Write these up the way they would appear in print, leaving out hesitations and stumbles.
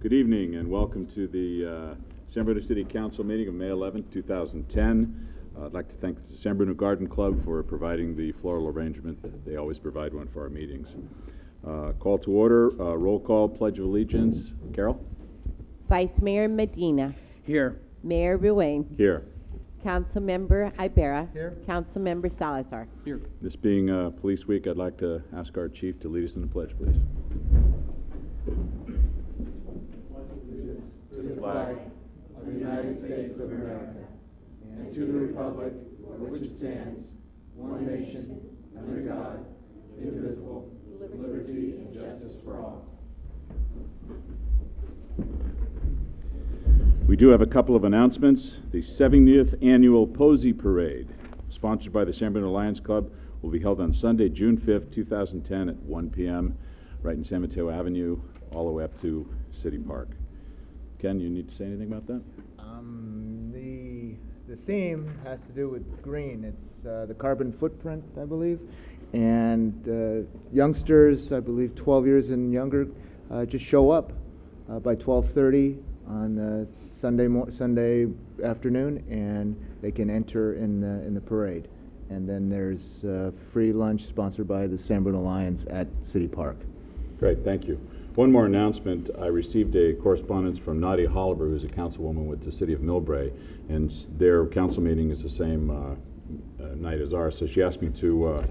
Good evening and welcome to the San Bruno City Council meeting of May 11, 2010. I'd like to thank the San Bruno Garden Club for providing the floral arrangement. They always provide one for our meetings. Call to order, roll call, Pledge of Allegiance. Carol? Vice Mayor Medina. Here. Mayor Ruane. Here. Councilmember Ibarra. Here. Councilmember Salazar. Here. This being Police Week, I'd like to ask our chief to lead us in the pledge, please. To the flag of the United States of America and to the republic for which it stands, one nation, under God, indivisible, with liberty and justice for all. We do have a couple of announcements. The 70th Annual Posey Parade, sponsored by the San Bruno Lions Club, will be held on Sunday, June 5th, 2010 at 1 p.m. right in San Mateo Avenue, all the way up to City Park. Ken, you need to say anything about that? The theme has to do with green. It's the carbon footprint, I believe. And youngsters, I believe 12 years and younger, just show up by 12:30 on Sunday afternoon, and they can enter in the parade. And then there's free lunch sponsored by the San Bruno Lions at City Park. Great, thank you. One more announcement. I received a correspondence from Nadia Holliver, who's a councilwoman with the city of Millbrae, and their council meeting is the same night as ours. So she asked me to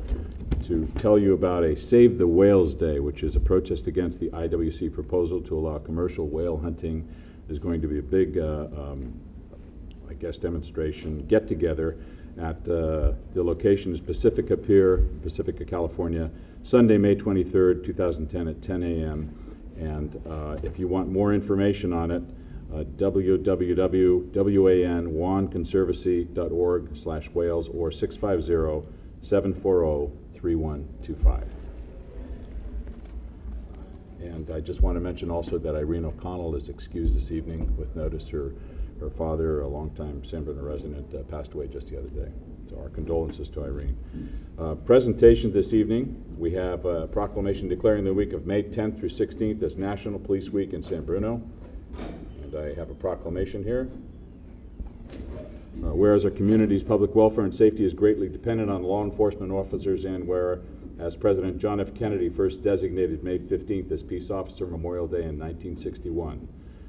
tell you about a Save the Whales Day, which is a protest against the IWC proposal to allow commercial whale hunting. There's going to be a big, I guess, demonstration, get-together at the location is Pacifica Pier, Pacifica, California, Sunday, May 23rd, 2010 at 10 a.m. And if you want more information on it, www.wanconservancy.org/whales or 650-740-3125. And I just want to mention also that Irene O'Connell is excused this evening with notice. Her father, a longtime San Bruno resident, passed away just the other day. So our condolences to Irene. Presentation this evening, we have a proclamation declaring the week of May 10th through 16th as National Police Week in San Bruno. And I have a proclamation here. Whereas our community's public welfare and safety is greatly dependent on law enforcement officers, and whereas President John F. Kennedy first designated May 15th as Peace Officer Memorial Day in 1961,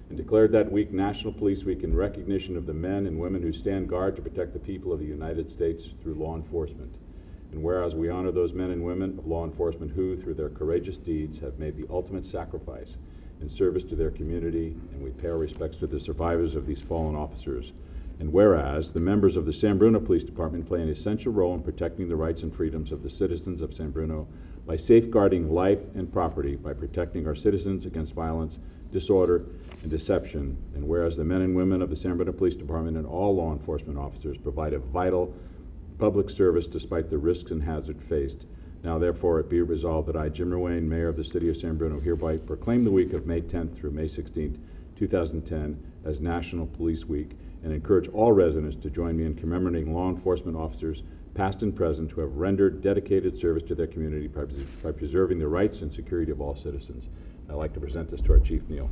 and declared that week National Police Week in recognition of the men and women who stand guard to protect the people of the United States through law enforcement. And whereas we honor those men and women of law enforcement who, through their courageous deeds, have made the ultimate sacrifice in service to their community, and we pay our respects to the survivors of these fallen officers. And whereas the members of the San Bruno Police Department play an essential role in protecting the rights and freedoms of the citizens of San Bruno by safeguarding life and property, by protecting our citizens against violence, disorder, and deception. And whereas the men and women of the San Bruno Police Department and all law enforcement officers provide a vital public service despite the risks and hazards faced. Now therefore it be resolved that I, Jim Ruane, Mayor of the City of San Bruno, hereby proclaim the week of May 10th through May 16th, 2010 as National Police Week, and encourage all residents to join me in commemorating law enforcement officers, past and present, who have rendered dedicated service to their community by preserving the rights and security of all citizens. I'd like to present this to our Chief, Neil.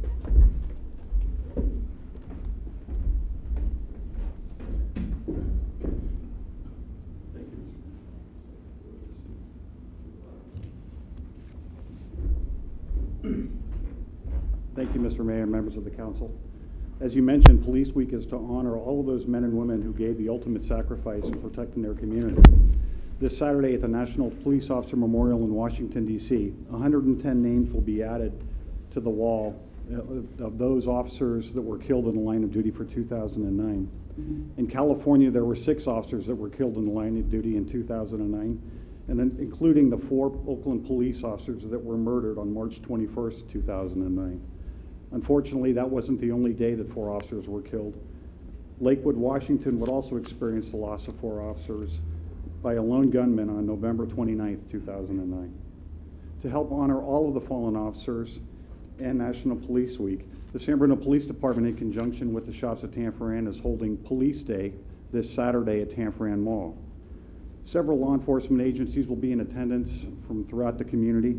Thank you, Mr. Mayor and members of the council. As you mentioned, Police Week is to honor all of those men and women who gave the ultimate sacrifice in protecting their community. This Saturday at the National Police Officer Memorial in Washington, D.C., 110 names will be added to the wall of those officers that were killed in the line of duty for 2009. In California, there were 6 officers that were killed in the line of duty in 2009, and then including the 4 Oakland police officers that were murdered on March 21st, 2009. Unfortunately, that wasn't the only day that 4 officers were killed. Lakewood, Washington would also experience the loss of 4 officers by a lone gunman on November 29th, 2009. To help honor all of the fallen officers and National Police Week, the San Bruno Police Department, in conjunction with the Shops at Tanforan, is holding Police Day this Saturday at Tanforan Mall. Several law enforcement agencies will be in attendance from throughout the community,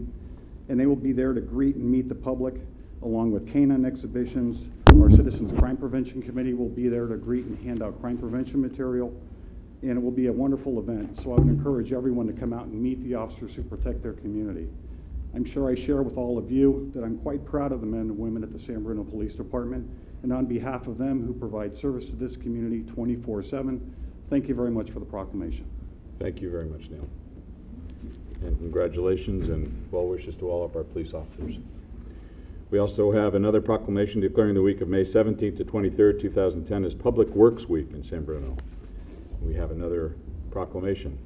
and they will be there to greet and meet the public, along with canine exhibitions. Our Citizens Crime Prevention Committee will be there to greet and hand out crime prevention material, and it will be a wonderful event. So I would encourage everyone to come out and meet the officers who protect their community. I'm sure I share with all of you that I'm quite proud of the men and women at the San Bruno Police Department, and on behalf of them who provide service to this community 24/7, thank you very much for the proclamation. Thank you very much, Neil. And congratulations and well wishes to all of our police officers. We also have another proclamation declaring the week of May 17th to 23rd, 2010 as Public Works Week in San Bruno. We have another proclamation.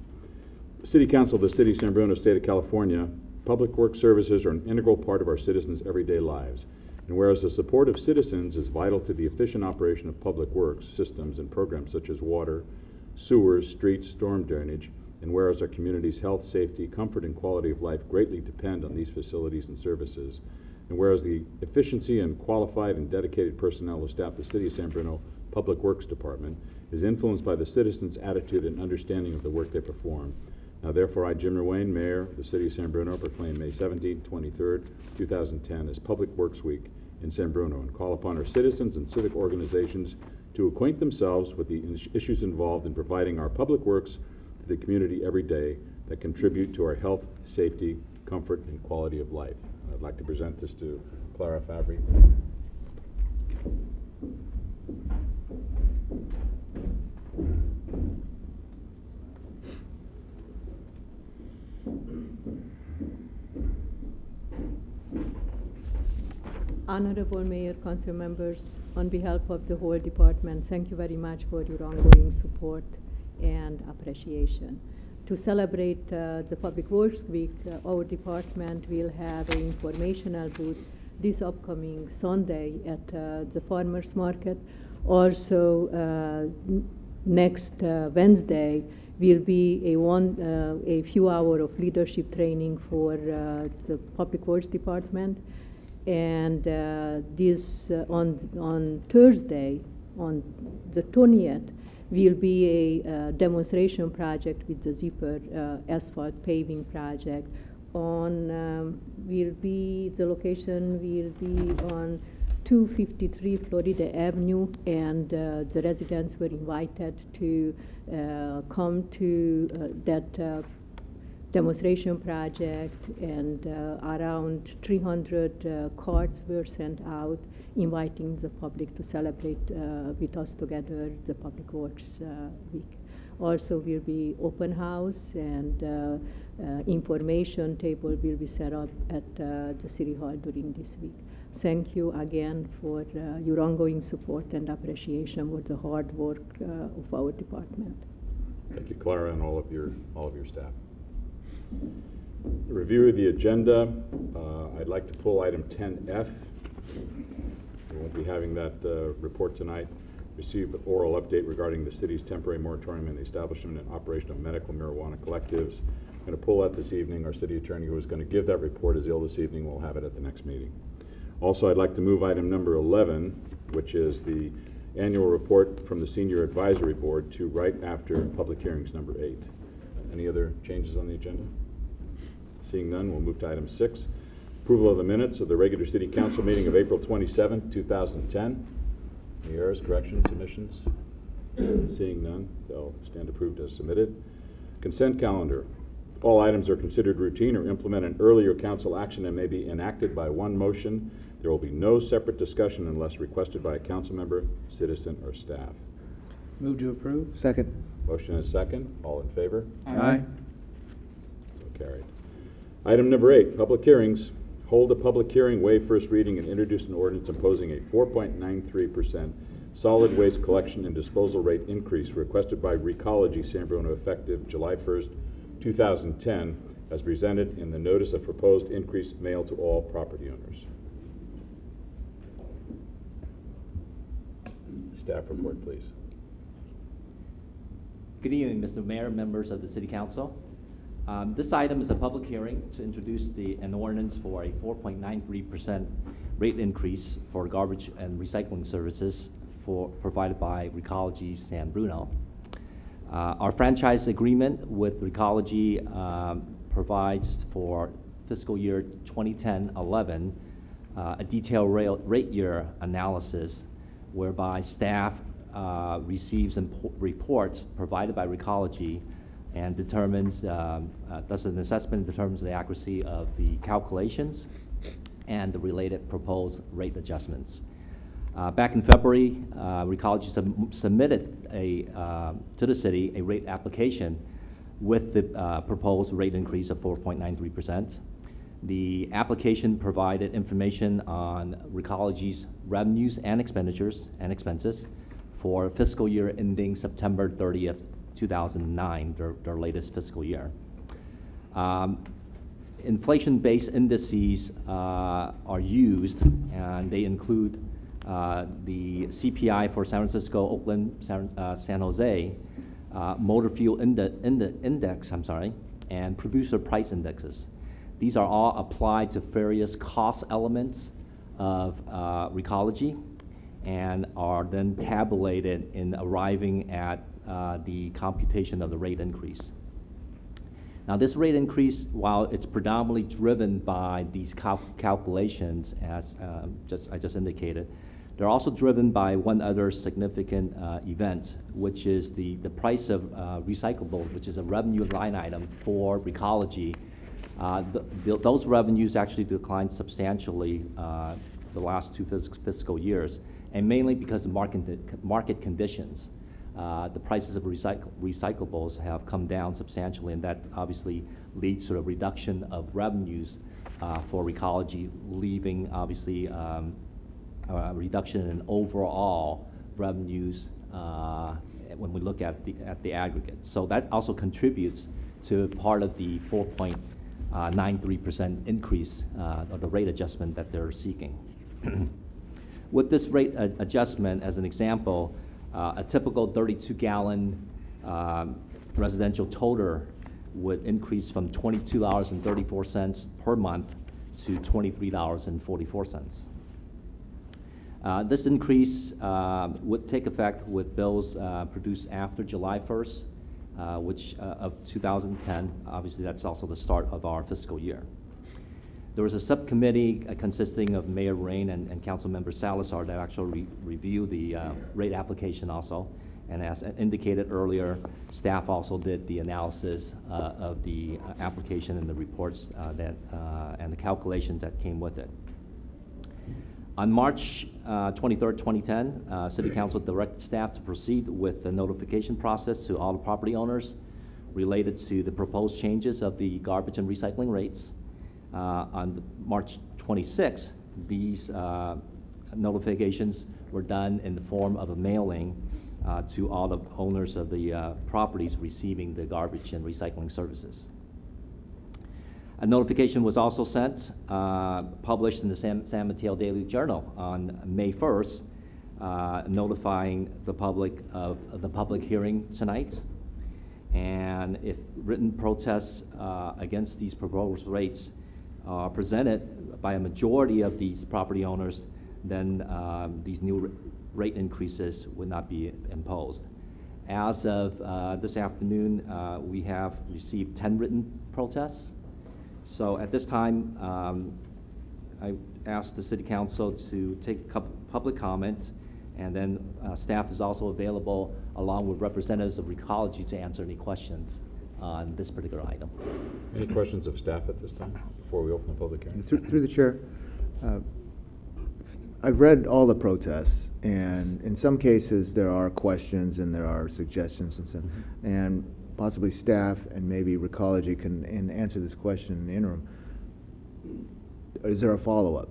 The City Council of the City of San Bruno, State of California, public works services are an integral part of our citizens' everyday lives. And whereas the support of citizens is vital to the efficient operation of public works systems and programs such as water, sewers, streets, storm drainage, and whereas our community's health, safety, comfort, and quality of life greatly depend on these facilities and services, and whereas the efficiency and qualified and dedicated personnel who staff the City of San Bruno Public Works Department is influenced by the citizens' attitude and understanding of the work they perform. Now, therefore, I, Jim Ruane, Mayor of the City of San Bruno, proclaim May 17th, 23rd, 2010 as Public Works Week in San Bruno and call upon our citizens and civic organizations to acquaint themselves with the issues involved in providing our public works to the community every day that contribute to our health, safety, comfort, and quality of life. I'd like to present this to Clara Fabry. Honorable Mayor, Council members, on behalf of the whole department, thank you very much for your ongoing support and appreciation. To celebrate the Public Works Week, our department will have an informational booth this upcoming Sunday at the Farmers Market. Also, next Wednesday will be a few hours of leadership training for the Public Works Department. And this on Thursday, on the 20th, will be a demonstration project with the Zipper asphalt paving project. The location will be on 253 Florida Avenue, and the residents were invited to come to that demonstration project, and around 300 cards were sent out inviting the public to celebrate with us together the Public Works Week. Also will be open house, and information table will be set up at the City Hall during this week. Thank you again for your ongoing support and appreciation for the hard work of our department. Thank you, Clara, and all of your staff. A review of the agenda. I'd like to pull item 10F. We won't be having that report tonight. Receive an oral update regarding the city's temporary moratorium and the establishment and operation of medical marijuana collectives. I'm going to pull that this evening. Our city attorney, who is going to give that report, is ill this evening. We'll have it at the next meeting. Also, I'd like to move item number 11, which is the annual report from the Senior Advisory Board, to right after public hearings number 8. Any other changes on the agenda? Seeing none, we'll move to item 6. Approval of the minutes of the regular City Council meeting of April 27, 2010. Any errors, corrections, omissions? Seeing none, they'll stand approved as submitted. Consent calendar. All items are considered routine or implement an earlier council action and may be enacted by one motion. There will be no separate discussion unless requested by a council member, citizen, or staff. Move to approve. Second. Motion and second. All in favor? Aye. So carried. Item number 8, public hearings. Hold a public hearing, waive first reading, and introduce an ordinance imposing a 4.93% solid waste collection and disposal rate increase requested by Recology San Bruno effective July 1st, 2010, as presented in the notice of proposed increase mailed to all property owners. Staff report, please. Good evening, Mr. Mayor, members of the City Council. This item is a public hearing to introduce an ordinance for a 4.93% rate increase for garbage and recycling services provided by Recology San Bruno. Our franchise agreement with Recology provides for fiscal year 2010-11 a detailed rate year analysis whereby staff receives reports provided by Recology and determines, does an assessment, determines the accuracy of the calculations and the related proposed rate adjustments. Back in February, Recology submitted to the city a rate application with the proposed rate increase of 4.93%. The application provided information on Recology's revenues and expenditures and expenses for fiscal year ending September 30th, 2009, their latest fiscal year. Inflation-based indices are used, and they include the CPI for San Francisco, Oakland, San Jose, motor fuel index, and producer price indexes. These are all applied to various cost elements of Recology and are then tabulated in arriving at the computation of the rate increase. Now, this rate increase, while it's predominantly driven by these calculations, as I just indicated, they're also driven by one other significant event, which is the price of recyclables, which is a revenue line item for Recology. Those revenues actually declined substantially the last two fiscal years, and mainly because of market conditions. The prices of recyclables have come down substantially, and that obviously leads to a reduction of revenues for Recology, leaving obviously a reduction in overall revenues when we look at the aggregate. So that also contributes to part of the 4.93% increase of the rate adjustment that they're seeking. With this rate adjustment, as an example, a typical 32-gallon residential toter would increase from $22.34 per month to $23.44. This increase would take effect with bills produced after July 1st, of 2010. Obviously, that's also the start of our fiscal year. There was a subcommittee consisting of Mayor Rain and Councilmember Salazar that actually reviewed the rate application also. And as indicated earlier, staff also did the analysis of the application and the reports and the calculations that came with it. On March 23rd, 2010, City Council directed staff to proceed with the notification process to all the property owners related to the proposed changes of the garbage and recycling rates. On March 26th, these notifications were done in the form of a mailing to all the owners of the properties receiving the garbage and recycling services. A notification was also sent, published in the San Mateo Daily Journal on May 1st, notifying the public of the public hearing tonight. And if written protests against these proposed rates are presented by a majority of these property owners, then these new rate increases would not be imposed. As of this afternoon, we have received 10 written protests. So at this time, I asked the City Council to take public comment, and then staff is also available along with representatives of Recology to answer any questions on this particular item. Any questions of staff at this time before we open the public hearing? Through the chair, I've read all the protests, and in some cases there are questions and there are suggestions and stuff, and possibly staff and maybe Recology can answer this question in the interim. Is there a follow-up?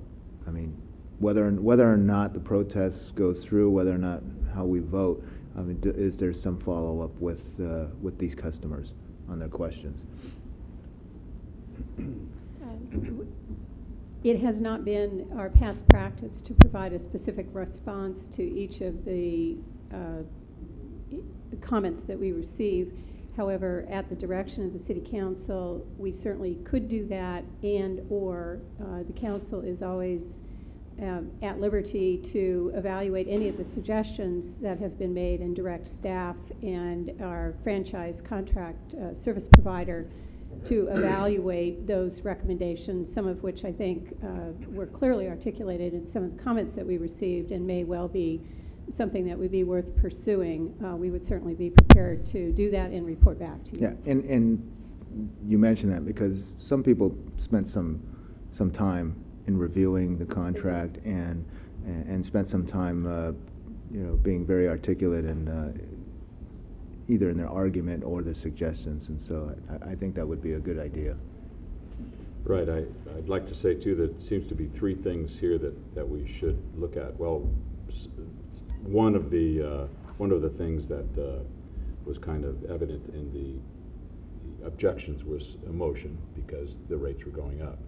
I mean, whether or not the protest goes through, whether or not how we vote, I mean, is there some follow-up with these customers on their questions? It has not been our past practice to provide a specific response to each of the comments that we receive. However, at the direction of the City Council, we certainly could do that, or the Council is always at liberty to evaluate any of the suggestions that have been made and direct staff and our franchise contract service provider to evaluate those recommendations, some of which I think were clearly articulated in some of the comments that we received and may well be something that would be worth pursuing. We would certainly be prepared to do that and report back to you. Yeah, and you mentioned that because some people spent some time in reviewing the contract and spent some time, being very articulate and either in their argument or their suggestions, and so I think that would be a good idea. Right. I'd like to say too that it seems to be three things here that we should look at. Well, one of the things that was kind of evident in the objections was emotion because the rates were going up.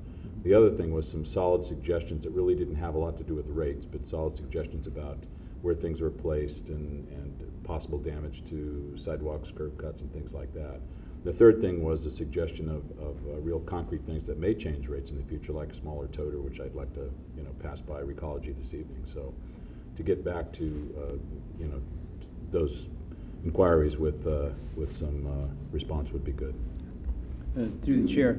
The other thing was some solid suggestions that really didn't have a lot to do with the rates, but solid suggestions about where things were placed and possible damage to sidewalks, curb cuts, and things like that. The third thing was the suggestion of real concrete things that may change rates in the future, like a smaller toter, which I'd like to pass by Recology this evening. So to get back to those inquiries with some response would be good. Through the chair,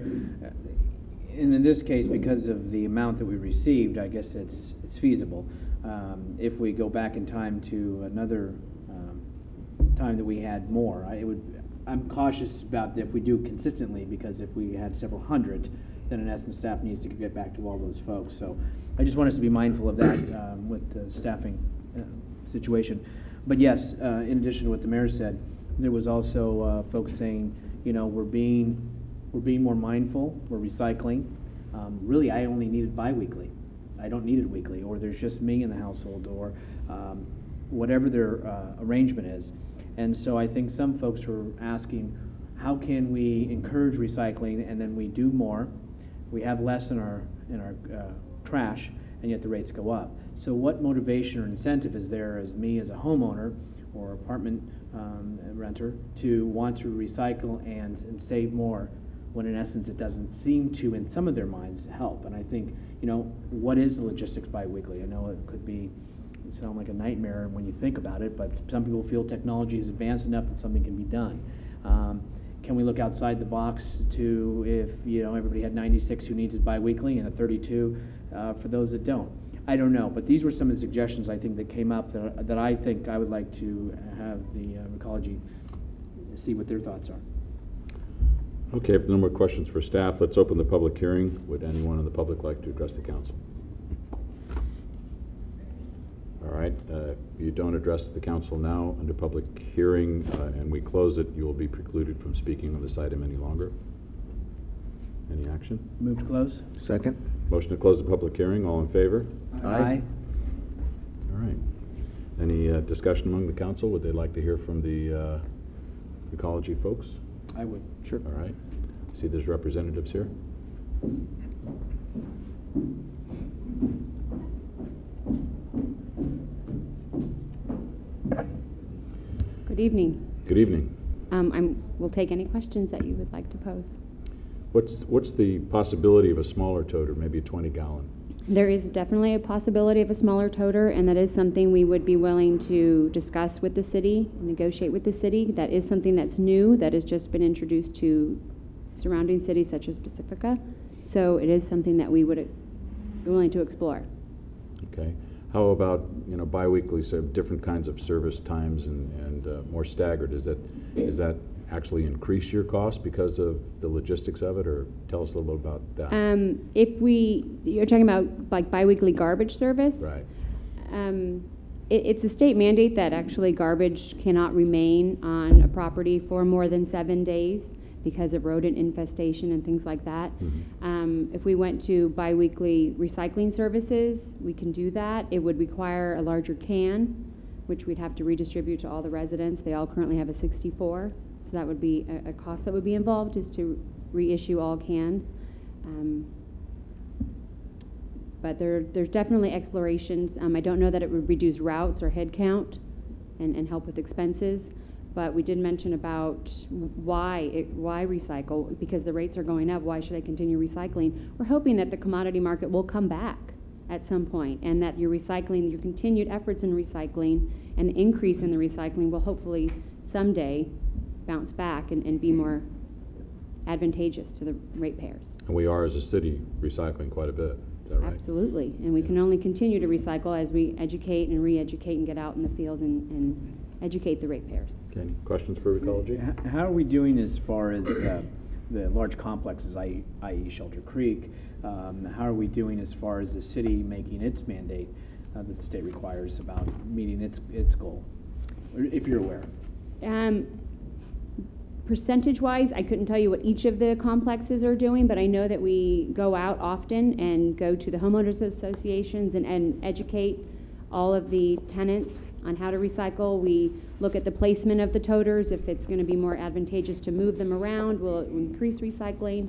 and in this case, because of the amount that we received, I guess it's feasible. If we go back in time to another time that we had more, I'm cautious about if we do consistently, because if we had several hundred, then in essence staff needs to get back to all those folks. So I just want us to be mindful of that with the staffing situation. But yes, in addition to what the mayor said, there was also folks saying, we're being more mindful, we're recycling. Really, I only need it bi-weekly. I don't need it weekly, or there's just me in the household, or whatever their arrangement is. And so I think some folks were asking, how can we encourage recycling and then we do more? We have less in our trash, and yet the rates go up. So what motivation or incentive is there as me as a homeowner or apartment renter to want to recycle and save more, when in essence it doesn't seem to, in some of their minds, help? And I think, what is the logistics bi-weekly? I know it could sound like a nightmare when you think about it, but some people feel technology is advanced enough that something can be done. Can we look outside the box to if everybody had 96 who needs it bi-weekly and a 32 for those that don't? I don't know, but these were some of the suggestions I think that came up that I think I would like to have the Recology see what their thoughts are. Okay, if there are no more questions for staff, let's open the public hearing. Would anyone in the public like to address the council? All right, if you don't address the council now under public hearing and we close it, you will be precluded from speaking on this item any longer. Any action? Move to close. Second. Motion to close the public hearing. All in favor? Aye. All right. Any discussion among the council? Would they like to hear from the Recology folks? I would. Sure. All right. See there's representatives here. Good evening. Good evening. We'll take any questions that you would like to pose. What's the possibility of a smaller toter, maybe a 20-gallon? There is definitely a possibility of a smaller toter, and that is something we would be willing to discuss with the city, negotiate with the city. That is something that's new, that has just been introduced to surrounding cities such as Pacifica. So it is something that we would be willing to explore. Okay. How about biweekly, so different kinds of service times and more staggered? Does that actually increase your cost because of the logistics of it, or tell us a little bit about that? You're talking about like biweekly garbage service? Right. It's a state mandate that actually garbage cannot remain on a property for more than 7 days because of rodent infestation and things like that. Mm-hmm. If we went to biweekly recycling services, we can do that. It would require a larger can, which we'd have to redistribute to all the residents. They all currently have a 64. So that would be a cost that would be involved, is to reissue all cans. But there's definitely explorations. I don't know that it would reduce routes or head count and help with expenses, but we did mention about why recycle, because the rates are going up. Why should I continue recycling? We're hoping that the commodity market will come back at some point, and that your continued efforts in recycling and the increase in the recycling will hopefully someday bounce back and be more advantageous to the ratepayers. And we are, as a city, recycling quite a bit. Is that right? Absolutely, and we can only continue to recycle as we educate and re-educate and get out in the field and educate the ratepayers. Okay, any questions for Ecology? How are we doing as far as the large complexes, i.e. Shelter Creek? How are we doing as far as the city making its mandate that the state requires about meeting its goal, if you're aware? Percentage-wise, I couldn't tell you what each of the complexes are doing, but I know that we go out often and go to the homeowners associations and educate all of the tenants on how to recycle. We look at the placement of the toters. If it's going to be more advantageous to move them around, will it increase recycling?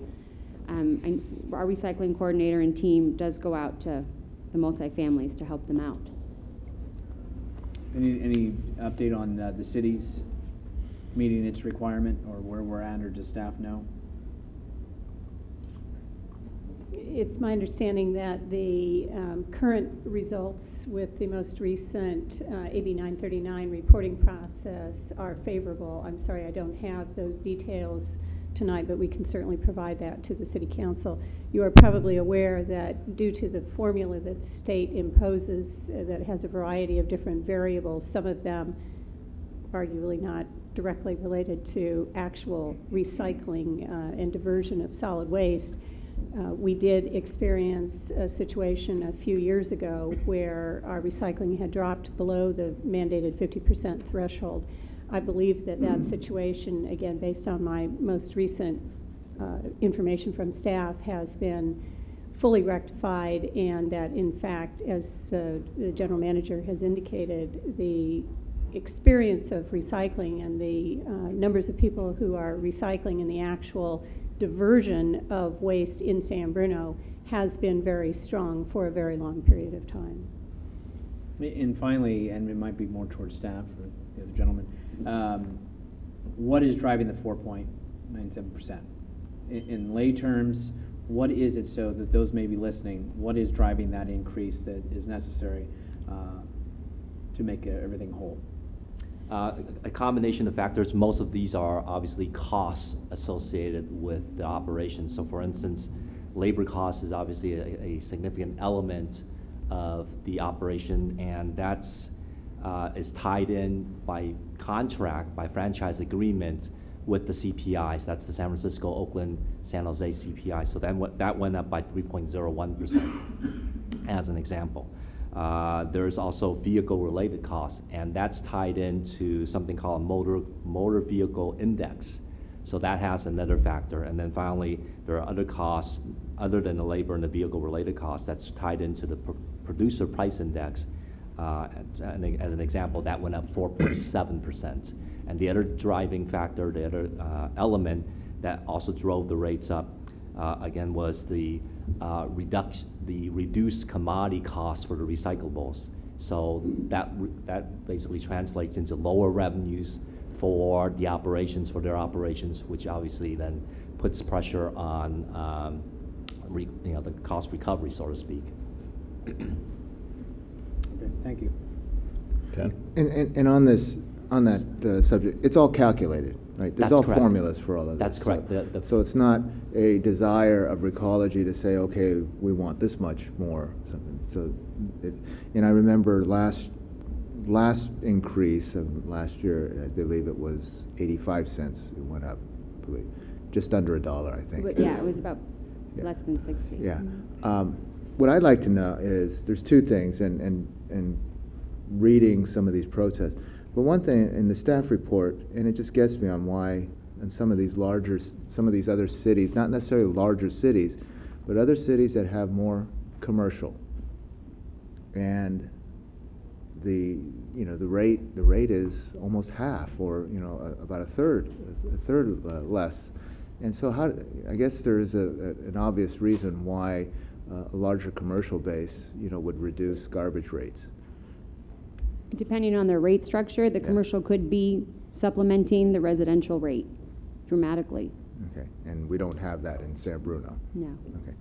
Our recycling coordinator and team does go out to the multifamilies to help them out. Any update on the city's meeting its requirement, or where we're at, or does staff know? It's my understanding that the current results with the most recent AB 939 reporting process are favorable. I'm sorry, I don't have those details tonight, but we can certainly provide that to the City Council. You are probably aware that due to the formula that the state imposes that has a variety of different variables, some of them arguably not directly related to actual recycling and diversion of solid waste. We did experience a situation a few years ago where our recycling had dropped below the mandated 50% threshold. I believe that that situation, again, based on my most recent information from staff, has been fully rectified, and that in fact, as the general manager has indicated, the experience of recycling and the numbers of people who are recycling and the actual diversion of waste in San Bruno has been very strong for a very long period of time. And finally, and it might be more towards staff or the other gentleman, what is driving the 4.97%? In lay terms, what is it, so that those may be listening, what is driving that increase that is necessary to make everything whole? A combination of factors. Most of these are obviously costs associated with the operation. So for instance, labor cost is obviously a significant element of the operation, and that's is tied in by contract, by franchise agreement with the CPIs. That's the San Francisco, Oakland, San Jose CPI. So then that went up by 3.01% as an example. There's also vehicle-related costs, and that's tied into something called motor vehicle index. So that has another factor. And then finally, there are other costs other than the labor and the vehicle-related costs that's tied into the producer price index. And as an example, that went up 4.7%. And the other driving factor, the other element that also drove the rates up, again, was the reduced commodity costs for the recyclables. So that basically translates into lower revenues for the operations, for their operations, which obviously then puts pressure on the cost recovery, so to speak. Okay, thank you. Ken? And on that subject, it's all calculated, right? There's That's all correct. formulas for all of this. That's correct. So it's not a desire of Recology to say, okay, we want this much more, something. So, and I remember last increase of last year, I believe it was 85 cents. It went up, I believe, just under $1, I think. But yeah, it was about Yeah. less than 60. Yeah. What I'd like to know is, there's two things, and reading some of these protests, but one thing in the staff report, and it just gets me on why in some of these other cities, not necessarily larger cities, but other cities that have more commercial, and the rate is almost half, or about a third less. And so I guess there is an obvious reason why a larger commercial base would reduce garbage rates. Depending on their rate structure, the Yeah. commercial could be supplementing the residential rate dramatically. Okay, and we don't have that in San Bruno. No. Okay,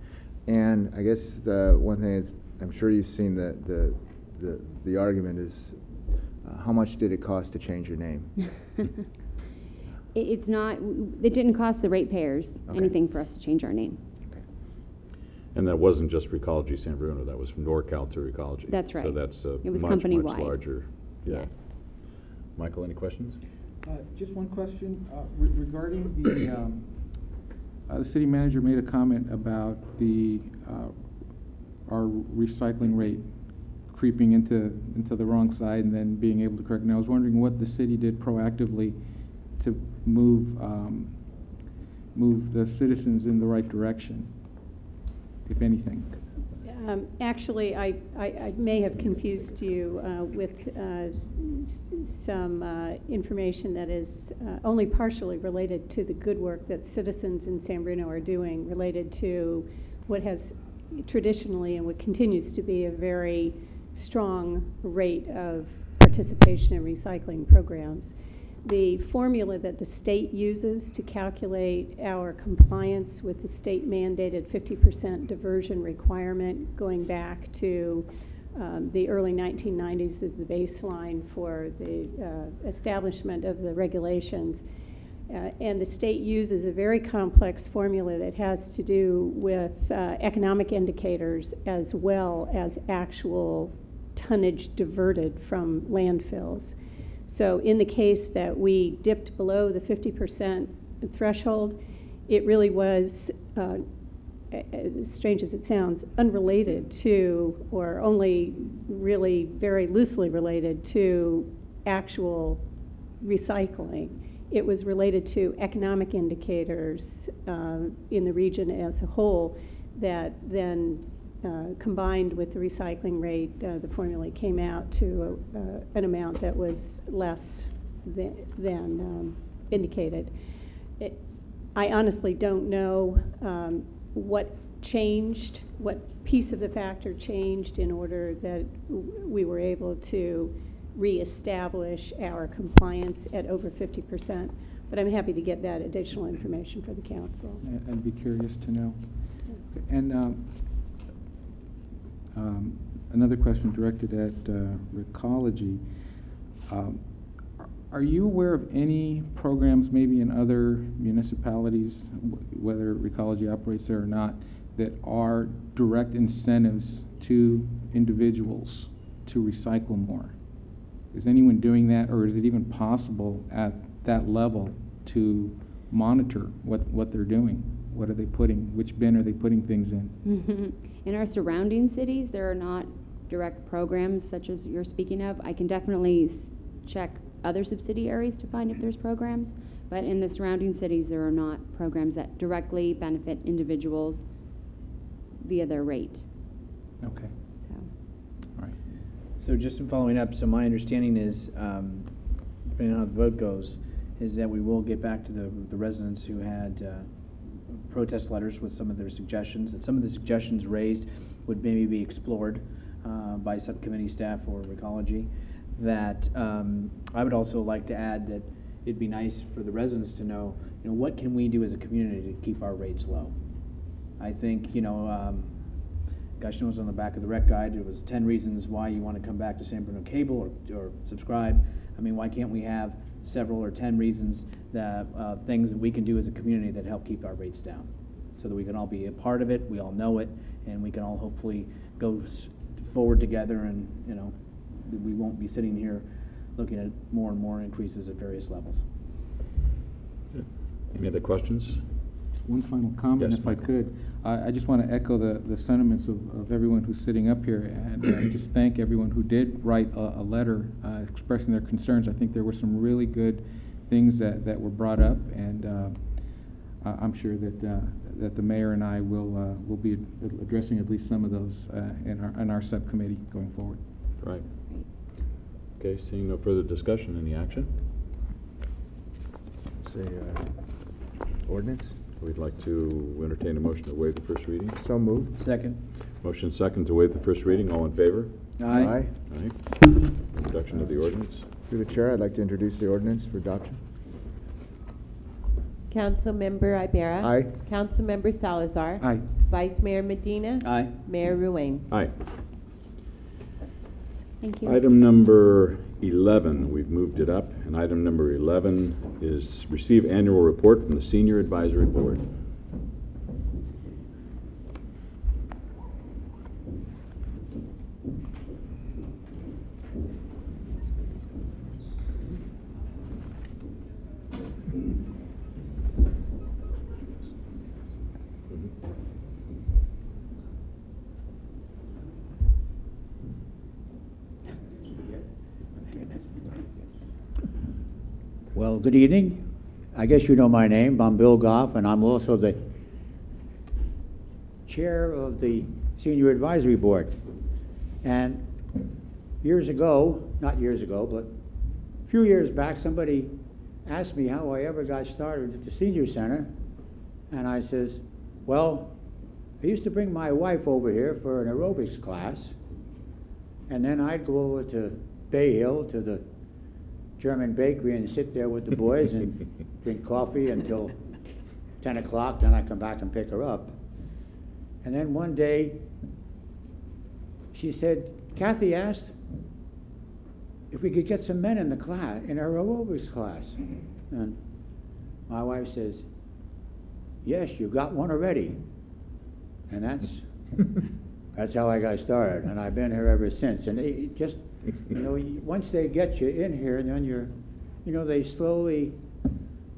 and I guess the one thing is, I'm sure you've seen the argument is, how much did it cost to change your name? It's not, it didn't cost the ratepayers Okay. anything for us to change our name. Okay. And that wasn't just Recology San Bruno, that was from NorCal to Recology. That's right. So that's It was much, company-wide. much larger. Yeah. Yes. Michael, any questions? Just one question regarding the city manager made a comment about our recycling rate creeping into the wrong side and then being able to correct. And I was wondering what the city did proactively to move the citizens in the right direction, if anything. Actually, I may have confused you with some information that is only partially related to the good work that citizens in San Bruno are doing, related to what has traditionally and what continues to be a very strong rate of participation in recycling programs. The formula that the state uses to calculate our compliance with the state mandated 50% diversion requirement going back to the early 1990s is the baseline for the establishment of the regulations. And the state uses a very complex formula that has to do with economic indicators as well as actual tonnage diverted from landfills. So in the case that we dipped below the 50% threshold, it really was, as strange as it sounds, unrelated to, or only really very loosely related to, actual recycling. It was related to economic indicators in the region as a whole that then combined with the recycling rate, the formula came out to an amount that was less than indicated. I honestly don't know what changed, what piece of the factor changed in order that we were able to reestablish our compliance at over 50%, but I'm happy to get that additional information for the council. I'd be curious to know. And another question directed at Recology. Are you aware of any programs, maybe in other municipalities, whether Recology operates there or not, that are direct incentives to individuals to recycle more? Is anyone doing that, or is it even possible at that level to monitor what they're doing? What are they putting? Which bin are they putting things in? In our surrounding cities, there are not direct programs such as you're speaking of. I can definitely check other subsidiaries to find if there's programs, but in the surrounding cities, there are not programs that directly benefit individuals via their rate. Okay. So. All right. So just in following up, so my understanding is, depending on how the vote goes, is that we will get back to the residents who had protest letters with some of their suggestions, that some of the suggestions raised would maybe be explored by subcommittee staff or Recology. That I would also like to add that it'd be nice for the residents to know, what can we do as a community to keep our rates low? I think, gosh knows on the back of the rec guide, it was 10 reasons why you want to come back to San Bruno Cable or subscribe. I mean, why can't we have several or 10 reasons that things that we can do as a community that help keep our rates down, so that we can all be a part of it, we all know it, and we can all hopefully go forward together, and we won't be sitting here looking at more and more increases at various levels. Any other questions? One final comment, Yes, if I Michael. could. I just want to echo the sentiments of everyone who's sitting up here, and just thank everyone who did write a letter expressing their concerns. I think there were some really good things that were brought up, and I'm sure that the mayor and I will be addressing at least some of those in our subcommittee going forward. Right. Okay, seeing no further discussion, any action? Say ordinance. We'd like to entertain a motion to waive the first reading. So moved. Second. Motion second to waive the first reading. All in favor? Aye. Aye. Introduction of the ordinance. Through the chair, I'd like to introduce the ordinance for adoption. Councilmember Ibarra. Aye. Councilmember Salazar. Aye. Vice Mayor Medina. Aye. Mayor Ruane. Aye. Thank you. Item number 11, we've moved it up, and item number 11 is receive annual report from the Senior Advisory Board. Well, good evening. I guess you know my name. I'm Bill Goff, and I'm also the chair of the Senior Advisory Board. And years ago, not years ago, but a few years back, somebody asked me how I ever got started at the Senior Center. And I says, well, I used to bring my wife over here for an aerobics class, and then I'd go over to Bay Hill to the German bakery and sit there with the boys and drink coffee until 10 o'clock, then I come back and pick her up. And then one day, she said, Kathy asked if we could get some men in the class, in our aerobics class. And my wife says, yes, you got one already. And that's how I got started, and I've been here ever since. And it just, you know, once they get you in here, and then they slowly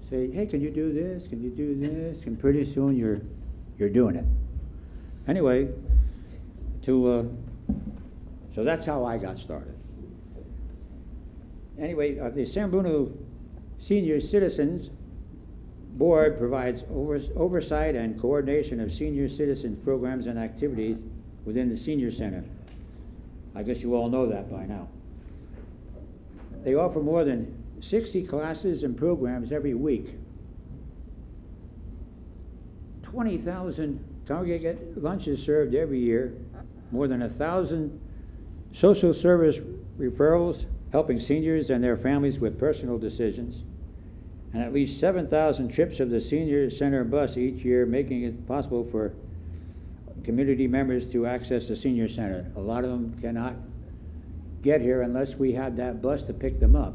say, hey, can you do this? Can you do this? And pretty soon you're doing it. Anyway, so that's how I got started. Anyway, the San Bruno Senior Citizens Board provides oversight and coordination of senior citizens programs and activities within the Senior Center. I guess you all know that by now. They offer more than 60 classes and programs every week. 20,000 congregate lunches served every year, more than 1,000 social service referrals helping seniors and their families with personal decisions, and at least 7,000 trips of the Senior Center bus each year, making it possible for community members to access the Senior Center. A lot of them cannot get here unless we had that bus to pick them up.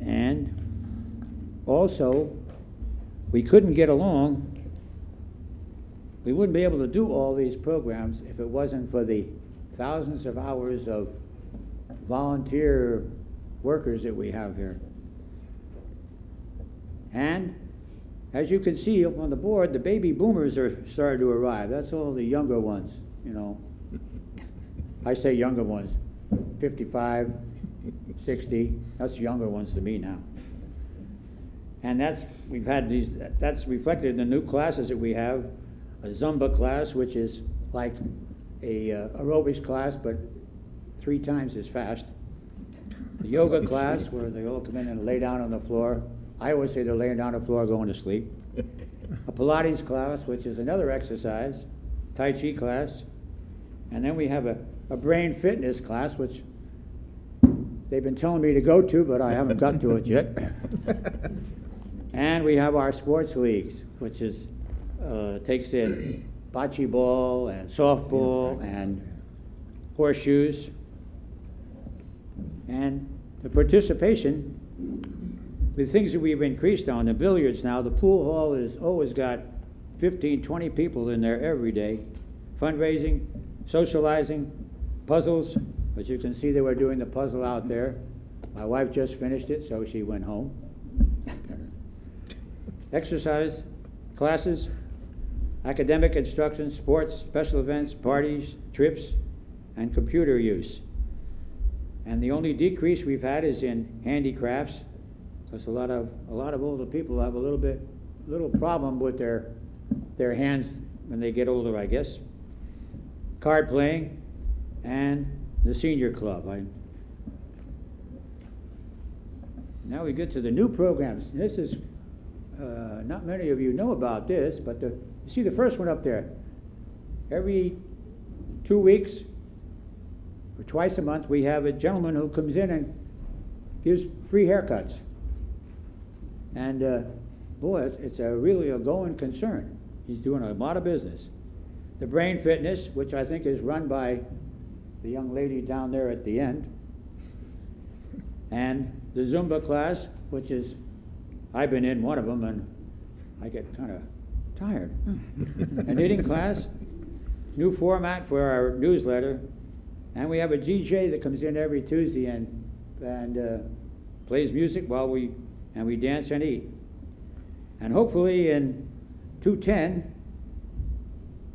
And also, we couldn't get along. We wouldn't be able to do all these programs if it wasn't for the thousands of hours of volunteer workers that we have here. And as you can see up on the board, the baby boomers are starting to arrive. That's all the younger ones, you know. I say younger ones, 55, 60, that's younger ones to me now. And that's reflected in the new classes that we have. A Zumba class, which is like a aerobics class, but 3 times as fast. The yoga class, where they all come in and lay down on the floor. I always say they're laying down on the floor going to sleep. A Pilates class, which is another exercise. Tai Chi class. And then we have a brain fitness class, which they've been telling me to go to, but I haven't got to it yet. And we have our sports leagues, which is takes in bocce ball and softball and horseshoes. And the participation, the things that we've increased on, the billiards now, the pool hall has always got 15, 20 people in there every day. Fundraising, socializing, puzzles, as you can see they were doing the puzzle out there. My wife just finished it, so she went home. Exercise, classes, academic instruction, sports, special events, parties, trips, and computer use. And the only decrease we've had is in handicrafts, because a lot of older people have a little problem with their hands when they get older, I guess. Card playing, and the senior club. Now we get to the new programs. This is not many of you know about this, but you see the first one up there. Every 2 weeks or twice a month, we have a gentleman who comes in and gives free haircuts. And boy, it's really a going concern. He's doing a lot of business. The Brain Fitness, which I think is run by the young lady down there at the end, and the Zumba class, which is, I've been in one of them and I get kind of tired. A knitting class, new format for our newsletter, and we have a DJ that comes in every Tuesday and plays music while we dance and eat. And hopefully in 210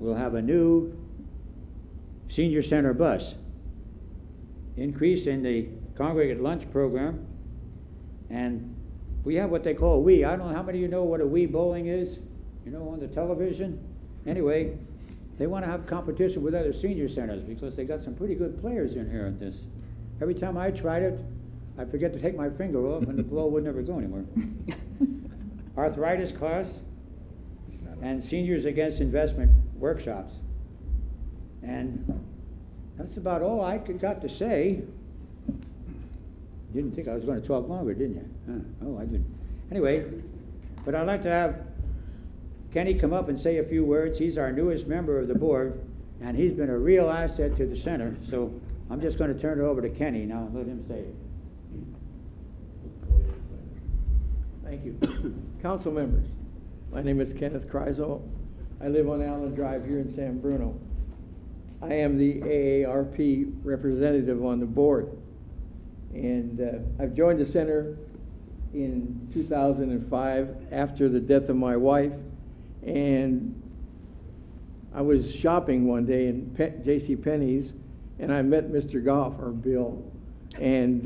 we'll have a new senior center bus, increase in the congregate lunch program, and we have what they call a Wii. I don't know how many of you know what a Wii bowling is, you know, on the television. Anyway, they want to have competition with other senior centers because they got some pretty good players in here at this. Every time I tried it, I forget to take my finger off and the ball would never go anywhere. Arthritis class and seniors against investment workshops. And that's about all I got to say. Didn't think I was going to talk longer, didn't you? Huh. Oh, I did. Anyway, but I'd like to have Kenny come up and say a few words. He's our newest member of the board, and he's been a real asset to the center. So I'm just going to turn it over to Kenny now and let him say it. Thank you. Council members, my name is Kenneth Kreisel. I live on Allen Drive here in San Bruno. I am the AARP representative on the board. And I've joined the center in 2005 after the death of my wife. And I was shopping one day in J.C. Penney's, and I met Mr. Goff, or Bill. And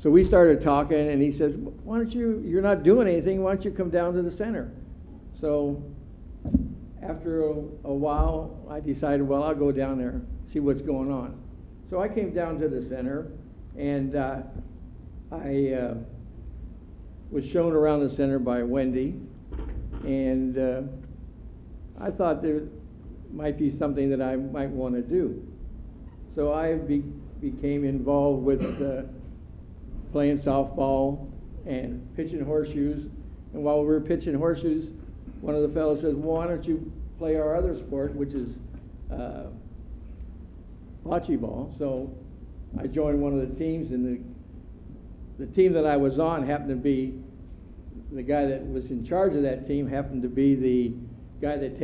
so we started talking, and he says, why don't you're not doing anything, why don't you come down to the center? So after a while, I decided, well, I'll go down there, see what's going on. So I came down to the center, and I was shown around the center by Wendy, and I thought there might be something that I might want to do. So I became involved with playing softball and pitching horseshoes. And while we were pitching horseshoes, one of the fellows says, well, why don't you play our other sport, which is bocce ball. So I joined one of the teams, and the team that I was on happened to be, the guy that was in charge of that team happened to be the guy that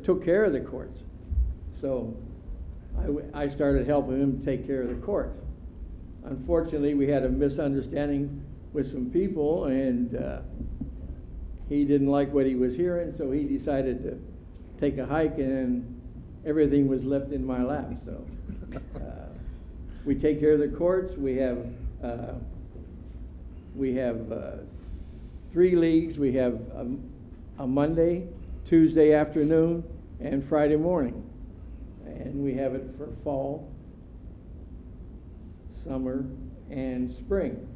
took care of the courts. So I started helping him take care of the court. Unfortunately, we had a misunderstanding with some people, and he didn't like what he was hearing, so he decided to take a hike, and everything was left in my lap. So we take care of the courts. We have 3 leagues. We have a Monday, Tuesday afternoon, and Friday morning. And we have it for fall, summer, and spring.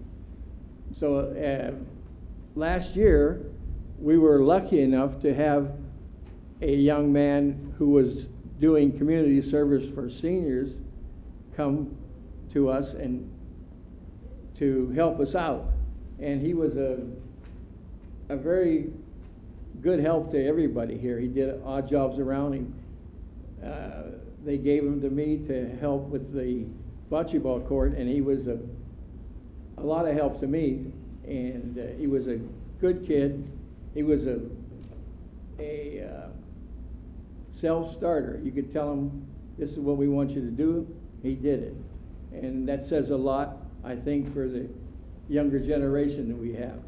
So last year, we were lucky enough to have a young man who was doing community service for seniors come to us and to help us out. And he was a very good help to everybody here. He did odd jobs around him. They gave him to me to help with the bocce ball court, and he was a lot of help to me. And he was a good kid. He was a self-starter. You could tell him, this is what we want you to do. He did it. And that says a lot, I think, for the younger generation that we have.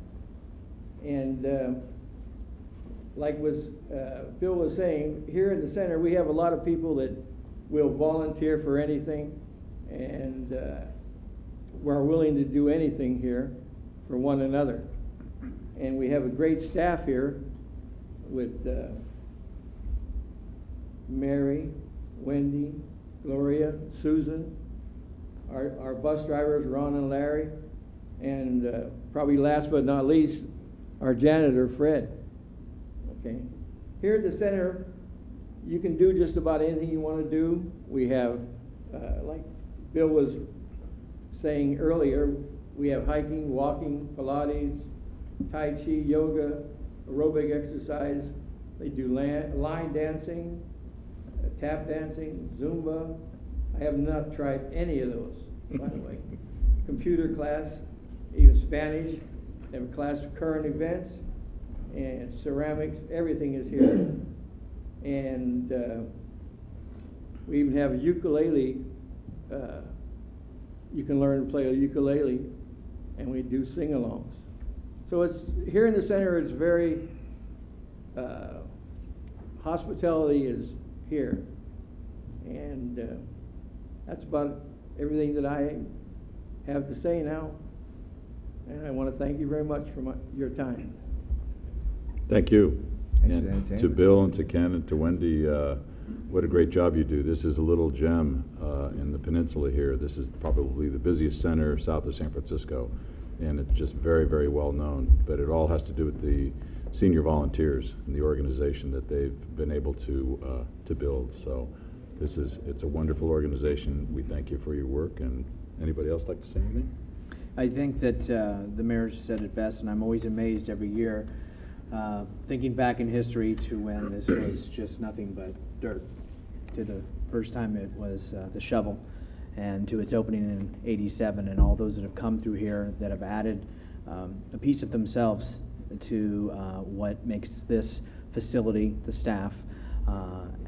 And like Bill was saying, here in the center, we have a lot of people that will volunteer for anything, and we're willing to do anything here for one another. And we have a great staff here with Mary, Wendy, Gloria, Susan, our bus drivers, Ron and Larry, and probably last but not least, our janitor, Fred. Okay. Here at the center, you can do just about anything you want to do. We have, like Bill was saying earlier, we have hiking, walking, Pilates, Tai Chi, yoga, aerobic exercise. They do line dancing, tap dancing, Zumba. I have not tried any of those, by the way. Computer class, even Spanish, they have a class for current events, and ceramics, everything is here. And we even have a ukulele. You can learn to play a ukulele, and we do sing-alongs. So it's here in the center. It's very hospitality is here, and that's about everything that I have to say now. And I want to thank you very much for your time. Thank you. Thanks for the And to entertainment. Bill and to Ken and to Wendy, what a great job you do. This is a little gem in the peninsula here. This is probably the busiest center south of San Francisco, and it's just very, very well known. But it all has to do with the senior volunteers and the organization that they've been able to build. So it's a wonderful organization. We thank you for your work. And anybody else like to say anything? I think that the mayor said it best, and I'm always amazed every year, thinking back in history to when this was just nothing but dirt, to the first time it was the shovel, and to its opening in '87, and all those that have come through here that have added a piece of themselves to what makes this facility, the staff,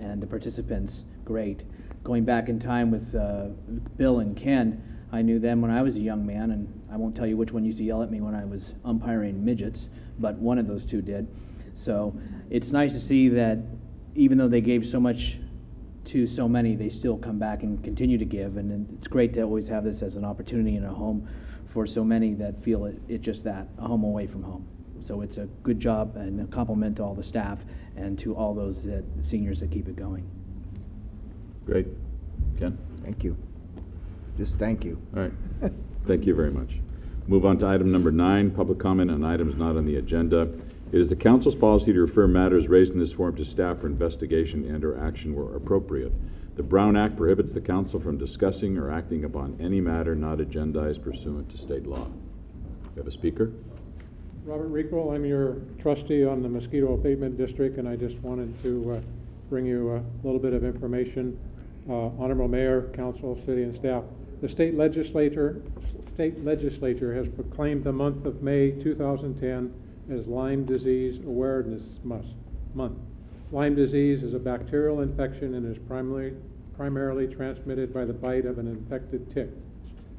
and the participants great. Going back in time with Bill and Ken, I knew them when I was a young man, and I won't tell you which one used to yell at me when I was umpiring midgets, but one of those two did. So it's nice to see that even though they gave so much to so many, they still come back and continue to give, and it's great to always have this as an opportunity and a home for so many that feel it just that, a home away from home. So it's a good job and a compliment to all the staff and to all those seniors that keep it going. Great. Ken? Thank you. Just thank you. All right. Thank you very much. Move on to item number 9, public comment on items not on the agenda. It is the council's policy to refer matters raised in this forum to staff for investigation and/or action where appropriate. The Brown Act prohibits the council from discussing or acting upon any matter not agendized pursuant to state law. We have a speaker. Robert Requel, I'm your trustee on the Mosquito Abatement District, and I just wanted to bring you a little bit of information. Honorable Mayor, Council, City, and staff. The state legislature has proclaimed the month of May 2010 as Lyme Disease Awareness Month. Lyme disease is a bacterial infection and is primarily transmitted by the bite of an infected tick.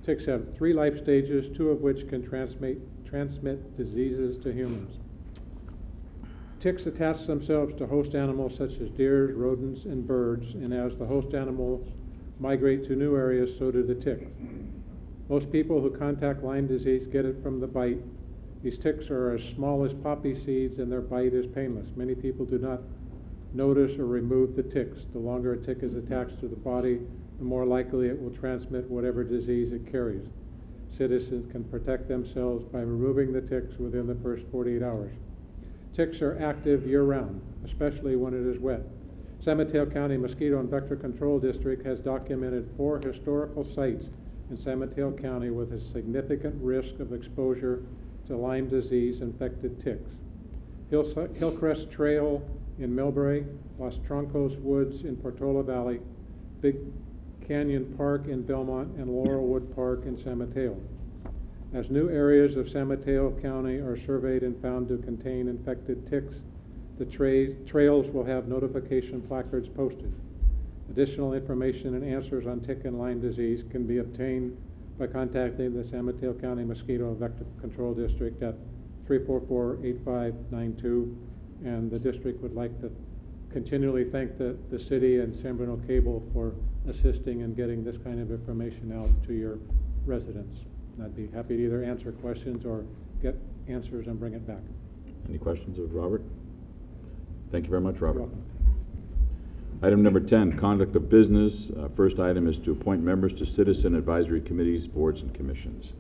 Ticks have 3 life stages, 2 of which can transmit diseases to humans. Ticks attach themselves to host animals such as deer, rodents, and birds, and as the host animals migrate to new areas, so do the tick. Most people who contact Lyme disease get it from the bite. These ticks are as small as poppy seeds, and their bite is painless. Many people do not notice or remove the ticks. The longer a tick is attached to the body, the more likely it will transmit whatever disease it carries. Citizens can protect themselves by removing the ticks within the first 48 hours. Ticks are active year-round, especially when it is wet. San Mateo County Mosquito and Vector Control District has documented 4 historical sites in San Mateo County with a significant risk of exposure to Lyme disease-infected ticks. Hillcrest Trail in Millbrae, Los Troncos Woods in Portola Valley, Big Canyon Park in Belmont, and Laurelwood Park in San Mateo. As new areas of San Mateo County are surveyed and found to contain infected ticks, the trails will have notification placards posted. Additional information and answers on tick and Lyme disease can be obtained by contacting the San Mateo County Mosquito and Vector Control District at 344-8592, and the district would like to continually thank the city and San Bruno Cable for assisting in getting this kind of information out to your residents. And I'd be happy to either answer questions or get answers and bring it back. Any questions of Robert? Thank you very much, Robert. You're welcome. Item number 10, conduct of business. First item is to appoint members to citizen advisory committees, boards, and commissions.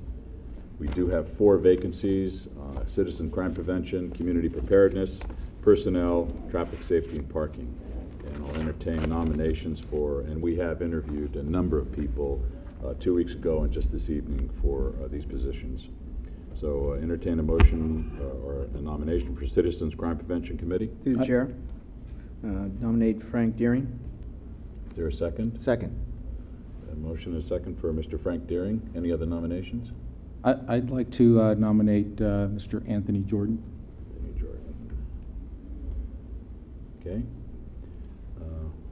We do have 4 vacancies: citizen crime prevention, community preparedness, personnel, traffic safety, and parking. And I'll entertain nominations for, and we have interviewed a number of people 2 weeks ago and just this evening for these positions. So entertain a motion or a nomination for Citizens Crime Prevention Committee. Through the chair, nominate Frank Deering. Is there a second? Second. A motion and a second for Mr. Frank Deering. Any other nominations? I'd like to nominate Mr. Anthony Jordan. Anthony Jordan. Okay.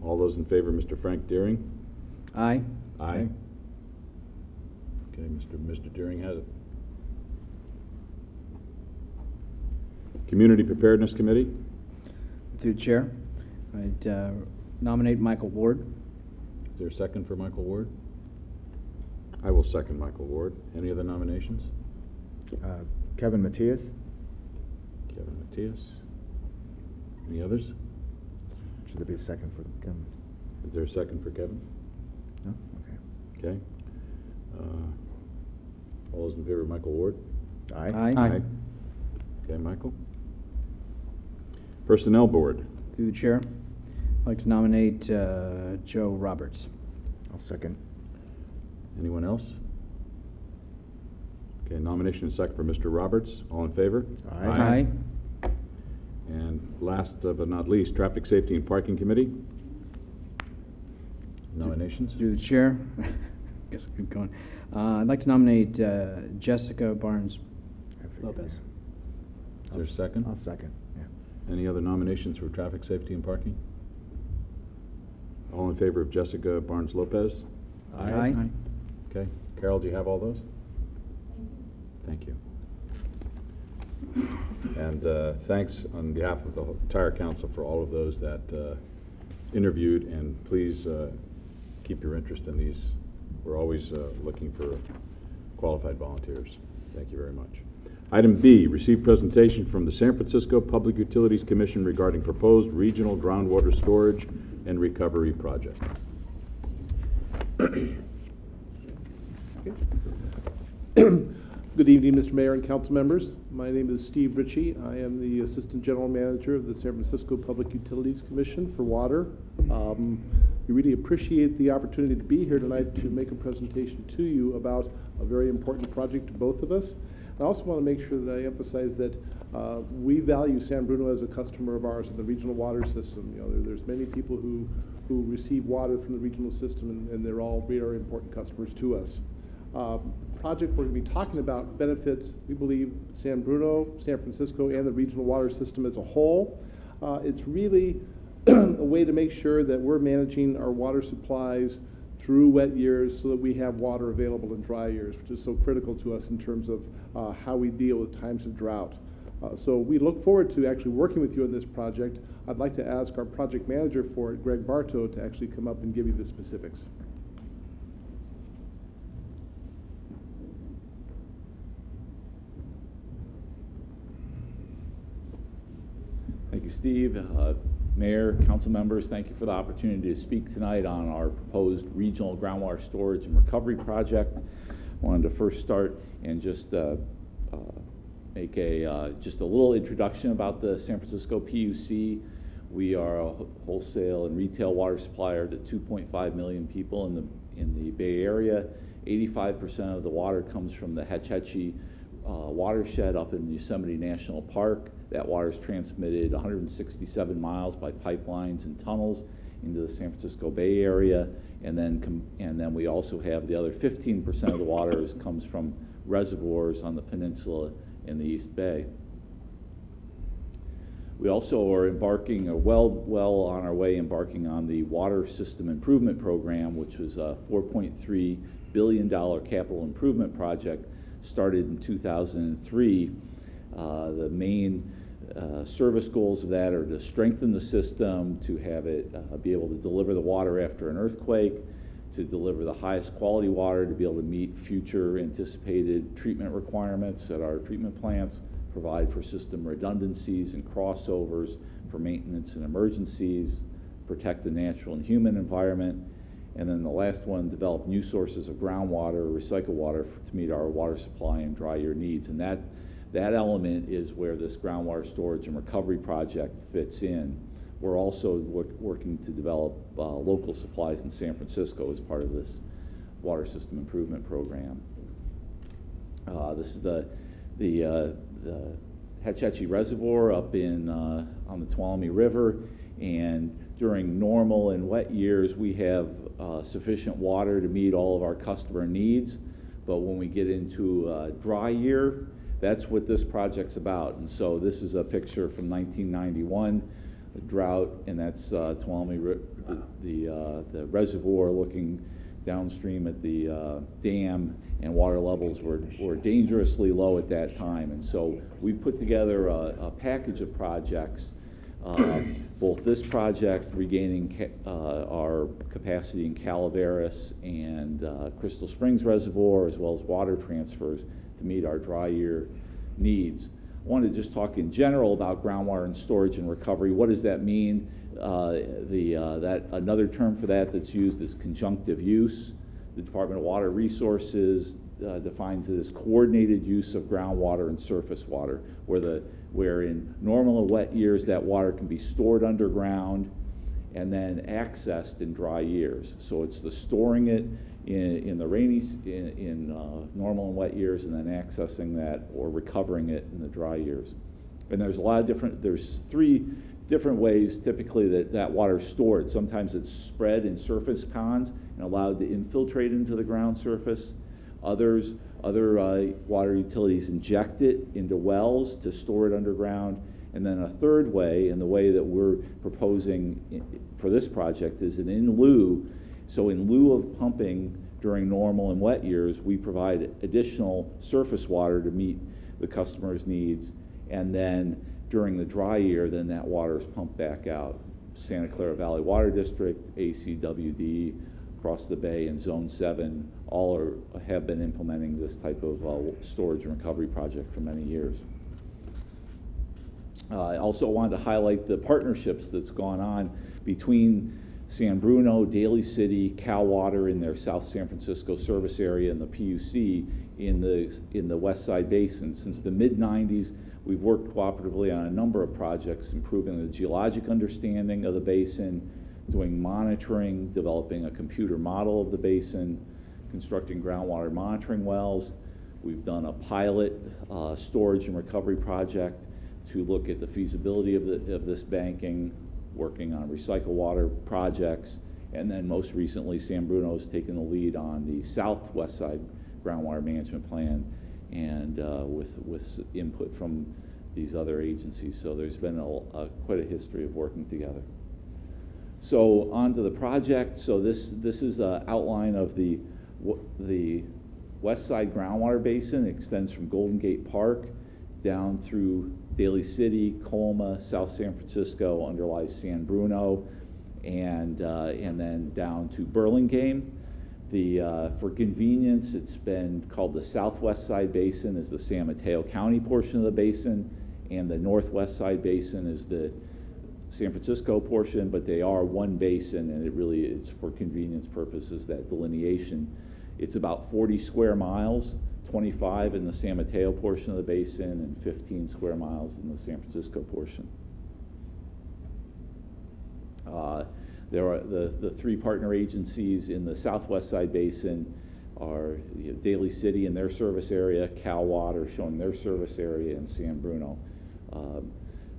All those in favor of Mr. Frank Deering? Aye. Aye. Okay, Mr. Deering has it. Community Preparedness Committee. Through the chair, I'd nominate Michael Ward. Is there a second for Michael Ward? I will second Michael Ward. Any other nominations? Kevin Matias. Kevin Matias. Any others? Should there be a second for Kevin? Is there a second for Kevin? No? Okay. Okay. All those in favor of Michael Ward? Aye. Aye. Okay, Michael. Personnel Board. Through the chair, I'd like to nominate Joe Roberts. I'll second. Anyone else? Okay, nomination and second for Mr. Roberts. All in favor? Aye. And last but not least, Traffic Safety and Parking Committee. Nominations? Through the chair, guess I keep going. I'd like to nominate Jessica Barnes Lopez. Is there a second? I'll second, yeah. Any other nominations for Traffic Safety and Parking? All in favor of Jessica Barnes Lopez? Aye. Okay. Carol, do you have all those? Thank you. And thanks on behalf of the entire council for all of those that interviewed, and please keep your interest in these. We're always looking for qualified volunteers. Thank you very much. Item B, receive presentation from the San Francisco Public Utilities Commission regarding proposed regional groundwater storage and recovery project. Good evening, Mr. Mayor and council members. My name is Steve Ritchie. I am the Assistant General Manager of the San Francisco Public Utilities Commission for Water. We really appreciate the opportunity to be here tonight to make a presentation to you about a very important project to both of us. I also want to make sure that I emphasize that we value San Bruno as a customer of ours in the regional water system. You know, there's many people who receive water from the regional system, and they're all very important customers to us. Project we're going to be talking about benefits, we believe, San Bruno, San Francisco, and the regional water system as a whole. It's really a way to make sure that we're managing our water supplies through wet years so that we have water available in dry years, which is so critical to us in terms of how we deal with times of drought. So we look forward to actually working with you on this project. I'd like to ask our project manager for it, Greg Bartow, to actually come up and give you the specifics. Thank you, Steve. Mayor, council members, thank you for the opportunity to speak tonight on our proposed regional groundwater storage and recovery project. I wanted to first start and just make just a little introduction about the San Francisco PUC. We are a wholesale and retail water supplier to 2.5 million people in the Bay Area. 85% of the water comes from the Hetch Hetchy watershed up in Yosemite National Park. That water is transmitted 167 miles by pipelines and tunnels into the San Francisco Bay Area, and then we also have the other 15% of the water comes from reservoirs on the peninsula in the East Bay. We also are well on our way embarking on the Water System Improvement Program, which was a $4.3 billion capital improvement project started in 2003. The main service goals of that are to strengthen the system, to have it be able to deliver the water after an earthquake, to deliver the highest quality water, to be able to meet future anticipated treatment requirements at our treatment plants, provide for system redundancies and crossovers for maintenance and emergencies, protect the natural and human environment, and then the last one, develop new sources of groundwater, recycled water to meet our water supply and dry year needs. And that element is where this groundwater storage and recovery project fits in. We're also working to develop local supplies in San Francisco as part of this water system improvement program. This is the Hetch Hetchy Reservoir up on the Tuolumne River, and during normal and wet years, we have sufficient water to meet all of our customer needs. But when we get into a dry year, that's what this project's about. And so this is a picture from 1991, a drought, and that's Tuolumne, the reservoir looking downstream at the dam, and water levels were dangerously low at that time. And so we put together a package of projects, both this project, regaining our capacity in Calaveras and Crystal Springs Reservoir, as well as water transfers to meet our dry year needs. I wanted to just talk in general about groundwater and storage and recovery. What does that mean? Another term for that that's used is conjunctive use. The Department of Water Resources defines it as coordinated use of groundwater and surface water, where in normal and wet years that water can be stored underground and then accessed in dry years. So it's the storing it in normal and wet years, and then accessing that or recovering it in the dry years. And there's there's 3 different ways typically that water is stored. Sometimes it's spread in surface ponds and allowed to infiltrate into the ground surface. Other water utilities inject it into wells to store it underground. And then a third way, and the way that we're proposing for this project, is an in lieu. So in lieu of pumping during normal and wet years, we provide additional surface water to meet the customer's needs. And then during the dry year, then that water is pumped back out. Santa Clara Valley Water District, ACWD, across the bay, and Zone 7 all have been implementing this type of storage and recovery project for many years. I also wanted to highlight the partnerships that's gone on between San Bruno, Daly City, Cal Water in their South San Francisco service area, and the PUC in the West Side Basin. Since the mid-90s, we've worked cooperatively on a number of projects, improving the geologic understanding of the basin, doing monitoring, developing a computer model of the basin, constructing groundwater monitoring wells. We've done a pilot storage and recovery project to look at the feasibility of this banking, working on recycled water projects, and then most recently, San Bruno has taken the lead on the Southwest Side groundwater management plan, and with input from these other agencies. So there's been quite a history of working together. So on to the project. So this is an outline of the West Side groundwater basin. It extends from Golden Gate Park down through Daly City, Colma, South San Francisco, underlies San Bruno, and then down to Burlingame. For convenience, it's been called the Southwest Side Basin is the San Mateo County portion of the basin, and the Northwest Side Basin is the San Francisco portion, but they are one basin, and it's for convenience purposes, that delineation. It's about 40 square miles, 25 in the San Mateo portion of the basin, and 15 square miles in the San Francisco portion. There are the 3 partner agencies in the Southwest Side Basin are Daly City in their service area, Cal Water showing their service area, and San Bruno.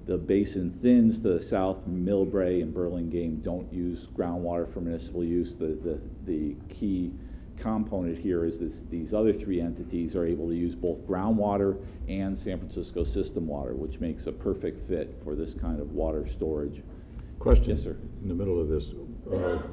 The basin thins to the south. Millbrae and Burlingame don't use groundwater for municipal use. The key component here is these other 3 entities are able to use both groundwater and San Francisco system water, which makes a perfect fit for this kind of water storage. Question. Yes, sir. In the middle of this,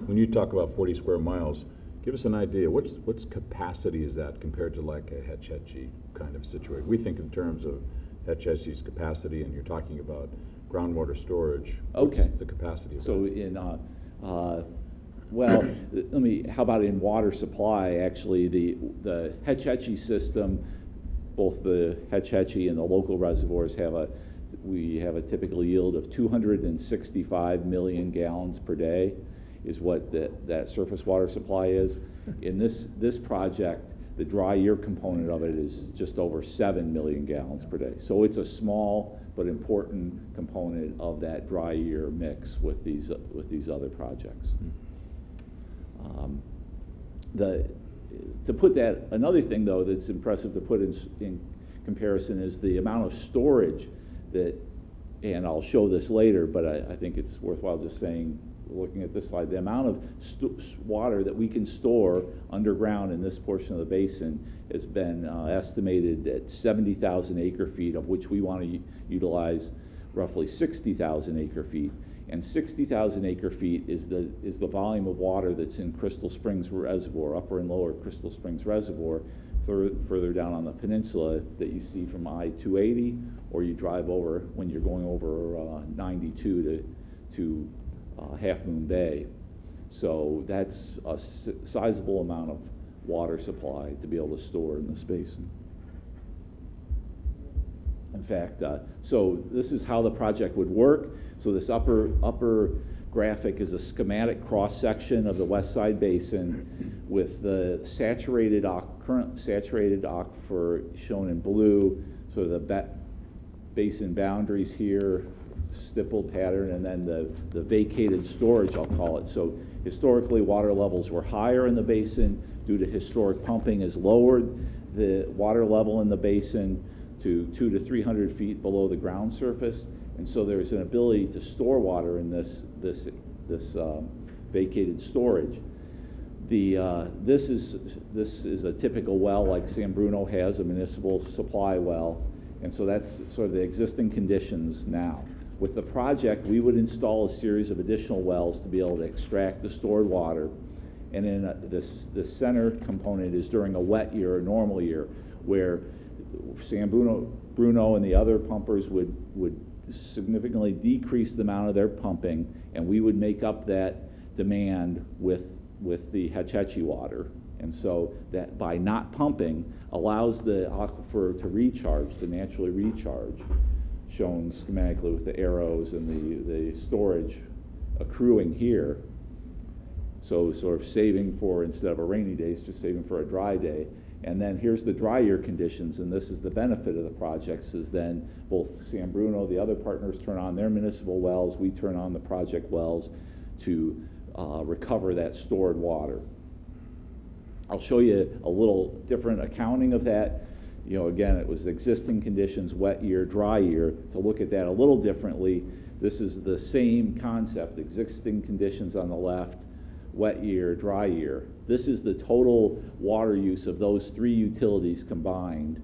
when you talk about 40 square miles, give us an idea. What's capacity is that compared to like a Hetch Hetchy kind of situation? We think in terms of Hetch Hetchy's capacity, and you're talking about groundwater storage. Okay. What's the capacity of so that? In well, how about in water supply? Actually, the Hetch Hetchy system, both the Hetch Hetchy and the local reservoirs we have a typical yield of 265 million gallons per day, is what that surface water supply is. In this project, the dry year component of it is just over 7 million gallons per day. So it's a small but important component of that dry year mix with these other projects. To put that, another thing though that's impressive to put in comparison is the amount of storage that, and I'll show this later, but I think it's worthwhile just saying looking at this slide, the amount of water that we can store underground in this portion of the basin has been estimated at 70,000 acre-feet, of which we want to utilize roughly 60,000 acre-feet. And 60,000 acre-feet is the volume of water that's in Crystal Springs Reservoir, upper and lower Crystal Springs Reservoir, further down on the peninsula that you see from I-280, or you drive over when you're going over 92 to Half Moon Bay. So that's a sizable amount of water supply to be able to store in this basin. In fact, so this is how the project would work. So this upper graphic is a schematic cross-section of the West Side Basin with the current saturated aquifer shown in blue, so the basin boundaries here, stippled pattern, and then the vacated storage, I'll call it. So historically, water levels were higher in the basin due to historic pumping has lowered the water level in the basin to 200 to 300 feet below the ground surface. And so there's an ability to store water in this vacated storage. This is a typical well like San Bruno has, a municipal supply well, and so that's sort of the existing conditions now. With the project, we would install a series of additional wells to be able to extract the stored water, and then the center component is during a wet year, a normal year, where San Bruno and the other pumpers would significantly decrease the amount of their pumping, and we would make up that demand with the Hetch water. And so that by not pumping allows the aquifer to recharge, to naturally recharge, shown schematically with the arrows and the storage accruing here. So sort of saving for, instead of a rainy day, it's just saving for a dry day. And then here's the dry year conditions, and this is the benefit of the projects, is then both San Bruno, the other partners, turn on their municipal wells, we turn on the project wells to recover that stored water. I'll show you a little different accounting of that. You know, again, it was existing conditions, wet year, dry year. To look at that a little differently, this is the same concept, existing conditions on the left, wet year, dry year. This is the total water use of those three utilities combined.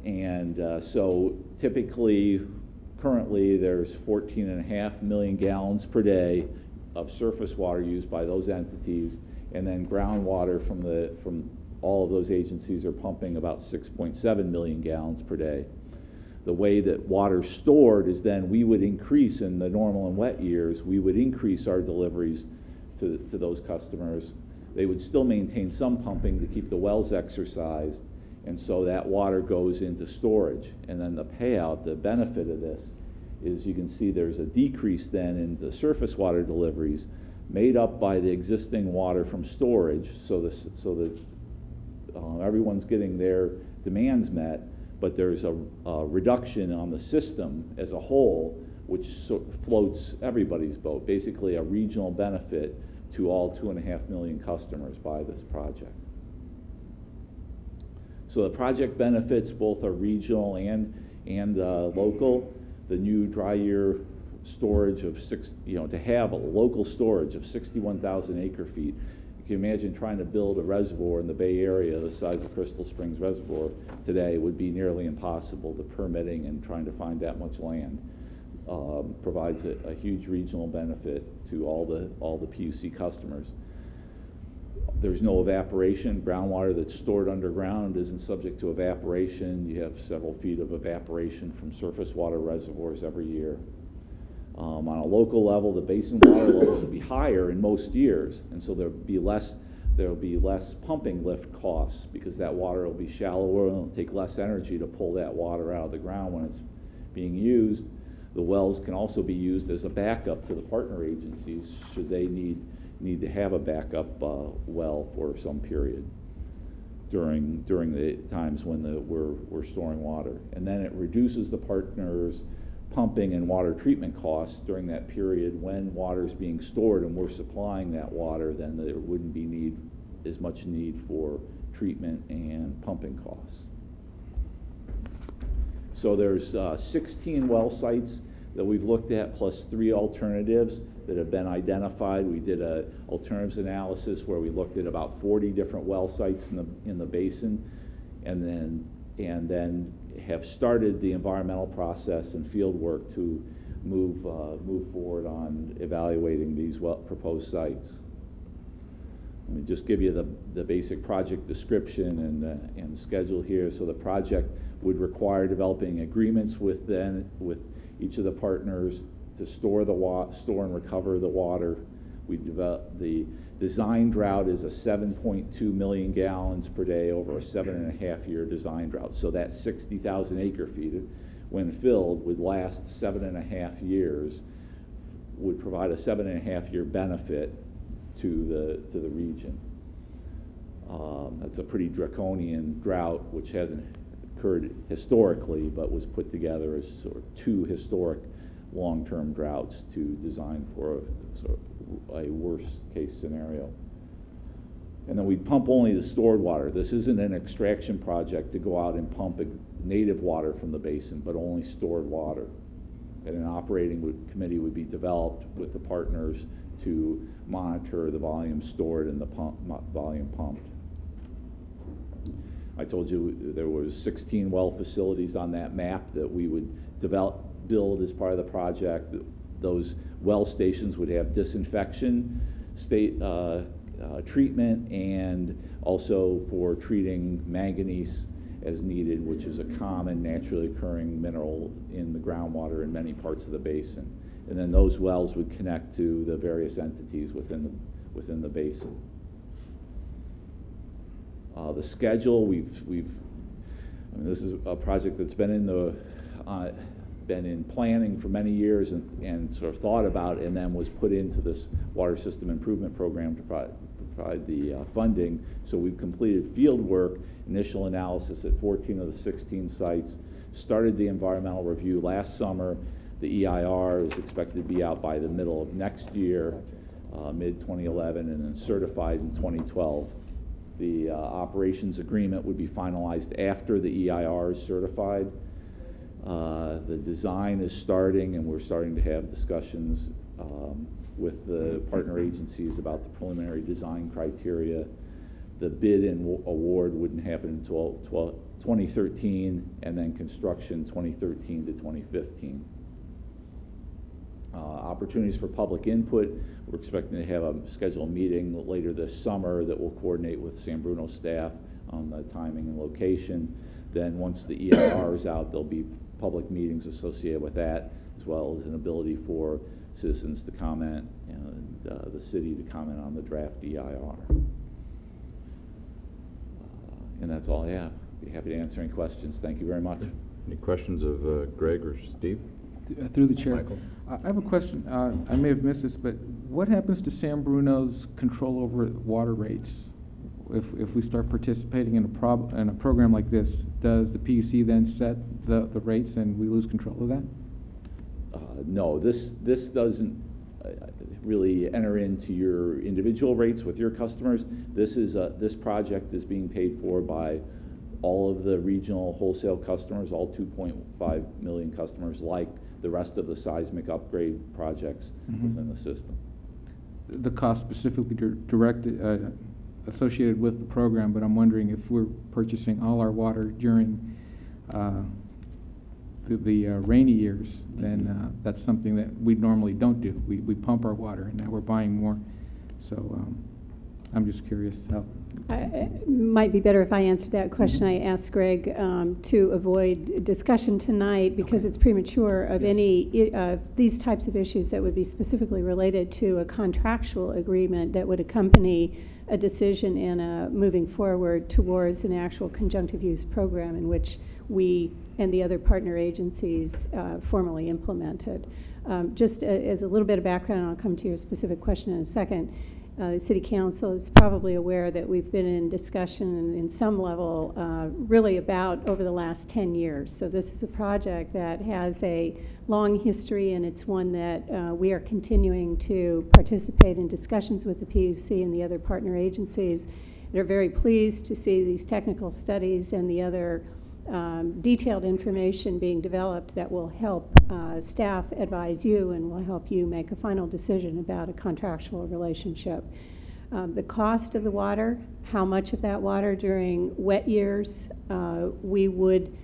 And so typically, currently, there's 14.5 million gallons per day of surface water used by those entities, and then groundwater from all of those agencies are pumping about 6.7 million gallons per day. The way that water's stored is then we would increase in the normal and wet years, we would increase our deliveries to those customers. They would still maintain some pumping to keep the wells exercised, and so that water goes into storage. And then the payout, the benefit of this, is you can see there's a decrease then in the surface water deliveries made up by the existing water from storage, so that everyone's getting their demands met, but there's a reduction on the system as a whole, which floats everybody's boat, basically a regional benefit to all 2.5 million customers by this project. So the project benefits both are regional and local. The new dry year storage of to have a local storage of 61,000 acre-feet. You can imagine trying to build a reservoir in the Bay Area the size of Crystal Springs Reservoir today would be nearly impossible. The permitting and trying to find that much land provides a huge regional benefit to all the PUC customers. There's no evaporation. Groundwater that's stored underground isn't subject to evaporation. You have several feet of evaporation from surface water reservoirs every year. On a local level, the basin water levels will be higher in most years, and so there'll be less pumping lift costs because that water will be shallower and it'll take less energy to pull that water out of the ground when it's being used. The wells can also be used as a backup to the partner agencies should they need to have a backup well for some period during the times when we're storing water. And then it reduces the partners' pumping and water treatment costs during that period when water is being stored and we're supplying that water. Then there wouldn't be as much need for treatment and pumping costs. So there's 16 well sites that we've looked at plus 3 alternatives. that have been identified. We did a alternatives analysis where we looked at about 40 different well sites in the basin, and then have started the environmental process and field work to move forward on evaluating these proposed sites. Let me just give you the basic project description and schedule here. So the project would require developing agreements with each of the partners to store and recover the water. We develop the design drought is a 7.2 million gallons per day over a 7.5-year design drought. So that 60,000 acre feet, when filled, would last 7.5 years, would provide a 7.5-year benefit to the region. That's a pretty draconian drought, which hasn't occurred historically, but was put together as sort of 2 historic long-term droughts to design for a worst-case scenario. And then we'd pump only the stored water. This isn't an extraction project to go out and pump native water from the basin, but only stored water. And an operating committee would be developed with the partners to monitor the volume stored and the volume pumped. I told you there was 16 well facilities on that map that we would build as part of the project. Those well stations would have disinfection treatment, and also for treating manganese as needed, which is a common naturally occurring mineral in the groundwater in many parts of the basin. And then those wells would connect to the various entities within the basin. The schedule, this is a project that's been in planning for many years and sort of thought about, and then was put into this water system improvement program to provide the funding. So we've completed field work, initial analysis at 14 of the 16 sites, started the environmental review last summer. The EIR is expected to be out by the middle of next year, mid-2011, and then certified in 2012. The operations agreement would be finalized after the EIR is certified. The design is starting, and we're starting to have discussions with the partner agencies about the preliminary design criteria. The bid and award wouldn't happen until 2013, and then construction 2013 to 2015. Opportunities for public input. We're expecting to have a scheduled meeting later this summer that will coordinate with San Bruno staff on the timing and location. Then once the EIR is out, there'll be public meetings associated with that, as well as an ability for citizens to comment and the city to comment on the draft EIR. And that's all I have. Be happy to answer any questions. Thank you very much. Any questions of Greg or Steve? Through the chair. Michael. I have a question. I may have missed this, but what happens to San Bruno's control over water rates? If we start participating in a program like this, does the PUC then set the rates and we lose control of that? No, this doesn't really enter into your individual rates with your customers. This project is being paid for by all of the regional wholesale customers, all 2.5 million customers, like the rest of the seismic upgrade projects within the system. The cost specifically associated with the program, but I'm wondering if we're purchasing all our water during the rainy years, then that's something that we normally don't do. We pump our water, and now we're buying more. So I'm just curious how. It might be better if I answered that question. I asked Greg to avoid discussion tonight because it's premature of any these types of issues that would be specifically related to a contractual agreement that would accompany a decision in moving forward towards an actual conjunctive use program in which we and the other partner agencies formally implemented. Just as a little bit of background, and I'll come to your specific question in a second. The City Council is probably aware that we've been in discussion in some level really about over the last 10 years. So this is a project that has a long history, and it's one that we are continuing to participate in discussions with the PUC and the other partner agencies. They're very pleased to see these technical studies and the other detailed information being developed that will help staff advise you and will help you make a final decision about a contractual relationship. The cost of the water, how much of that water during wet years we would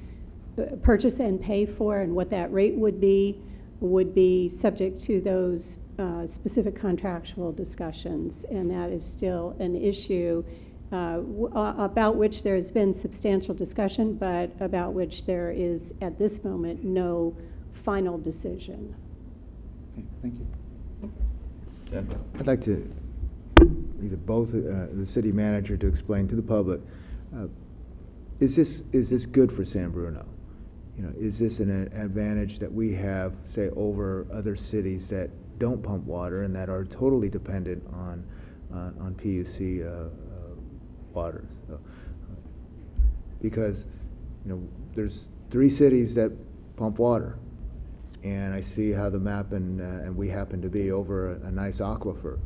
purchase and pay for, and what that rate would be subject to those specific contractual discussions, and that is still an issue about which there has been substantial discussion, but about which there is at this moment no final decision. Okay, thank you. Yeah. I'd like to either both the city manager to explain to the public, is this good for San Bruno? You know, is this an advantage that we have, say, over other cities that don't pump water and that are totally dependent on PUC waters? So, because you know, there's 3 cities that pump water, and I see how the map and we happen to be over a nice aquifer.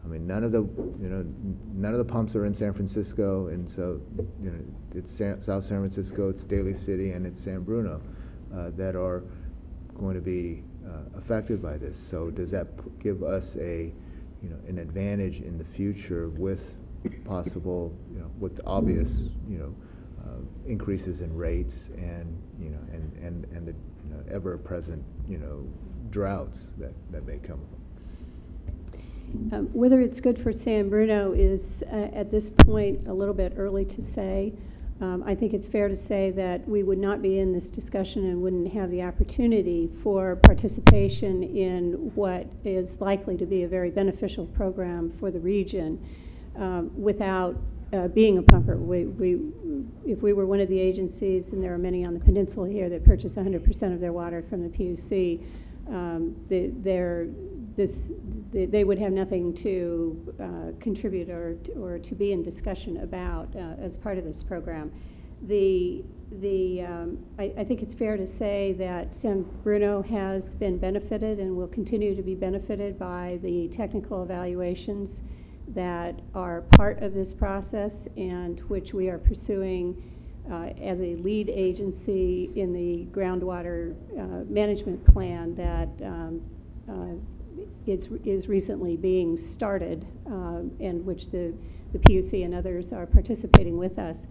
I mean, none of the pumps are in San Francisco, and so you know, it's South San Francisco, it's Daly City, and it's San Bruno that are going to be affected by this. So does that give us an advantage in the future with possible, with obvious, increases in rates and the ever-present, droughts that may come? Whether it's good for San Bruno is, at this point, a little bit early to say. I think it's fair to say that we would not be in this discussion and wouldn't have the opportunity for participation in what is likely to be a very beneficial program for the region without being a pumper. If we were one of the agencies, and there are many on the peninsula here that purchase 100% of their water from the PUC, they would have nothing to contribute or to be in discussion about as part of this program. I think it's fair to say that San Bruno has been benefited and will continue to be benefited by the technical evaluations that are part of this process and which we are pursuing as a lead agency in the groundwater management plan that is recently being started, and which the PUC and others are participating with us.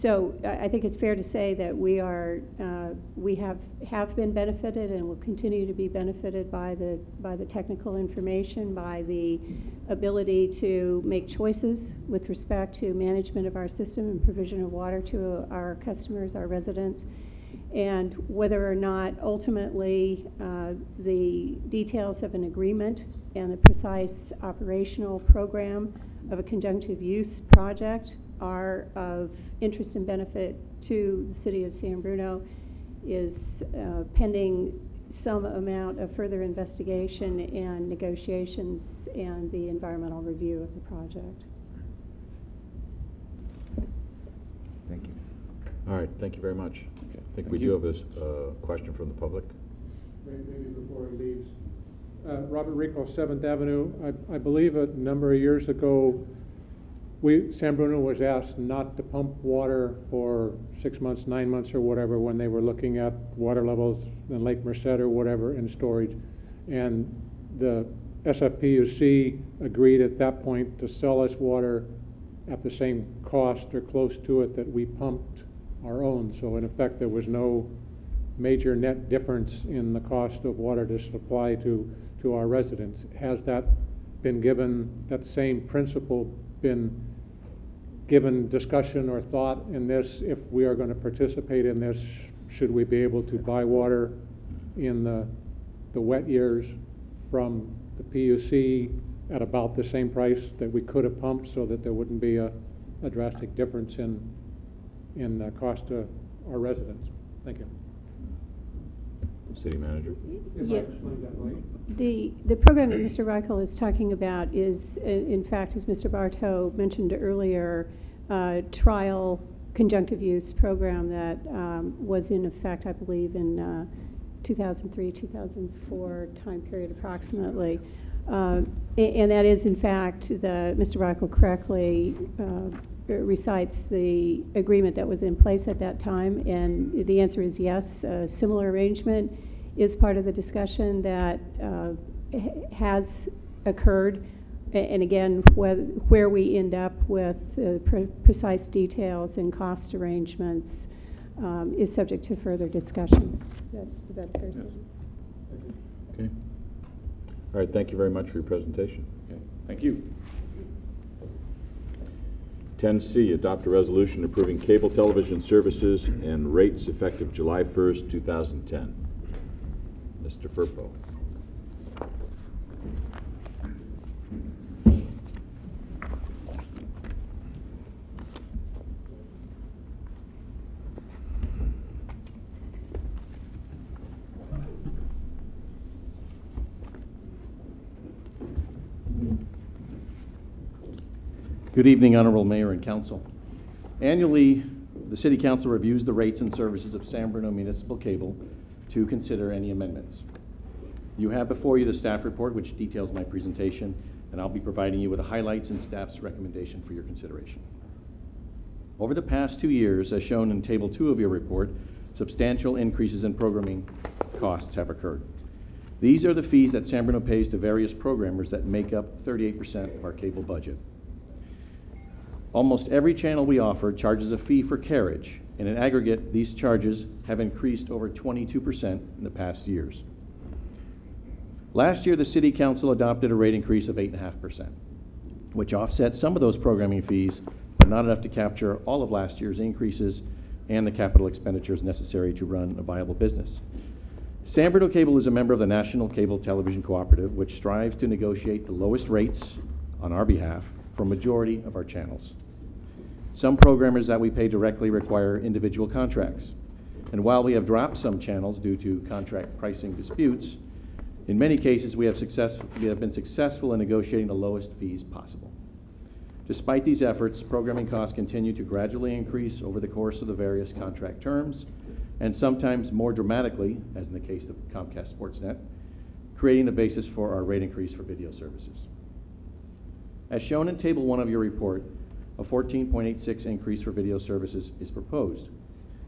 So I think it's fair to say that we have been benefited and will continue to be benefited by the technical information, by the ability to make choices with respect to management of our system and provision of water to our customers, our residents. And whether or not ultimately the details of an agreement and the precise operational program of a conjunctive use project are of interest and benefit to the city of San Bruno is pending some amount of further investigation and negotiations and the environmental review of the project. Thank you. All right, thank you very much. Okay. I think we do have a question from the public. Maybe before he leaves. Robert Rico, 7th Avenue. I believe a number of years ago, San Bruno was asked not to pump water for 6 months, 9 months, or whatever, when they were looking at water levels in Lake Merced or whatever in storage. And the SFPUC agreed at that point to sell us water at the same cost or close to it that we pumped our own. So in effect, there was no major net difference in the cost of water to supply to our residents. Has that been given, that same principle been given discussion or thought in this? If we are going to participate in this, should we be able to buy water in the wet years from the PUC at about the same price that we could have pumped, so that there wouldn't be a drastic difference in cost to our residents? Thank you. City Manager. If I explained that right. The program that Mr. Reichel is talking about is, in fact, as Mr. Bartow mentioned earlier, trial conjunctive use program that was in effect, I believe, in 2003, 2004 time period approximately. And that is, in fact, Mr. Reichel correctly recites the agreement that was in place at that time, and the answer is yes. A similar arrangement is part of the discussion that has occurred, and again, where we end up with precise details and cost arrangements is subject to further discussion. Is that a fair statement? Okay. All right, thank you very much for your presentation. Okay. Thank you. 10C, adopt a resolution approving cable television services and rates effective July 1st, 2010. Mr. Furpo. Good evening, Honorable Mayor and Council. Annually, the City Council reviews the rates and services of San Bruno Municipal Cable to consider any amendments. You have before you the staff report, which details my presentation, and I'll be providing you with the highlights and staff's recommendation for your consideration. Over the past 2 years, as shown in Table 2 of your report, substantial increases in programming costs have occurred. These are the fees that San Bruno pays to various programmers that make up 38% of our cable budget. Almost every channel we offer charges a fee for carriage, and in aggregate, these charges have increased over 22% in the past years. Last year, the City Council adopted a rate increase of 8.5%, which offset some of those programming fees, but not enough to capture all of last year's increases and the capital expenditures necessary to run a viable business. San Bruno Cable is a member of the National Cable Television Cooperative, which strives to negotiate the lowest rates on our behalf for a majority of our channels. Some programmers that we pay directly require individual contracts, and while we have dropped some channels due to contract pricing disputes, in many cases we have been successful in negotiating the lowest fees possible. Despite these efforts, programming costs continue to gradually increase over the course of the various contract terms, and sometimes more dramatically, as in the case of Comcast Sportsnet, creating the basis for our rate increase for video services. As shown in Table 1 of your report, a 14.86 increase for video services is proposed.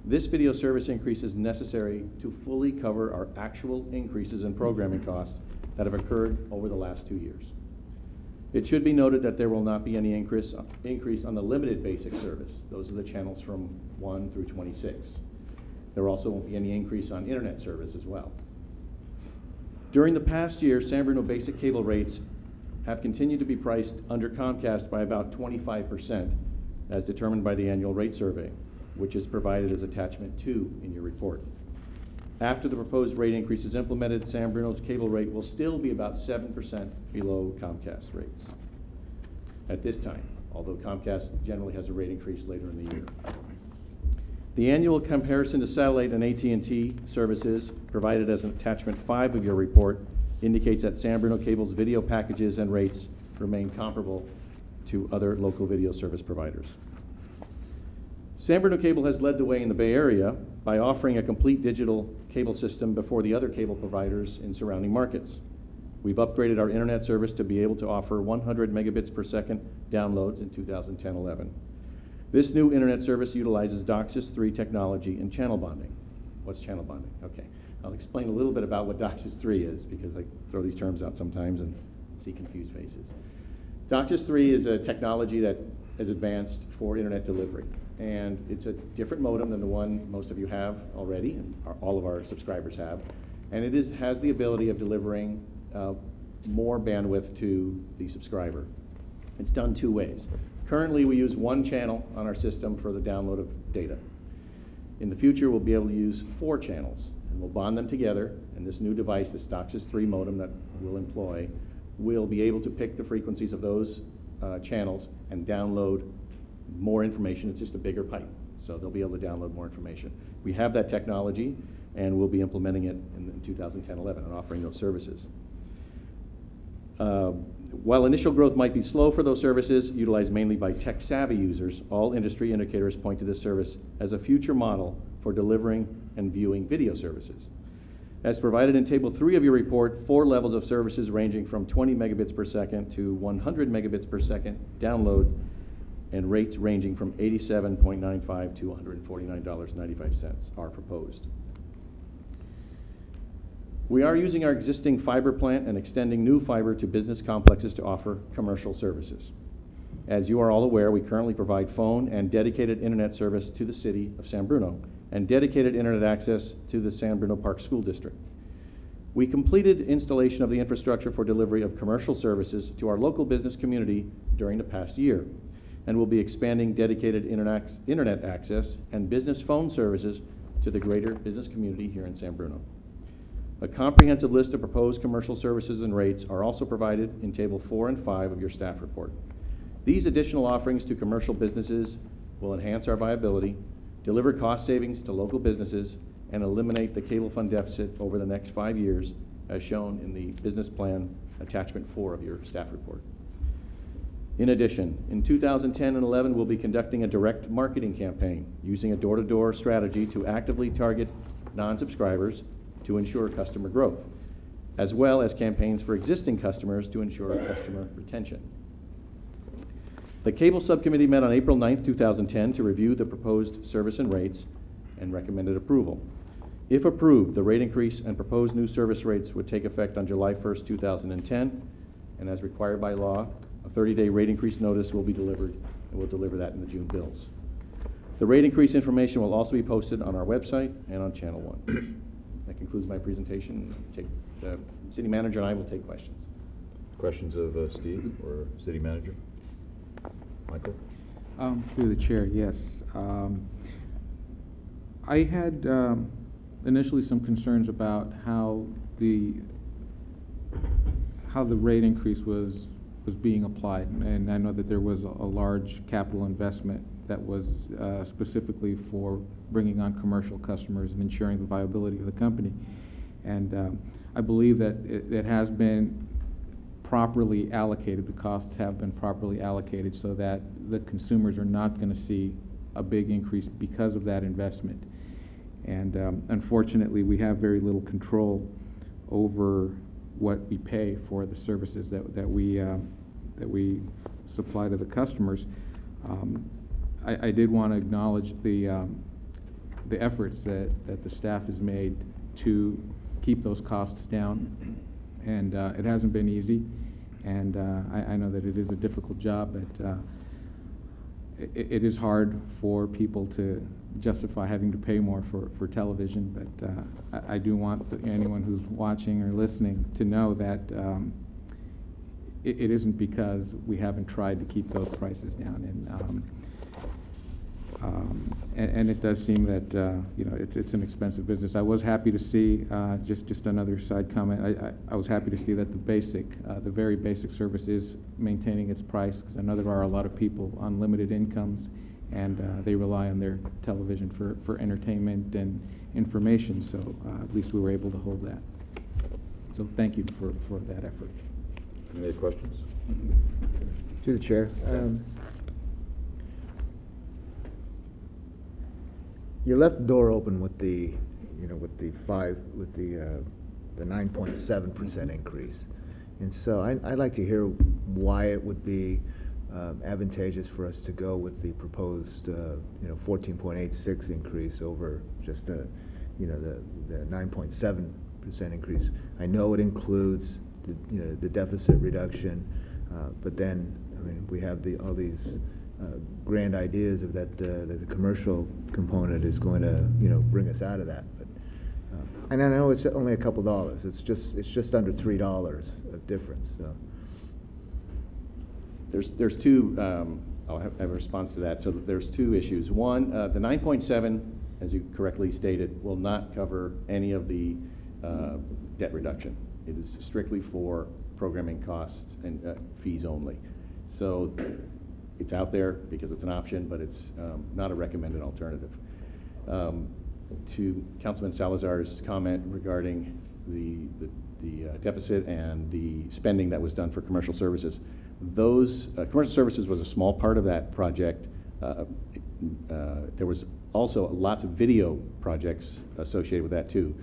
This video service increase is necessary to fully cover our actual increases in programming costs that have occurred over the last 2 years. It should be noted that there will not be any increase on the limited basic service. Those are the channels from 1 through 26. There also won't be any increase on internet service as well. During the past year, San Bruno basic cable rates have continued to be priced under Comcast by about 25%, as determined by the annual rate survey, which is provided as attachment 2 in your report. After the proposed rate increase is implemented, San Bruno's cable rate will still be about 7% below Comcast rates at this time, although Comcast generally has a rate increase later in the year. The annual comparison to satellite and AT&T services provided as an attachment 5 of your report indicates that San Bruno Cable's video packages and rates remain comparable to other local video service providers. San Bruno Cable has led the way in the Bay Area by offering a complete digital cable system before the other cable providers in surrounding markets. We've upgraded our internet service to be able to offer 100 megabits per second downloads in 2010-11. This new internet service utilizes DOCSIS 3 technology and channel bonding. What's channel bonding? Okay. I'll explain a little bit about what DOCSIS 3 is, because I throw these terms out sometimes and see confused faces. DOCSIS 3 is a technology that is advanced for internet delivery, and it's a different modem than the one most of you have already, and all of our subscribers have, and it has the ability of delivering more bandwidth to the subscriber. It's done 2 ways. Currently, we use 1 channel on our system for the download of data. In the future, we'll be able to use 4 channels, and we'll bond them together, and this new device, this DOCSIS 3 modem that we'll employ, will be able to pick the frequencies of those channels and download more information. It's just a bigger pipe, so they'll be able to download more information. We have that technology, and we'll be implementing it in 2010-11 and offering those services. While initial growth might be slow for those services, utilized mainly by tech-savvy users, all industry indicators point to this service as a future model for delivering and viewing video services. As provided in Table 3 of your report, 4 levels of services ranging from 20 megabits per second to 100 megabits per second download and rates ranging from $87.95 to $149.95 are proposed. We are using our existing fiber plant and extending new fiber to business complexes to offer commercial services. As you are all aware, we currently provide phone and dedicated internet service to the city of San Bruno and dedicated internet access to the San Bruno Park School District. We completed installation of the infrastructure for delivery of commercial services to our local business community during the past year, and will be expanding dedicated internet access and business phone services to the greater business community here in San Bruno. A comprehensive list of proposed commercial services and rates are also provided in Table 4 and 5 of your staff report. These additional offerings to commercial businesses will enhance our viability, deliver cost savings to local businesses, and eliminate the cable fund deficit over the next 5 years, as shown in the business plan attachment 4 of your staff report. In addition, in 2010 and 11, we'll be conducting a direct marketing campaign using a door-to-door strategy to actively target non-subscribers to ensure customer growth, as well as campaigns for existing customers to ensure customer retention. The Cable Subcommittee met on April 9th, 2010 to review the proposed service and rates and recommended approval. If approved, the rate increase and proposed new service rates would take effect on July 1st, 2010, and as required by law, a 30-day rate increase notice will be delivered, and we'll deliver that in the June bills. The rate increase information will also be posted on our website and on Channel 1. That concludes my presentation. The city manager and I will take questions. Questions of Steve or city manager? Michael? Through the chair, yes. I had initially some concerns about how the rate increase was being applied, and I know that there was a large capital investment that was specifically for bringing on commercial customers and ensuring the viability of the company. And I believe that it has been properly allocated. The costs have been properly allocated so that the consumers are not going to see a big increase because of that investment. And unfortunately, we have very little control over what we pay for the services that we supply to the customers. I did want to acknowledge the efforts that the staff has made to keep those costs down, and it hasn't been easy, and I know that it is a difficult job, but it is hard for people to justify having to pay more for television, but I do want anyone who's watching or listening to know that it isn't because we haven't tried to keep those prices down, and it does seem that it's an expensive business. I was happy to see, just another side comment, I was happy to see that the very basic service is maintaining its price, because I know there are a lot of people on limited incomes, and they rely on their television for entertainment and information, so at least we were able to hold that. So thank you for that effort. Any other questions? To the chair. You left the door open with the 9.7% increase, and so I'd like to hear why it would be advantageous for us to go with the proposed 14.86 increase over just the 9.7% increase. I know it includes the deficit reduction, but then we have all these grand ideas of that the commercial component is going to bring us out of that. But and I know it's only a couple dollars. It's just under $3 of difference. So there's two. I'll have a response to that. So there's two issues. One, the 9.7, as you correctly stated, will not cover any of the debt reduction. It is strictly for programming costs and fees only. So it's out there because it's an option, but it's not a recommended alternative. To Councilman Salazar's comment regarding the deficit and the spending that was done for commercial services, those commercial services was a small part of that project. There was also lots of video projects associated with that too.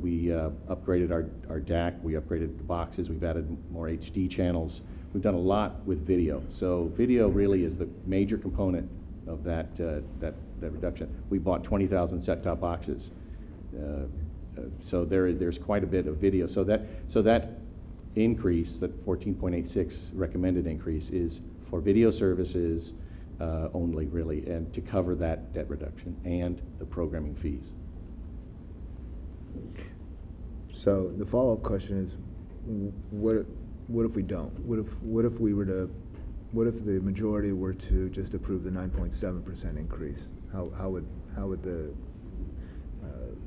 We upgraded our DAC, we upgraded the boxes, we've added more HD channels. We've done a lot with video. So video really is the major component of that reduction. We bought 20,000 set-top boxes. So there's quite a bit of video. So that increase, that 14.86 recommended increase, is for video services only, really, and to cover that debt reduction and the programming fees. So the follow-up question is, what if we don't? What if the majority were to just approve the 9.7% increase? How would the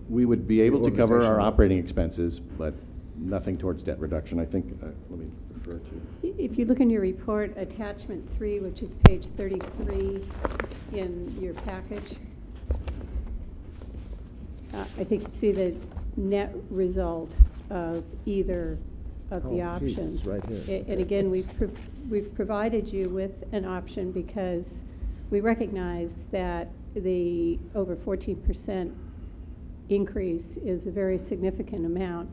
we would be able to cover our organization- operating expenses, but nothing towards debt reduction. I think, let me refer to. If you look in your report, attachment 3, which is page 33 in your package, I think you see the net result of either of the options. Jesus, right here. And again, we've provided you with an option because we recognize that the over 14% increase is a very significant amount.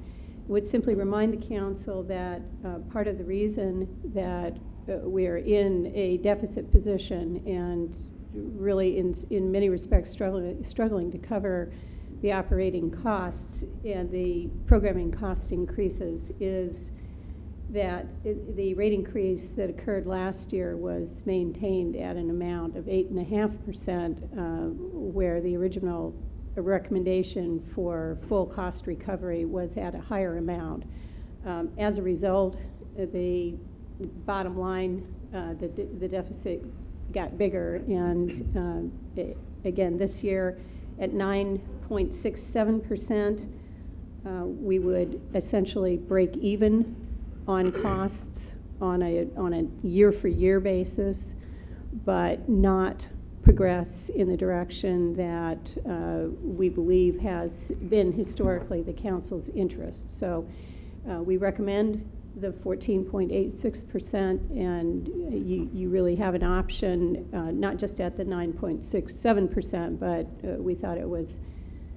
Would simply remind the council that part of the reason that we're in a deficit position and really in many respects struggling to cover the operating costs and the programming cost increases is that the rate increase that occurred last year was maintained at an amount of 8.5%, where the original recommendation for full cost recovery was at a higher amount. As a result, the bottom line, the deficit got bigger, and again, this year at 9.67%, we would essentially break even on costs on a year-for-year basis, but not progress in the direction that we believe has been historically the council's interest. So we recommend the 14.86%, and you really have an option, not just at the 9.67%, but we thought it was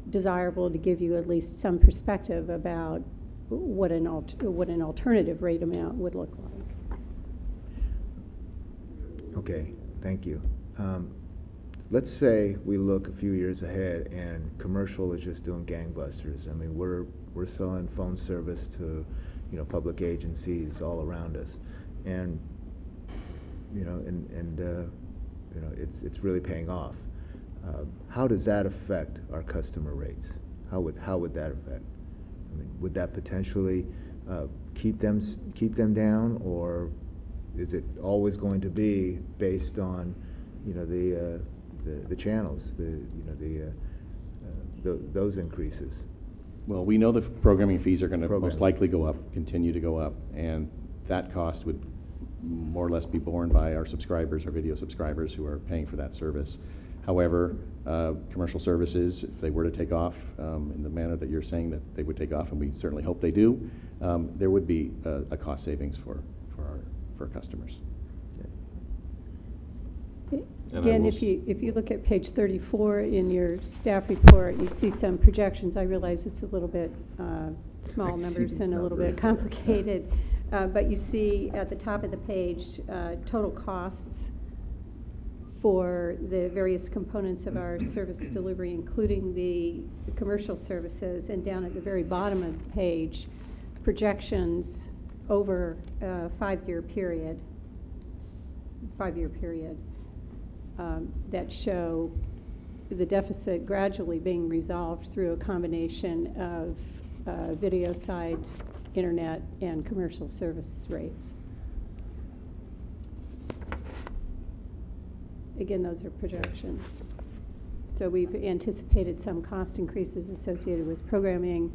desirable to give you at least some perspective about what an alternative rate amount would look like. Okay, thank you. Let's say we look a few years ahead and commercial is just doing gangbusters. I mean, we're selling phone service to, public agencies all around us, and it's really paying off. How does that affect our customer rates? How would that affect? I mean, would that potentially keep them down, or is it always going to be based on the channels, those increases? Well, we know the programming fees are going to most likely go up, continue to go up, and that cost would more or less be borne by our subscribers, our video subscribers who are paying for that service. However, commercial services, if they were to take off in the manner that you're saying that they would take off, and we certainly hope they do, there would be a cost savings for our customers. Again, if you look at page 34 in your staff report, you see some projections. I realize it's a little bit small numbers and a little bit complicated, but you see at the top of the page total costs for the various components of our service delivery, including the commercial services, and down at the very bottom of the page, projections over a five-year period that show the deficit gradually being resolved through a combination of video side, internet, and commercial service rates. Again, those are projections. So we've anticipated some cost increases associated with programming,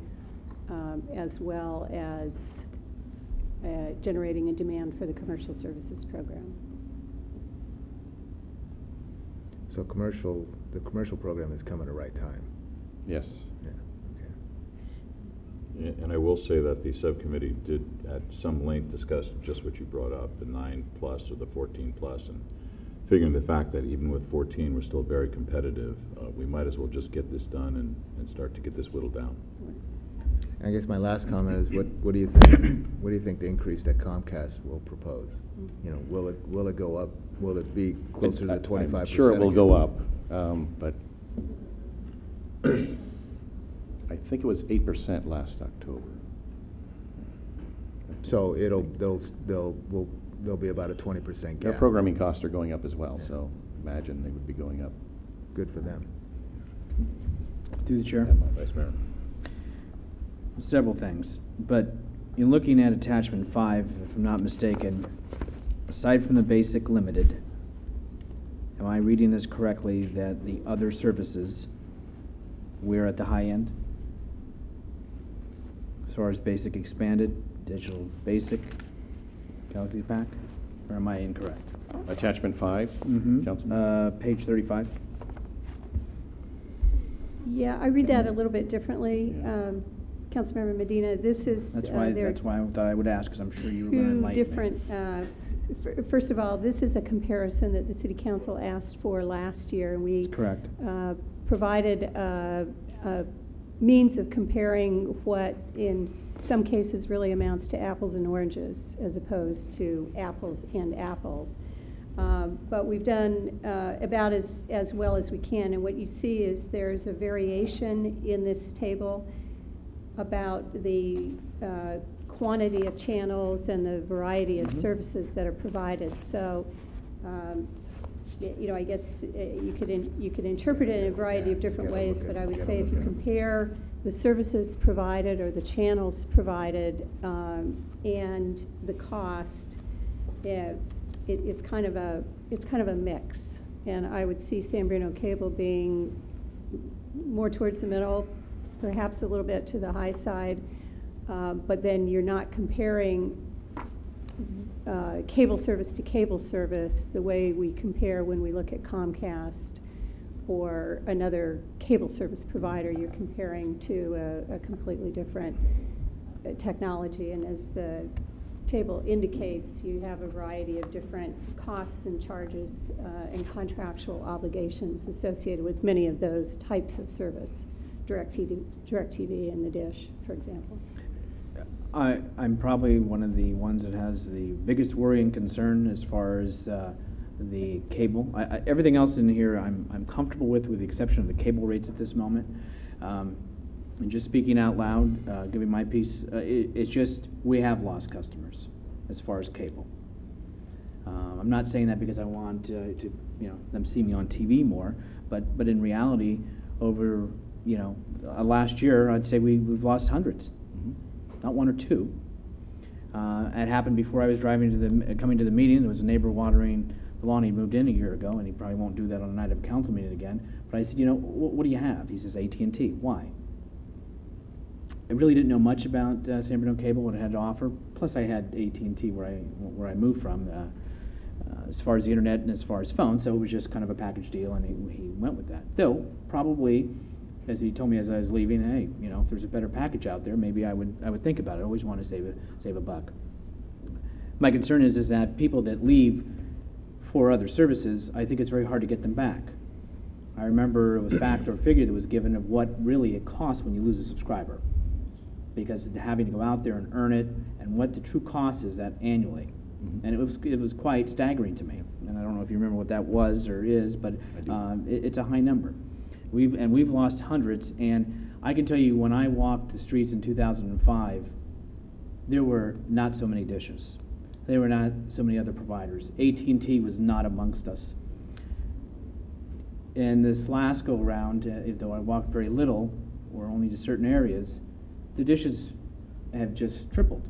as well as generating a demand for the commercial services program. So the commercial program is coming at the right time. Yes. Yeah. Okay. And I will say that the subcommittee did at some length discuss just what you brought up, the 9+ or the 14+, and figuring the fact that even with 14 we're still very competitive, we might as well just get this done and start to get this whittled down. I guess my last comment is, what do you think? What do you think the increase that Comcast will propose? You know, will it go up? Will it be closer to the 25%? I'm sure it will go up, but I think it was 8% last October. So there'll be about a 20% gap. Their programming costs are going up as well, so imagine they would be going up. Good for them. Through the chair. Vice Mayor. Several things, but in looking at attachment 5, if I'm not mistaken, aside from the basic limited, am I reading this correctly that the other services, we're at the high end? As far as basic expanded, digital basic, Galaxy Pack, or am I incorrect? Attachment 5, Councilman? Page 35. Yeah, I read that a little bit differently. Councilmember Medina, this is... That's why I thought I would ask, because I'm sure you were going to enlighten different, first of all, this is a comparison that the City Council asked for last year, and we correct. Provided a means of comparing what in some cases really amounts to apples and oranges as opposed to apples and apples. But we've done about as well as we can, and what you see is there's a variation in this table about the quantity of channels and the variety of services that are provided. So, you know, I guess you could interpret it in a variety of different ways, but I would say if you compare the services provided or the channels provided and the cost, it's kind of a mix. And I would see San Bruno Cable being more towards the middle, perhaps a little bit to the high side, but then you're not comparing cable service to cable service the way we compare when we look at Comcast or another cable service provider. You're comparing to a completely different technology, and as the table indicates, you have a variety of different costs and charges and contractual obligations associated with many of those types of service. DirecTV and the Dish, for example. I'm probably one of the ones that has the biggest worry and concern as far as the cable. Everything else in here I'm comfortable with the exception of the cable rates at this moment. And just speaking out loud, giving my piece, it's just we have lost customers as far as cable. I'm not saying that because I want to them see me on TV more, but in reality, over last year, I'd say we've lost hundreds, not one or two. It happened before I was coming to the meeting. There was a neighbor watering the lawn. He moved in a year ago, and he probably won't do that on a night of a council meeting again. But I said, what do you have? He says AT&T. Why? I really didn't know much about San Bruno Cable, what it had to offer. Plus, I had AT&T where I moved from, as far as the internet and as far as phones. So it was just kind of a package deal, and he went with that. Though probably, as he told me as I was leaving, hey, if there's a better package out there, maybe I would think about it. I always want to save a buck. My concern is that people that leave for other services, I think it's very hard to get them back. I remember it was fact or figure that was given of what really it costs when you lose a subscriber, because having to go out there and earn it, and what the true cost is that annually. And it was quite staggering to me. And I don't know if you remember what that was or is, but it's a high number. We've lost hundreds, and I can tell you when I walked the streets in 2005, there were not so many dishes. There were not so many other providers. AT&T was not amongst us. In this last go round, though I walked very little, or only to certain areas, the dishes have just tripled.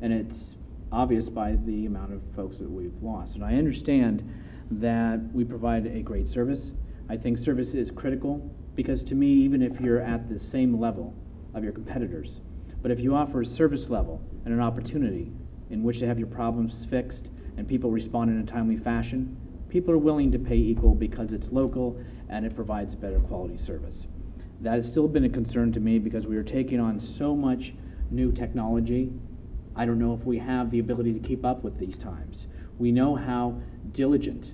And it's obvious by the amount of folks that we've lost. And I understand that we provide a great service. I think service is critical because to me, even if you're at the same level of your competitors, but if you offer a service level and an opportunity in which to have your problems fixed and people respond in a timely fashion, people are willing to pay equal because it's local and it provides better quality service. That has still been a concern to me because we are taking on so much new technology. I don't know if we have the ability to keep up with these times. We know how diligent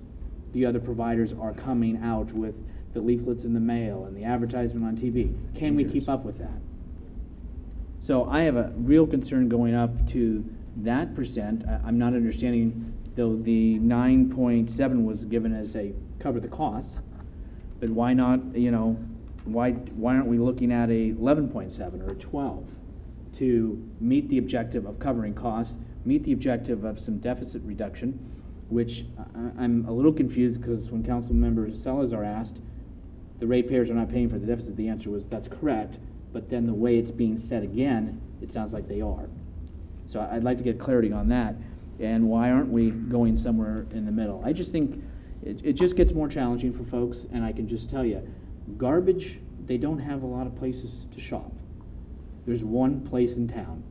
the other providers are coming out with the leaflets in the mail and the advertisement on TV. Can we keep up with that? So I have a real concern going up to that percent, I'm not understanding, though the 9.7 was given as a cover the costs, but why not, why aren't we looking at a 11.7 or a 12 to meet the objective of covering costs, meet the objective of some deficit reduction, which I'm a little confused because when Councilmember Salazar asked, the ratepayers are not paying for the deficit, the answer was that's correct, but then the way it's being said again, it sounds like they are. So I'd like to get clarity on that, and why aren't we going somewhere in the middle? I just think it just gets more challenging for folks, and I can just tell you, garbage, they don't have a lot of places to shop. There's one place in town,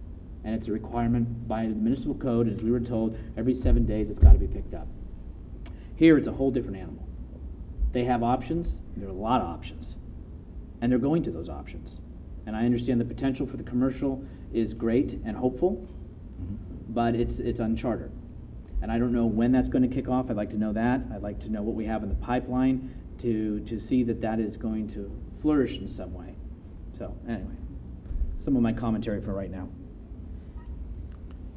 and it's a requirement by the municipal code, and as we were told, every 7 days it's got to be picked up. Here it's a whole different animal. They have options, there are a lot of options, and they're going to those options. And I understand the potential for the commercial is great and hopeful, but it's uncharted. And I don't know when that's going to kick off. I'd like to know that. I'd like to know what we have in the pipeline to see that that is going to flourish in some way. So anyway, some of my commentary for right now.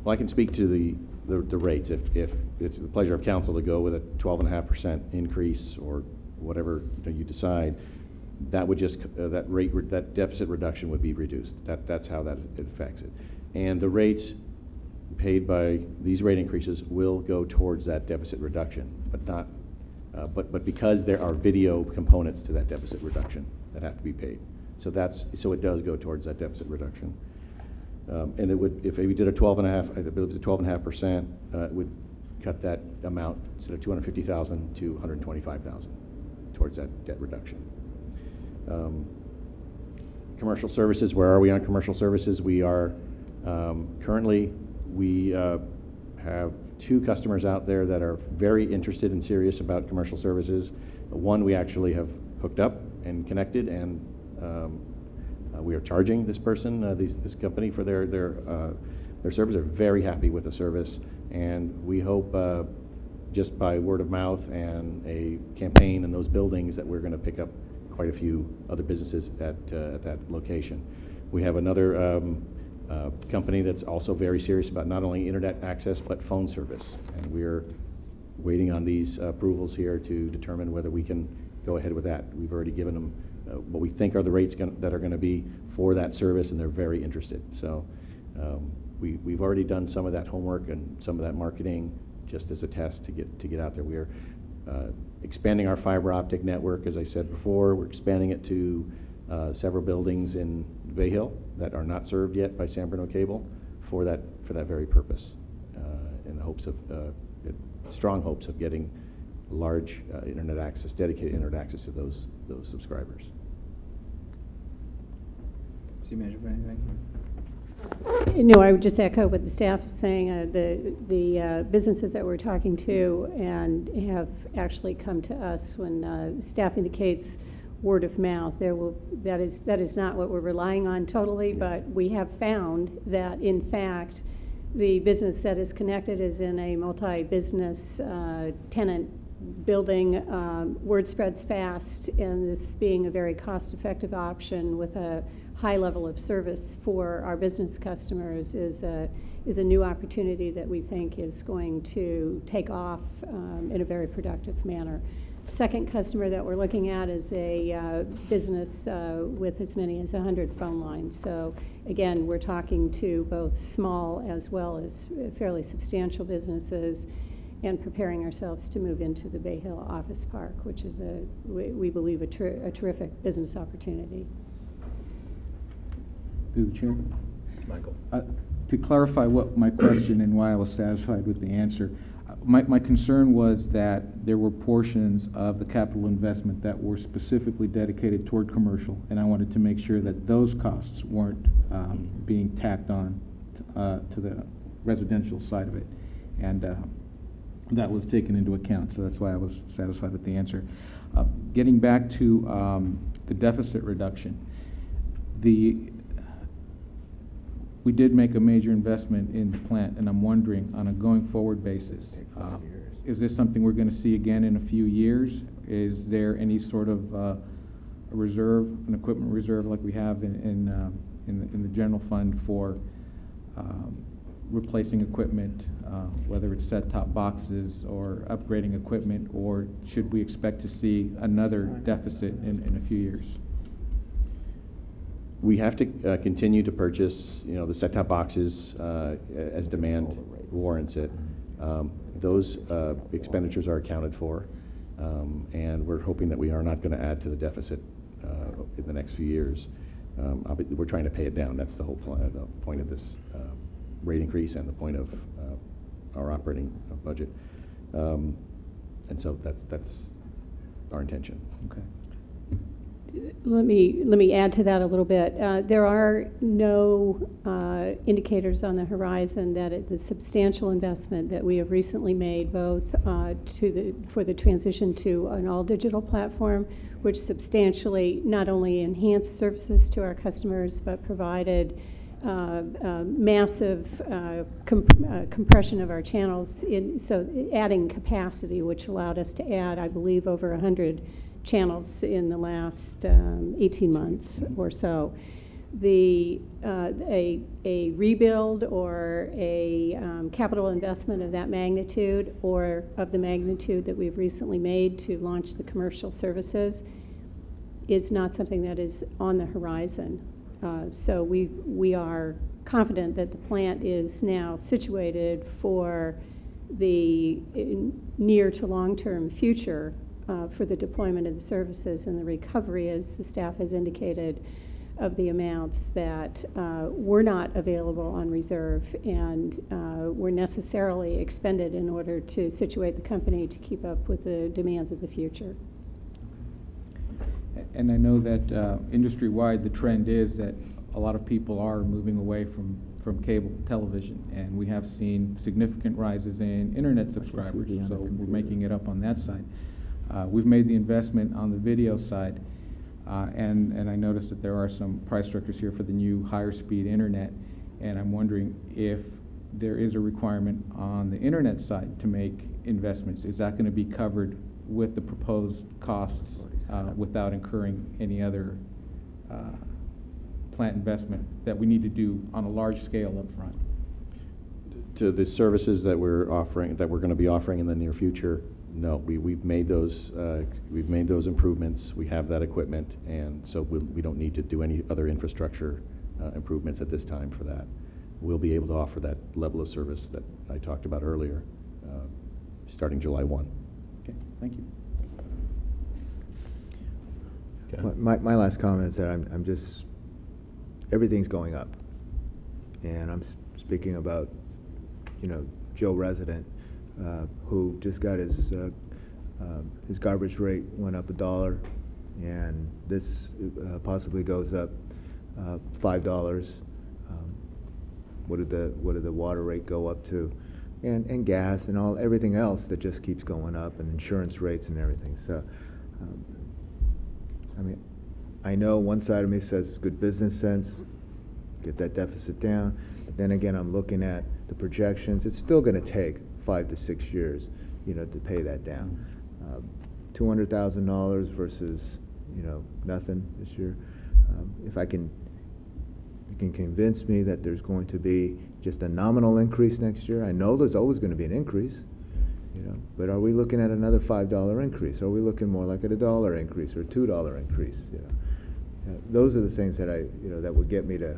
Well, I can speak to the rates. If it's the pleasure of council to go with a 12.5% increase or whatever you decide, that would just that deficit reduction would be reduced. That's how that it affects it. And the rates paid by these rate increases will go towards that deficit reduction, but not but because there are video components to that deficit reduction that have to be paid. So it does go towards that deficit reduction. And it would, if we did a 12.5, I believe it was a 12.5%, it would cut that amount instead of 250,000 to 125,000 towards that debt reduction. Commercial services, where are we on commercial services? We are currently, we have 2 customers out there that are very interested and serious about commercial services. One we actually have hooked up and connected, and we are charging this person, this company, for their service. They're very happy with the service, and we hope just by word of mouth and a campaign in those buildings that we're going to pick up quite a few other businesses at that location. We have another company that's also very serious about not only internet access but phone service, and we're waiting on these approvals here to determine whether we can go ahead with that. We've already given them what we think are the rates that are going to be for that service, and they're very interested. So we've already done some of that homework and some of that marketing just as a test to get out there. We are expanding our fiber optic network, as I said before. We're expanding it to several buildings in Bay Hill that are not served yet by San Bruno Cable for that very purpose, in the hopes of strong hopes of getting large internet access, dedicated internet access to those subscribers. City Manager, for anything? No, I would just echo what the staff is saying. The businesses that we're talking to and have actually come to us when staff indicates word of mouth. That is not what we're relying on totally, but we have found that in fact the business that is connected is in a multi-business tenant building. Word spreads fast, and this being a very cost-effective option with a high level of service for our business customers is a new opportunity that we think is going to take off in a very productive manner. Second customer that we're looking at is a business with as many as 100 phone lines. So again, we're talking to both small as well as fairly substantial businesses, and preparing ourselves to move into the Bay Hill Office Park, which is we believe a terrific business opportunity. Through the chair. Michael. To clarify what my question and why I was satisfied with the answer, my concern was that there were portions of the capital investment that were specifically dedicated toward commercial, and I wanted to make sure that those costs weren't being tacked on to the residential side of it, and that was taken into account, so that's why I was satisfied with the answer. Getting back to the deficit reduction, we did make a major investment in the plant, and I'm wondering, on a going forward basis, is this something we're going to see again in a few years? Is there any sort of a reserve, an equipment reserve like we have in the general fund for replacing equipment, whether it's set-top boxes or upgrading equipment, or should we expect to see another deficit in a few years? We have to continue to purchase, the set-top boxes as demand warrants it. Those expenditures are accounted for, and we're hoping that we are not going to add to the deficit in the next few years. We're trying to pay it down. That's the whole the point of this rate increase and the point of our operating budget. And so that's our intention. Okay. Let me add to that a little bit. There are no indicators on the horizon that the substantial investment that we have recently made, both for the transition to an all-digital platform, which substantially not only enhanced services to our customers, but provided massive compression of our channels, so adding capacity, which allowed us to add, I believe, over 100 channels in the last 18 months or so. A rebuild or a capital investment of that magnitude, or of the magnitude that we've recently made to launch the commercial services, is not something that is on the horizon. So we are confident that the plant is now situated for the near to long-term future for the deployment of the services and the recovery, as the staff has indicated, of the amounts that were not available on reserve and were necessarily expended in order to situate the company to keep up with the demands of the future. And I know that industry-wide the trend is that a lot of people are moving away from cable television, and we have seen significant rises in internet subscribers, so we're making it up on that side. We've made the investment on the video side, and I noticed that there are some price structures here for the new higher speed internet, and I'm wondering if there is a requirement on the internet side to make investments. Is that going to be covered with the proposed costs without incurring any other plant investment that we need to do on a large scale up front? To the services that we're offering, that we're going to be offering in the near future, no, we've made those improvements. We have that equipment, and so we don't need to do any other infrastructure improvements at this time for that. We'll be able to offer that level of service that I talked about earlier, starting July 1. Okay, thank you. My last comment is that I'm just, everything's going up, and I'm speaking about, Joe Resident, who just got his garbage rate went up $1, and this possibly goes up $5. What did the water rate go up to? And gas and everything else that just keeps going up, and insurance rates and everything. So, I mean, I know one side of me says good business sense, get that deficit down. But then again, I'm looking at the projections. It's still going to take 5 to 6 years, to pay that down. $200,000 versus, nothing this year. If you can convince me that there's going to be just a nominal increase next year. I know there's always going to be an increase, but are we looking at another $5 increase? Are we looking more like at a $1 increase or a $2 increase? Those are the things that that would get me to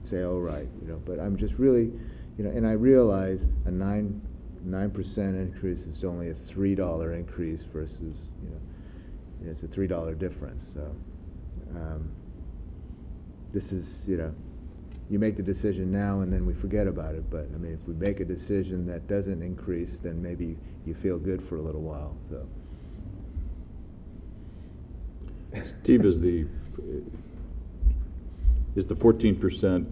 say, oh, right, but I'm just really, and I realize a 9% increase is only a $3 increase versus, it's a $3 difference. So this is, you make the decision now and then we forget about it. But I mean, if we make a decision that doesn't increase, then maybe you feel good for a little while. So, Steve, is the 14%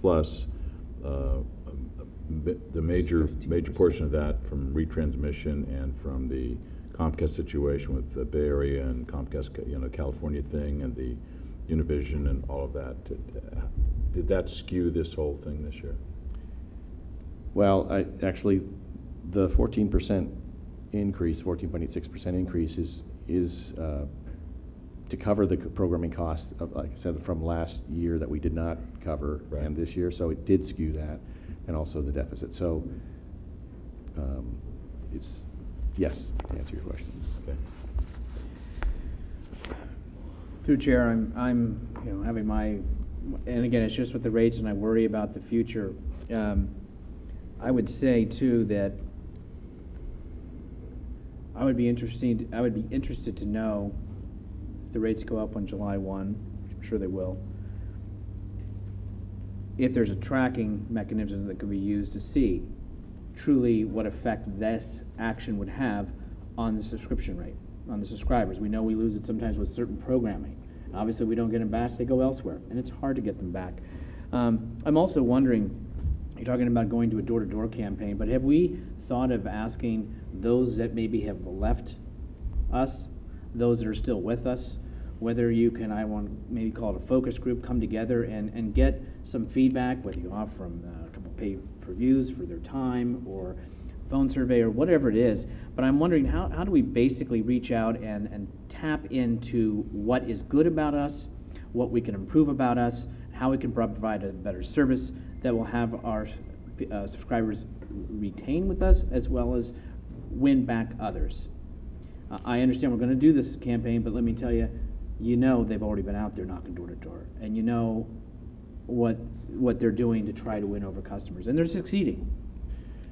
plus the major portion of that from retransmission and from the Comcast situation with the Bay Area and Comcast, California thing and the Univision and all of that? Did that skew this whole thing this year? Well, actually, the 14% increase, 14.86% increase is to cover the programming costs of, like I said, from last year that we did not cover, right, and this year, so it did skew that. and also the deficit. So it's yes, to answer your question. Okay. Through Chair, I'm having my, and again, it's just with the rates, and I worry about the future. I would say too that I would be interested to know if the rates go up on July 1, I'm sure they will, if there's a tracking mechanism that could be used to see truly what effect this action would have on the subscription rate, on the subscribers. We know we lose it sometimes with certain programming. Obviously, we don't get them back, they go elsewhere, and it's hard to get them back. I'm also wondering, you're talking about going to a door-to-door campaign, but have we thought of asking those that maybe have left us, those that are still with us, whether you can, I want to maybe call it a focus group, come together and get some feedback, whether you offer them a couple pay-per-views for their time or phone survey or whatever it is. But I'm wondering how do we basically reach out and tap into what is good about us, what we can improve about us, how we can provide a better service that will have our subscribers retain with us as well as win back others. I understand we're going to do this campaign, but let me tell you, they've already been out there knocking door to door, and you know what they're doing to try to win over customers, and they're succeeding.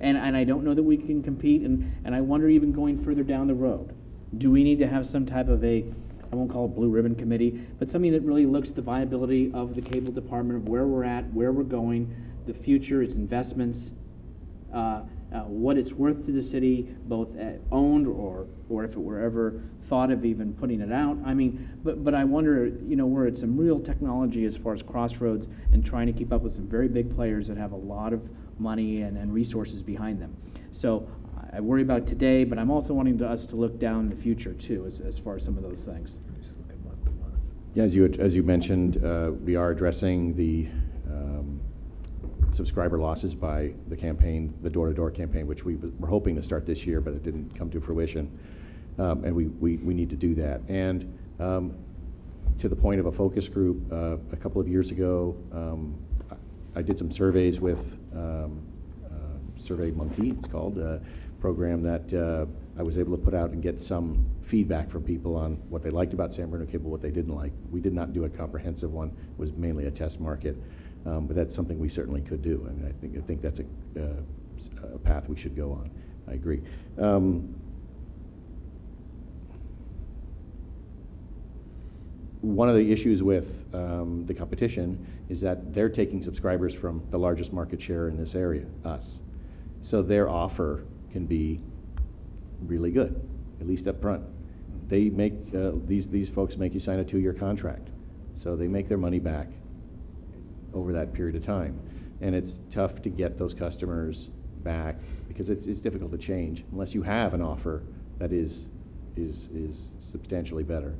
And I don't know that we can compete, and I wonder, even going further down the road, do we need to have some type of I won't call it blue ribbon committee, but something that really looks at the viability of the cable department, of where we're at, where we're going, the future, its investments, what it's worth to the city, both owned or if it were ever thought of even putting it out. I mean, but I wonder, we're at some real technology as far as crossroads and trying to keep up with some very big players that have a lot of money and resources behind them. So I worry about today, but I'm also wanting us to look down in the future too, as far as some of those things. Yeah, as you mentioned, we are addressing the subscriber losses by the campaign, the door-to-door campaign, which we were hoping to start this year, but it didn't come to fruition. And we need to do that. And to the point of a focus group, a couple of years ago, I did some surveys with Survey Monkey, it's called, a program that I was able to put out and get some feedback from people on what they liked about San Bruno Cable, what they didn't like. We did not do a comprehensive one, it was mainly a test market, but that's something we certainly could do. I mean, I think that's a path we should go on. I agree. One of the issues with the competition is that they're taking subscribers from the largest market share in this area, us. So their offer can be really good, at least up front. They make, these folks make you sign a 2-year contract. So they make their money back over that period of time. And it's tough to get those customers back because it's difficult to change unless you have an offer that is substantially better.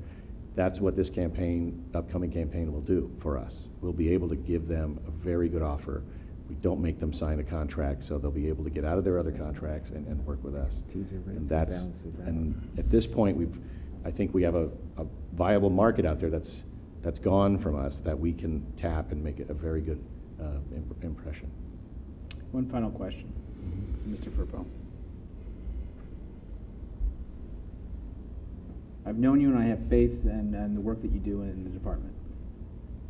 That's what this upcoming campaign will do for us. We'll be able to give them a very good offer. We don't make them sign a contract, so they'll be able to get out of their other contracts and work with us. And at this point, I think we have a viable market out there that's gone from us that we can tap and make it a very good impression. One final question, Mr. Furpo. I've known you and I have faith in the work that you do in the department.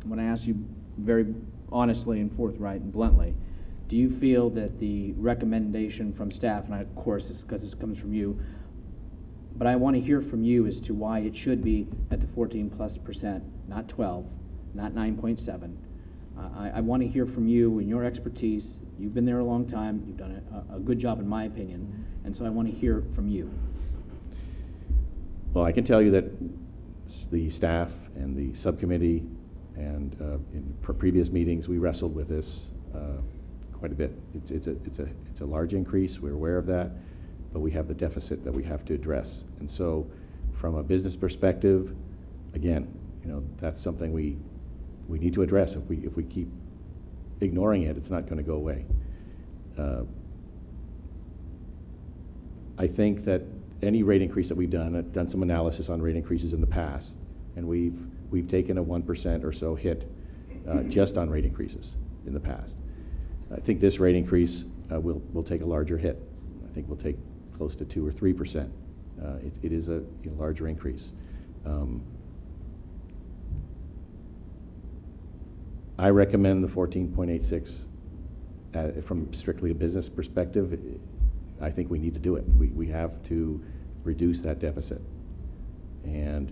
When I ask you very honestly and forthright and bluntly, do you feel that the recommendation from staff, and of course it's because it comes from you, but I want to hear from you as to why it should be at the 14+%, not 12, not 9.7. I want to hear from you and your expertise. You've been there a long time. You've done a good job in my opinion, and so I want to hear from you. Well, I can tell you that the staff and the subcommittee and in previous meetings, we wrestled with this quite a bit. It's a large increase. We're aware of that, but we have the deficit that we have to address. And so, from a business perspective, again, that's something we need to address. If we keep ignoring it, it's not going to go away. I think that any rate increase that we've done, I've done some analysis on rate increases in the past, and we've taken a 1% or so hit just on rate increases in the past. I think this rate increase will take a larger hit. I think we'll take close to 2 or 3%. It is a larger increase. I recommend the 14.86 from strictly a business perspective. I think we need to do it. We have to reduce that deficit. And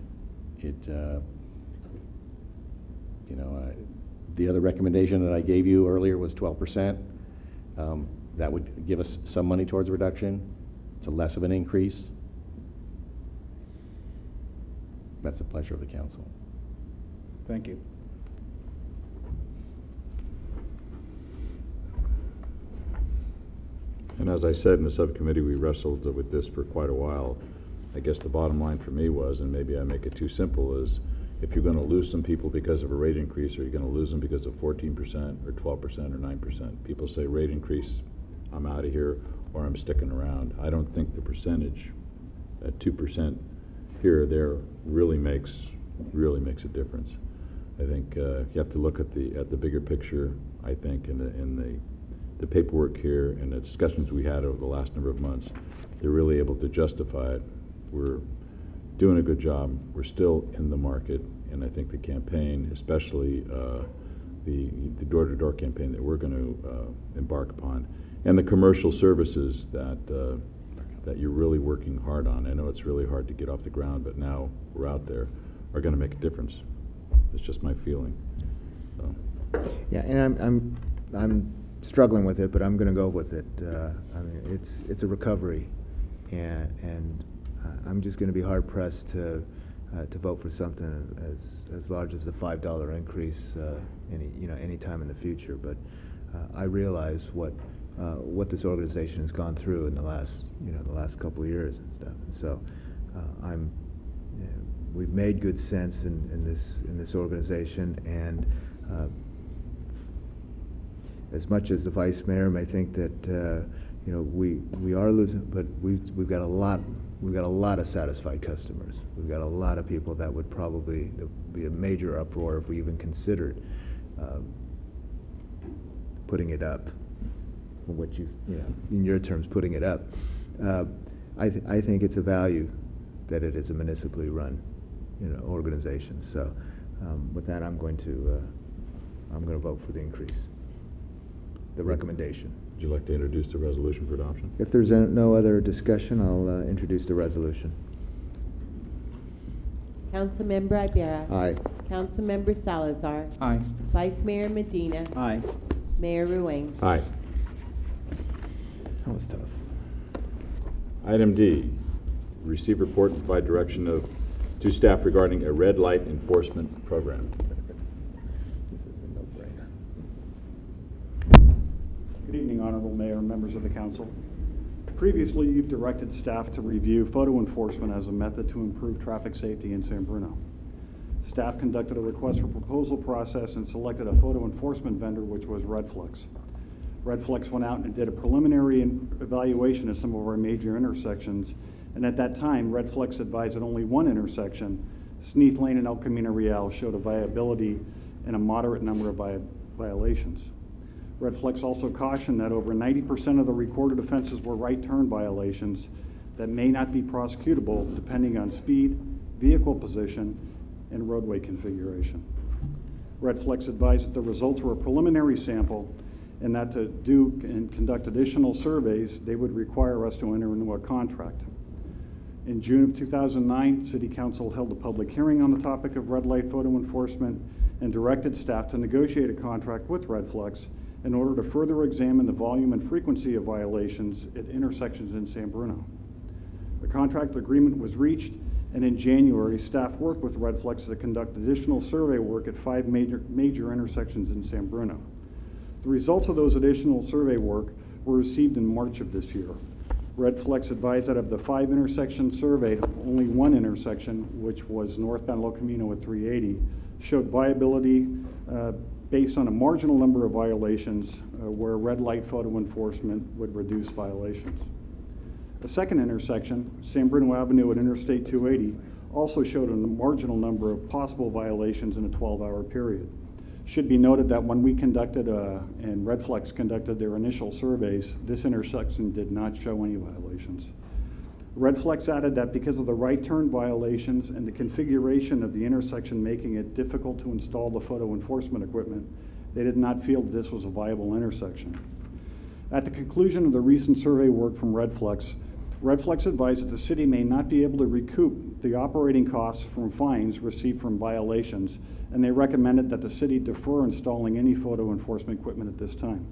the other recommendation that I gave you earlier was 12%. That would give us some money towards a reduction. It's a less of an increase. That's the pleasure of the council. Thank you. And as I said in the subcommittee, we wrestled with this for quite a while. I guess the bottom line for me was, and maybe I make it too simple, is if you're going to lose some people because of a rate increase, are you going to lose them because of 14% or 12% or 9%? People say rate increase, I'm out of here, or I'm sticking around. I don't think the percentage at 2% here or there really makes a difference. I think you have to look at the bigger picture. I think in the paperwork here and the discussions we had over the last number of months, they're really able to justify it. We're doing a good job. We're still in the market, and I think the campaign, especially the door-to-door campaign that we're going to embark upon, and the commercial services that you're really working hard on. I know it's really hard to get off the ground, but now we're out there, are going to make a difference. It's just my feeling. So. Yeah, and I'm struggling with it, but I'm going to go with it. I mean, it's a recovery, and I'm just going to be hard pressed to vote for something as large as the $5 increase any time in the future. But I realize what this organization has gone through in the last couple of years and stuff, and so we've made good sense in this organization, and as much as the vice mayor may think that we are losing, but we've got a lot of satisfied customers. We've got a lot of people that would probably be a major uproar if we even considered putting it up. What in your terms, putting it up. I think it's a value that it is a municipally run, organization. So with that, I'm going to vote for the increase. The recommendation. Would you like to introduce the resolution for adoption? If there's no other discussion, I'll introduce the resolution. Councilmember Ibarra. Aye. Councilmember Salazar. Aye. Vice Mayor Medina. Aye. Mayor Ruane. Aye. That was tough. Item D, receive report and provide direction to staff regarding a red light enforcement program. Good evening, Honorable Mayor and members of the council. Previously, you've directed staff to review photo enforcement as a method to improve traffic safety in San Bruno. Staff conducted a request for proposal process and selected a photo enforcement vendor, which was Redflex. Redflex went out and did a preliminary evaluation of some of our major intersections, and at that time, Redflex advised that only one intersection, Sneath Lane and El Camino Real, showed a viability and a moderate number of violations. Redflex also cautioned that over 90% of the recorded offenses were right turn violations that may not be prosecutable depending on speed, vehicle position, and roadway configuration. Redflex advised that the results were a preliminary sample and that to do and conduct additional surveys, they would require us to enter into a contract. In June of 2009, City Council held a public hearing on the topic of red light photo enforcement and directed staff to negotiate a contract with Redflex in order to further examine the volume and frequency of violations at intersections in San Bruno. The contract agreement was reached, and in January, staff worked with Redflex to conduct additional survey work at 5 major intersections in San Bruno. The results of those additional survey work were received in March of this year. Redflex advised that of the 5 intersections surveyed, only one intersection, which was northbound El Camino at 380, showed viability based on a marginal number of violations where red light photo enforcement would reduce violations. The second intersection, San Bruno Avenue at Interstate 280, also showed a marginal number of possible violations in a 12-hour period. Should be noted that when we conducted, and Red Flex conducted their initial surveys, this intersection did not show any violations. Red Flex added that because of the right turn violations and the configuration of the intersection making it difficult to install the photo enforcement equipment, they did not feel that this was a viable intersection. At the conclusion of the recent survey work from Red Flex advised that the city may not be able to recoup the operating costs from fines received from violations, and they recommended that the city defer installing any photo enforcement equipment at this time.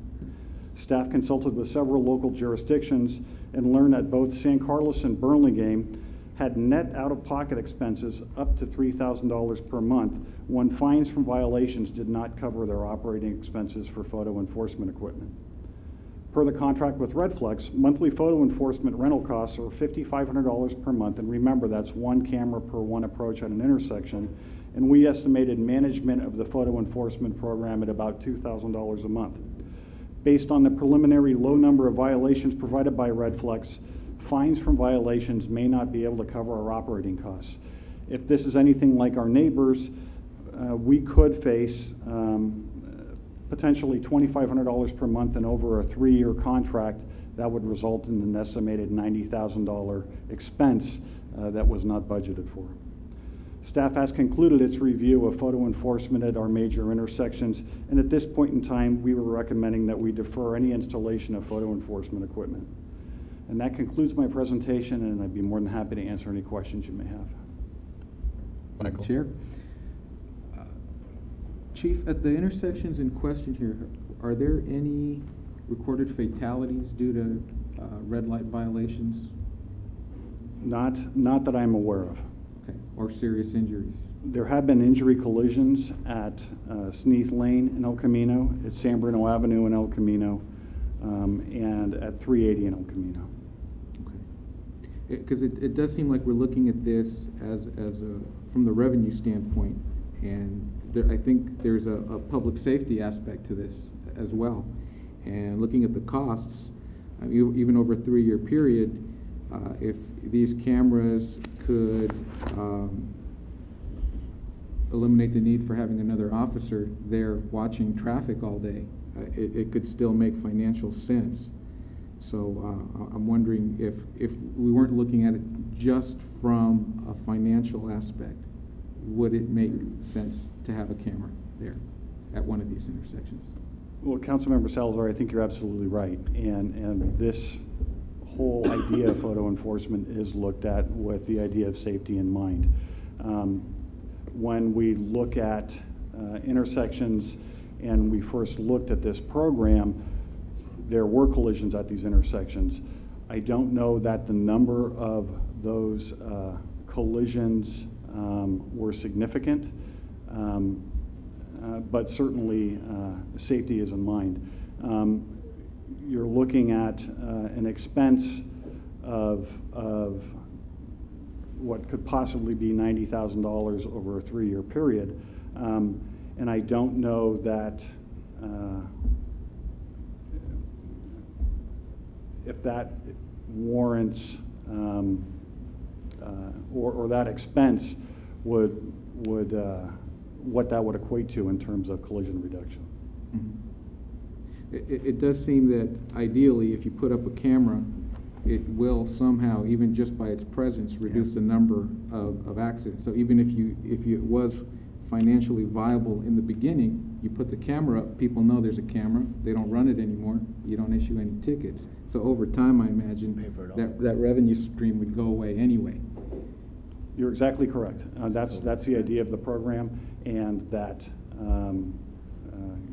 Staff consulted with several local jurisdictions and learned that both San Carlos and Burlingame had net out-of-pocket expenses up to $3,000 per month when fines from violations did not cover their operating expenses for photo enforcement equipment. Per the contract with Red Flex, monthly photo enforcement rental costs are $5,500 per month, and remember that's one camera per one approach at an intersection, and we estimated management of the photo enforcement program at about $2,000 a month. Based on the preliminary low number of violations provided by Red Flex, fines from violations may not be able to cover our operating costs. If this is anything like our neighbors, we could face potentially $2,500 per month, and over a 3-year contract, that would result in an estimated $90,000 expense that was not budgeted for. Staff has concluded its review of photo enforcement at our major intersections, and at this point in time, we were recommending that we defer any installation of photo enforcement equipment. And that concludes my presentation, and I'd be more than happy to answer any questions you may have. Michael. Chair. Chief, at the intersections in question here, are there any recorded fatalities due to red light violations? Not that I'm aware of. Okay. Or serious injuries? There have been injury collisions at Sneath Lane in El Camino, at San Bruno Avenue in El Camino, and at 380 in El Camino. Okay. Because it does seem like we're looking at this as from the revenue standpoint, and I think there's a public safety aspect to this as well. And looking at the costs, even over a 3-year period, if these cameras could eliminate the need for having another officer there watching traffic all day, it could still make financial sense. So I'm wondering if we weren't looking at it just from a financial aspect, would it make sense to have a camera there at one of these intersections? Well, Councilmember Salazar, I think you're absolutely right. And this whole idea of photo enforcement is looked at with the idea of safety in mind. When we look at intersections and we first looked at this program, there were collisions at these intersections. I don't know that the number of those collisions were significant, but certainly safety is in mind. You're looking at an expense of what could possibly be $90,000 over a 3-year period, and I don't know that if that warrants or that expense would what that would equate to in terms of collision reduction. Mm-hmm. It does seem that ideally, if you put up a camera, it will somehow, even just by its presence, reduce the number of accidents. So even if it was financially viable in the beginning, you put the camera up, people know there's a camera, they don't run it anymore, you don't issue any tickets. So over time, I imagine that revenue stream would go away anyway. You're exactly correct. That's the idea of the program, and that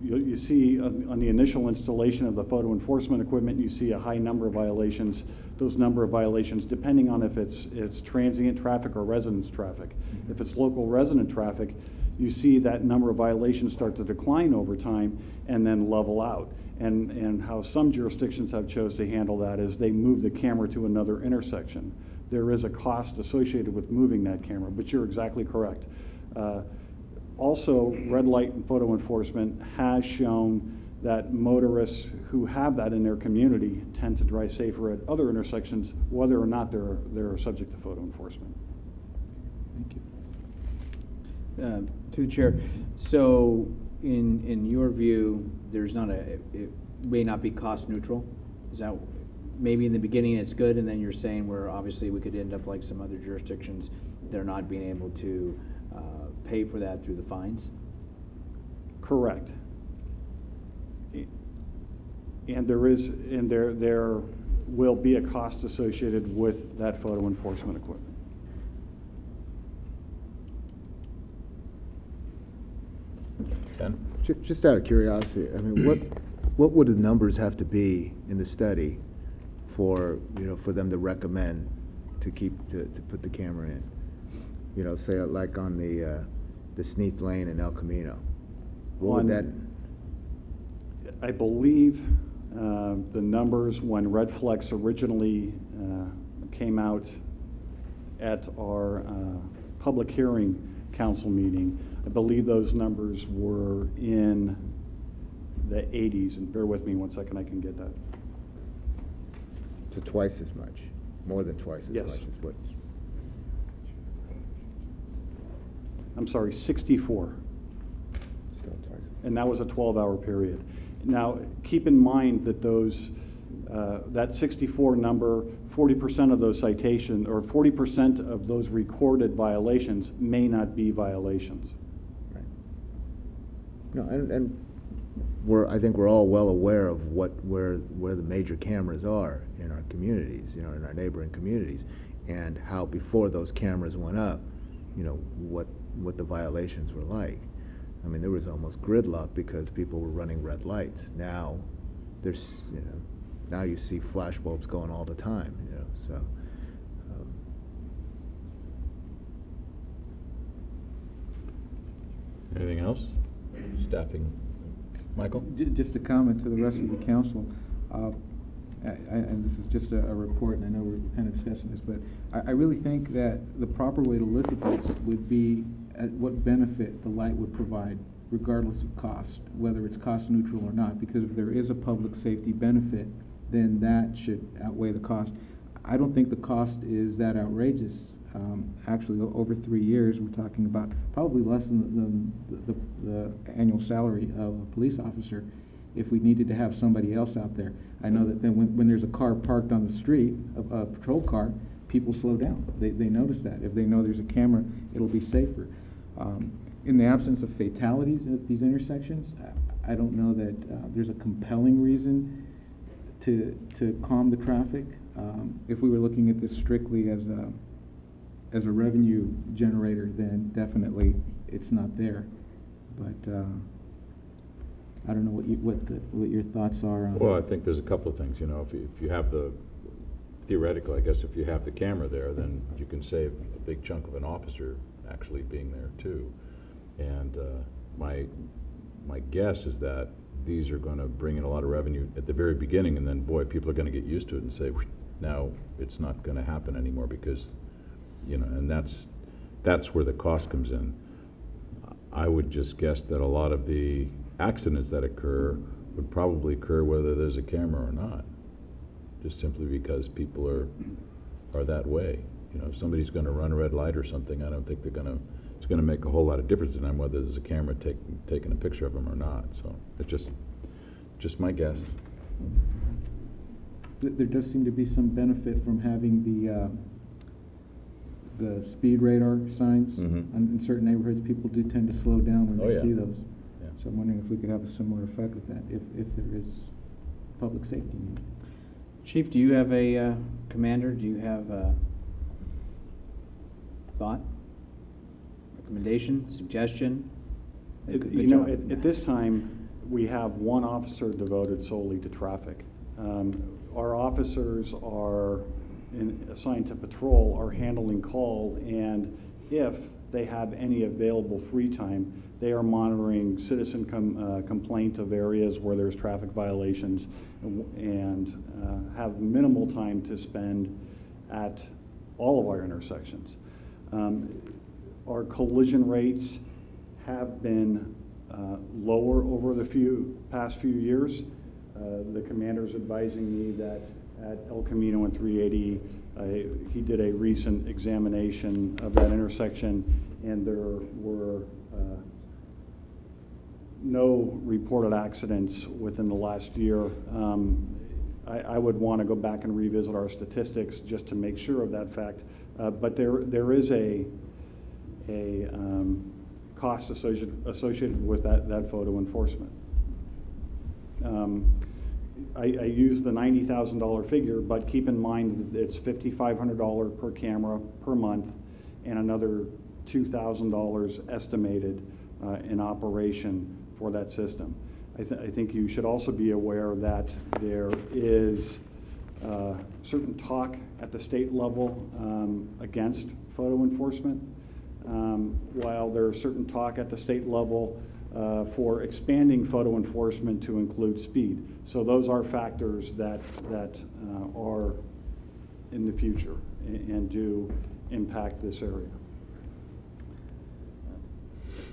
you see on the initial installation of the photo enforcement equipment, you see a high number of violations. Those number of violations, depending on if it's transient traffic or residence traffic. Mm-hmm. If it's local resident traffic, you see that number of violations start to decline over time and then level out. And how some jurisdictions have chose to handle that is they move the camera to another intersection. There is a cost associated with moving that camera, but you're exactly correct. Also, red light and photo enforcement has shown that motorists who have that in their community tend to drive safer at other intersections, whether or not they're subject to photo enforcement. Thank you. To the chair, so in your view, there's not it may not be cost neutral? Is that maybe in the beginning it's good, and then you're saying where obviously we could end up like some other jurisdictions, they're not being able to pay for that through the fines? Correct. And there will be a cost associated with that photo enforcement equipment. Ken? Just out of curiosity, I mean, what would the numbers have to be in the study for, for them to recommend to put the camera in? Say like on the Sneath Lane in El Camino. What would that? I believe the numbers when Red Flex originally came out at our public hearing council meeting, I believe those numbers were in the 80s, and bear with me 1 second, I can get that. So twice as much, more than twice as Yes. much as what? I'm sorry, 64. Still twice. And that was a 12-hour period. Now, keep in mind that that 64 number, 40% of those citations, or 40% of those recorded violations may not be violations. Right. No, and I think we're all well aware of where the major cameras are in our communities, in our neighboring communities, and how before those cameras went up, what the violations were like. I mean, there was almost gridlock because people were running red lights. Now, now you see flash bulbs going all the time, so. Anything else? Staffing? Michael? Just a comment to the rest of the council. And this is just a report, and I know we're kind of discussing this, but I really think that the proper way to look at this would be at what benefit the light would provide, regardless of cost, whether it's cost neutral or not, because if there is a public safety benefit, then that should outweigh the cost. I don't think the cost is that outrageous. Actually, over 3 years, we're talking about probably less than the annual salary of a police officer if we needed to have somebody else out there. I know that then when there's a car parked on the street, a patrol car, people slow down. They notice that. If they know there's a camera, it'll be safer. In the absence of fatalities at these intersections, I don't know that there's a compelling reason to calm the traffic. If we were looking at this strictly as a revenue generator, then definitely it's not there. But I don't know what your thoughts are on. Well, I think there's a couple of things. If you have theoretically, I guess if you have the camera there, then you can save a big chunk of an officer actually being there too. And my guess is that these are going to bring in a lot of revenue at the very beginning, and then boy, people are going to get used to it and say, now it's not going to happen anymore because, and that's where the cost comes in. I would just guess that a lot of the accidents that occur would probably occur whether there's a camera or not, just simply because people are that way. If somebody's going to run a red light or something, I don't think it's going to make a whole lot of difference in them whether there's a camera taking a picture of them or not. So it's just my guess. There does seem to be some benefit from having the speed radar signs. In certain neighborhoods. People do tend to slow down when they see those. Yeah. So I'm wondering if we could have a similar effect with that, if there is public safety need. Chief, do you have a commander? Do you have a thought, recommendation, suggestion? At this time, we have one officer devoted solely to traffic. Our officers are assigned to patrol are handling call, and if they have any available free time, they are monitoring citizen complaint of areas where there's traffic violations and have minimal time to spend at all of our intersections. Our collision rates have been lower over the past few years. The commander's advising me that at El Camino and 380, he did a recent examination of that intersection, and there were no reported accidents within the last year. I would want to go back and revisit our statistics just to make sure of that fact. But there is a cost associated with that photo enforcement. I use the $90,000 figure, but keep in mind that it's $5,500 per camera per month and another $2,000 estimated in operation for that system. I think you should also be aware that there is certain talk at the state level against photo enforcement, while there's certain talk at the state level for expanding photo enforcement to include speed. So those are factors that are in the future and do impact this area.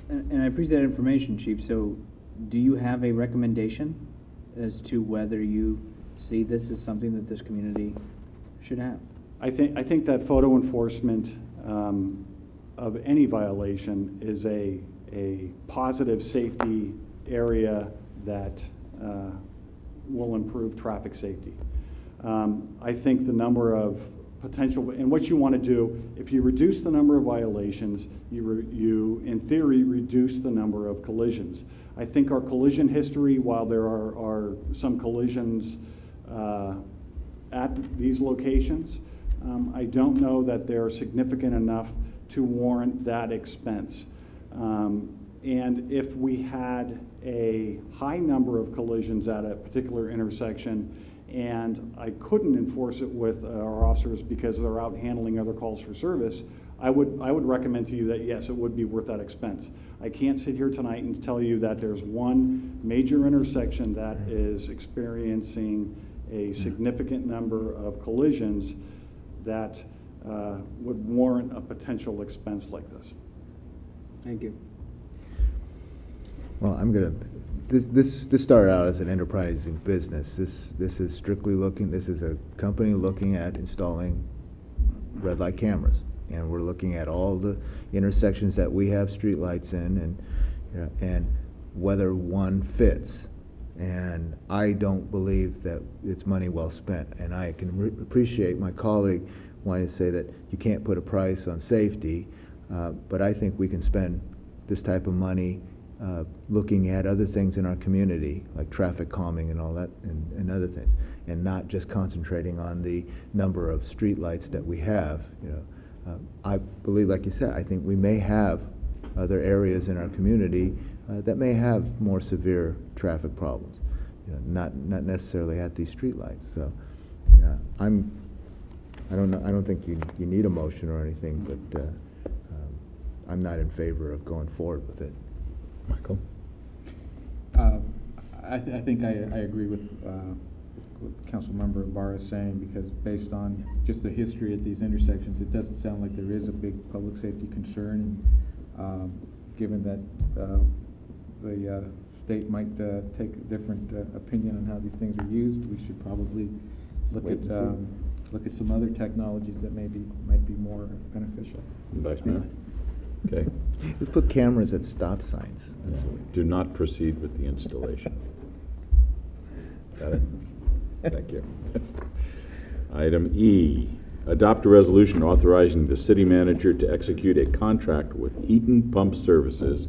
And I appreciate that information, Chief. So do you have a recommendation as to whether you see this as something that this community should have? I think that photo enforcement of any violation is a positive safety area that will improve traffic safety. I think the number of potential, and what you want to do, if you reduce the number of violations, you in theory reduce the number of collisions. I think our collision history, while there are some collisions at these locations, I don't know that they're significant enough to warrant that expense. And if we had a high number of collisions at a particular intersection and I couldn't enforce it with our officers because they're out handling other calls for service, I would recommend to you that yes, it would be worth that expense. I can't sit here tonight and tell you that there's one major intersection that is experiencing a significant number of collisions that would warrant a potential expense like this. Thank you. Well, this started out as an enterprising business. This is strictly this is a company looking at installing red light cameras. And we're looking at all the intersections that we have streetlights in and whether one fits. And I don't believe that it's money well spent. And I can appreciate my colleague wanting to say that you can't put a price on safety, but I think we can spend this type of money looking at other things in our community, like traffic calming and all that, and other things, and not just concentrating on the number of streetlights that we have. I believe, like you said, I think we may have other areas in our community that may have more severe traffic problems, not necessarily at these streetlights. So, I don't think you need a motion or anything, but I'm not in favor of going forward with it. Michael? I think I agree with Councilmember Ibarra is saying, because based on just the history at these intersections, it doesn't sound like there is a big public safety concern. And given that the state might take a different opinion on how these things are used, we should probably look at some other technologies that might be more beneficial. Vice Mayor? Okay. Let's put cameras at stop signs. Do not proceed with the installation. Got it? Thank you. Item E, adopt a resolution authorizing the city manager to execute a contract with Eaton Pump Services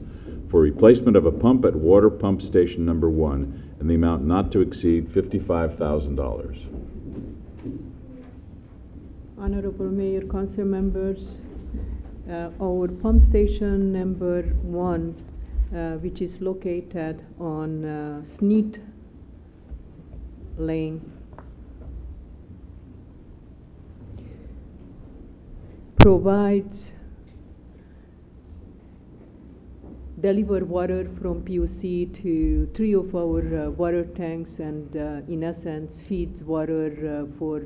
for replacement of a pump at Water Pump Station Number 1 in the amount not to exceed $55,000. Honorable Mayor, Council members, our pump station number 1, which is located on Sneed Lane, provides deliver water from POC to 3 of our water tanks, and in essence feeds water for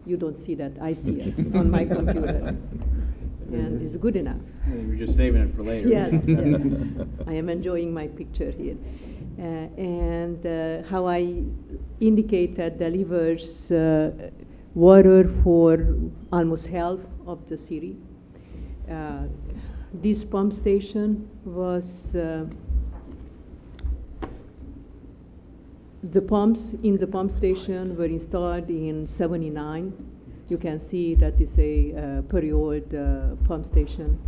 you don't see that, I see it on my computer, and it's good enough. You're just saving it for later. Yes, yes. I am enjoying my picture here. And how I indicated delivers water for almost half of the city. This pump station was The pumps in the pump station were installed in '79. You can see that is a period pump station.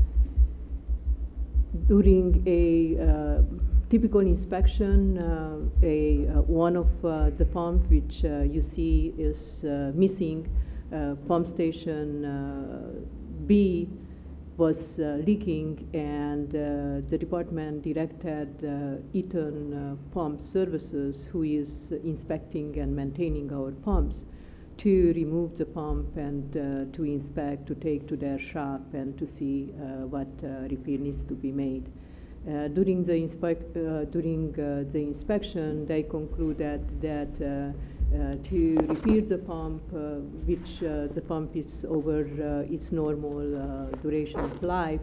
During a typical inspection, one of the pump which you see is missing, pump station B was leaking, and the department directed Eaton Pump Services, who is inspecting and maintaining our pumps, to remove the pump and to inspect, to take to their shop and to see what repair needs to be made. During the inspection, they concluded that to repair the pump, which the pump is over its normal duration of life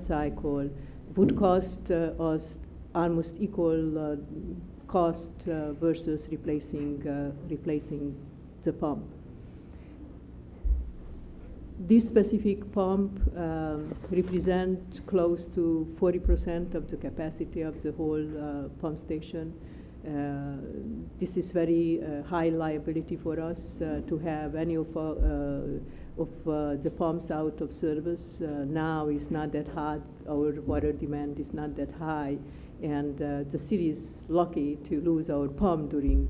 cycle, would cost us almost equal cost versus replacing the pump. This specific pump represents close to 40% of the capacity of the whole pump station. This is very high liability for us to have any of the pumps out of service. Now it's not that hot, our water demand is not that high, and the city is lucky to lose our pump during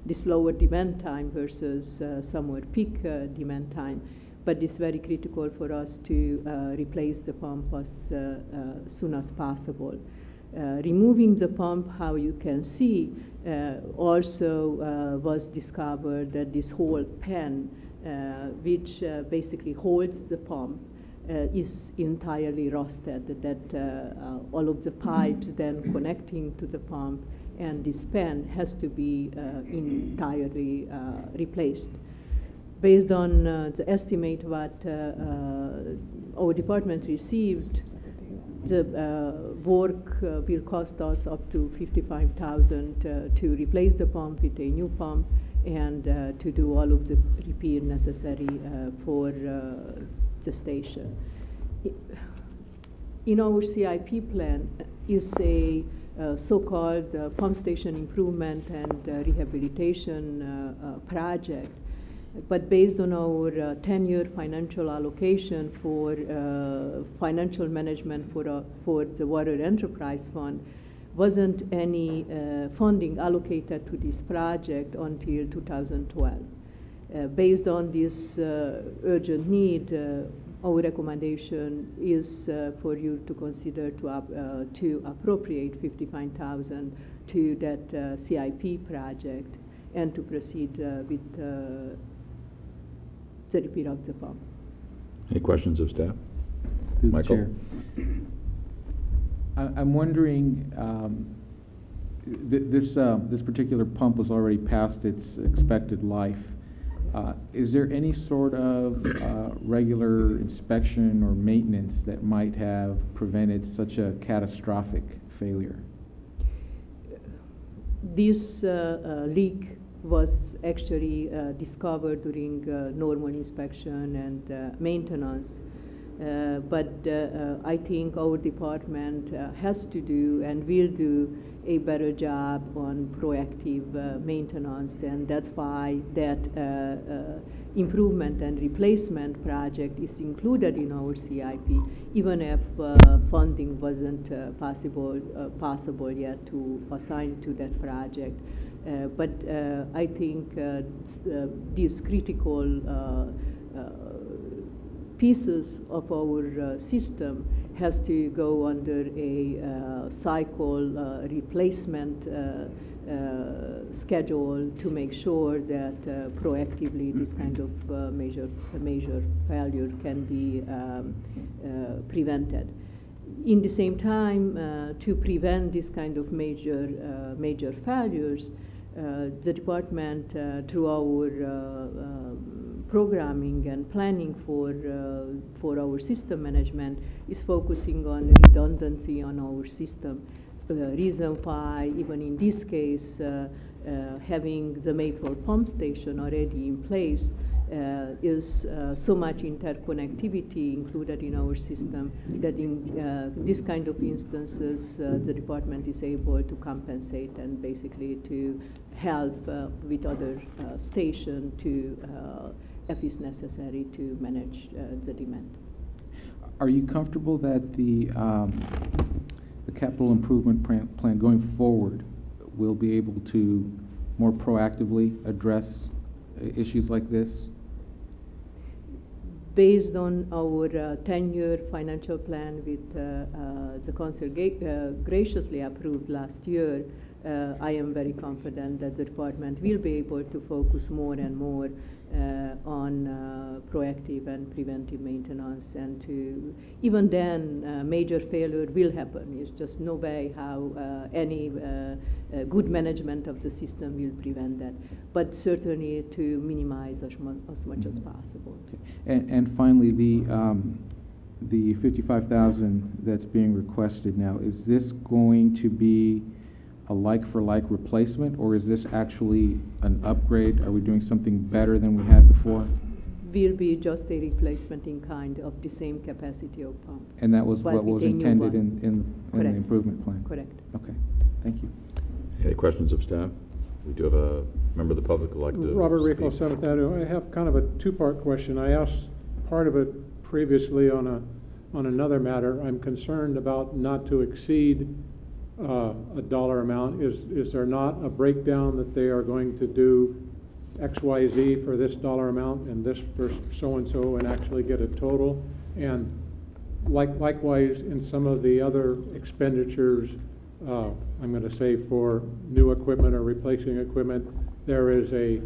this lower demand time versus somewhere peak demand time. But it's very critical for us to replace the pump as soon as possible. Removing the pump, how you can see, also was discovered that this whole pan, which basically holds the pump, is entirely rusted, that all of the pipes then connecting to the pump and this pan has to be entirely replaced. Based on the estimate what our department received, the work will cost us up to $55,000 to replace the pump with a new pump and to do all of the repair necessary for the station. In our CIP plan is a so-called pump station improvement and rehabilitation project. But based on our 10-year financial allocation for financial management for the Water Enterprise Fund, wasn't any funding allocated to this project until 2012. Based on this urgent need, our recommendation is for you to consider to appropriate $55,000 to that CIP project and to proceed with the repair of the pump. Any questions of staff? Through the Michael? chair. I'm wondering, this particular pump was already past its expected life. Is there any sort of regular inspection or maintenance that might have prevented such a catastrophic failure? This leak was actually discovered during normal inspection and maintenance. But I think our department has to do and will do a better job on proactive maintenance, and that's why that improvement and replacement project is included in our CIP, even if funding wasn't possible yet to assign to that project. But I think these critical pieces of our system has to go under a cycle replacement schedule to make sure that proactively this kind of major failure can be prevented. In the same time, to prevent this kind of major failures, the department, through our programming and planning for our system management, is focusing on redundancy on our system. Reason why, even in this case, having the Mayport pump station already in place is so much interconnectivity included in our system that in this kind of instances, the department is able to compensate and basically to help with other station to, if it's necessary, to manage the demand. Are you comfortable that the capital improvement plan going forward will be able to more proactively address issues like this? Based on our 10-year financial plan with the council graciously approved last year, I am very confident that the department will be able to focus more and more on proactive and preventive maintenance, and to even then major failure will happen. It's just no way how any good management of the system will prevent that, but certainly to minimize as much as possible. And finally, the 55,000 that's being requested now, is this going to be a like-for-like replacement, or is this actually an upgrade? Are we doing something better than we had before? Will be just a replacement in kind of the same capacity of pump. And that was what was intended in the Correct. improvement plan? Correct. Okay, thank you. Any questions of staff? We do have a member of the public who would like to Robert speak. Rico, 7th Avenue. I have kind of a two-part question. I asked part of it previously on another matter. I'm concerned about not to exceed a dollar amount. Is there not a breakdown that they are going to do XYZ for this dollar amount and this for so-and-so and actually get a total? And likewise, in some of the other expenditures, I'm going to say for new equipment or replacing equipment, there is a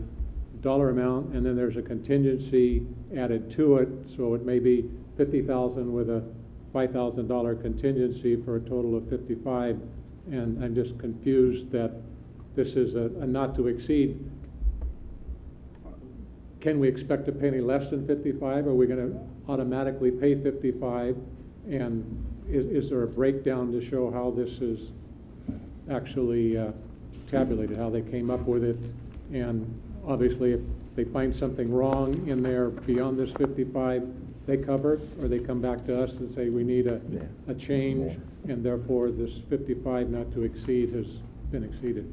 dollar amount and then there's a contingency added to it, so it may be $50,000 with a $5,000 contingency for a total of 55, and I'm just confused that this is a not to exceed. Can we expect to pay any less than 55? Are we going to automatically pay 55? And is there a breakdown to show how this is actually tabulated, how they came up with it? And obviously, if they find something wrong in there beyond this 55, they cover it, or they come back to us and say we need a change, and therefore this 55 not to exceed has been exceeded.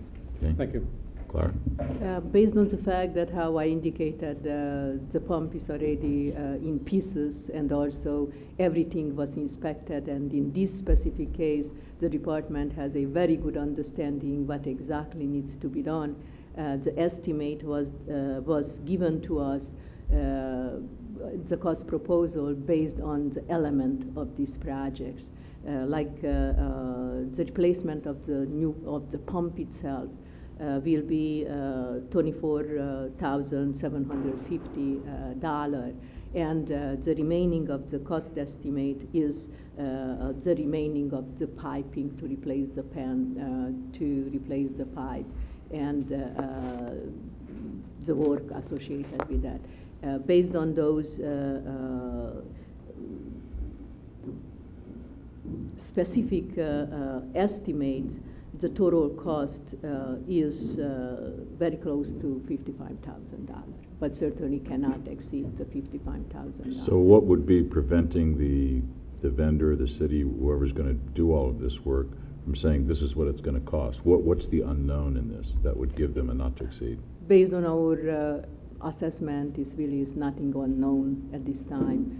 Okay. Thank you. Clara? Based on the fact that how I indicated the pump is already in pieces, and also everything was inspected, and in this specific case the department has a very good understanding what exactly needs to be done. The estimate was given to us, the cost proposal based on the element of these projects, like the replacement of the pump itself will be $24,750, and the remaining of the cost estimate is the remaining of the piping to replace the pan, to replace the pipe, and the work associated with that. Based on those specific estimates, the total cost is very close to $55,000, but certainly cannot exceed the $55,000. So what would be preventing the vendor, the city, whoever's going to do all of this work, from saying this is what it's going to cost? What's the unknown in this that would give them a not to exceed? Based on our assessment, is really is nothing unknown at this time.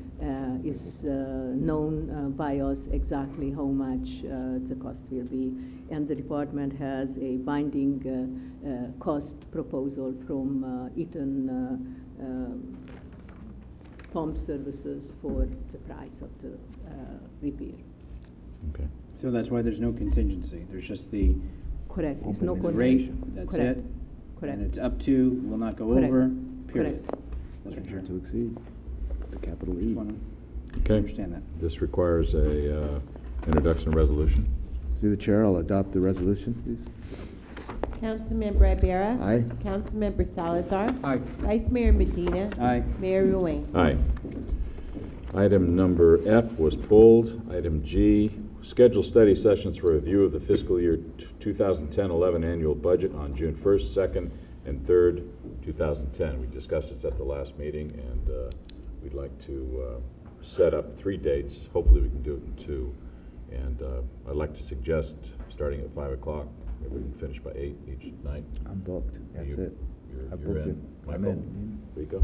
Is known by us exactly how much the cost will be, and the department has a binding cost proposal from Eaton Pump Services for the price of the repair. Okay. So that's why there's no contingency. There's just the correct. It's no rate. contingency. That's Correct. it. Correct. And it's up to, will not go Correct. over. Period. Correct. That's for sure. To exceed, the capital E. Just wanna Okay. understand that. This requires a introduction of resolution. Through the chair, I'll adopt the resolution, please. Councilmember Ibarra. Aye. Councilmember Salazar. Aye. Vice Mayor Medina. Aye. Mayor Ruane. Aye. Item number F was pulled. Item G, schedule study sessions for review of the fiscal year 2010-11 annual budget on June 1st, 2nd, and 3rd, 2010. We discussed this at the last meeting, and we'd like to set up 3 dates. Hopefully we can do it in 2. And I'd like to suggest starting at 5 o'clock. Maybe we can finish by 8 each night. I'm booked. That's it. I You're booked in. it. I'm Michael? in. Rico?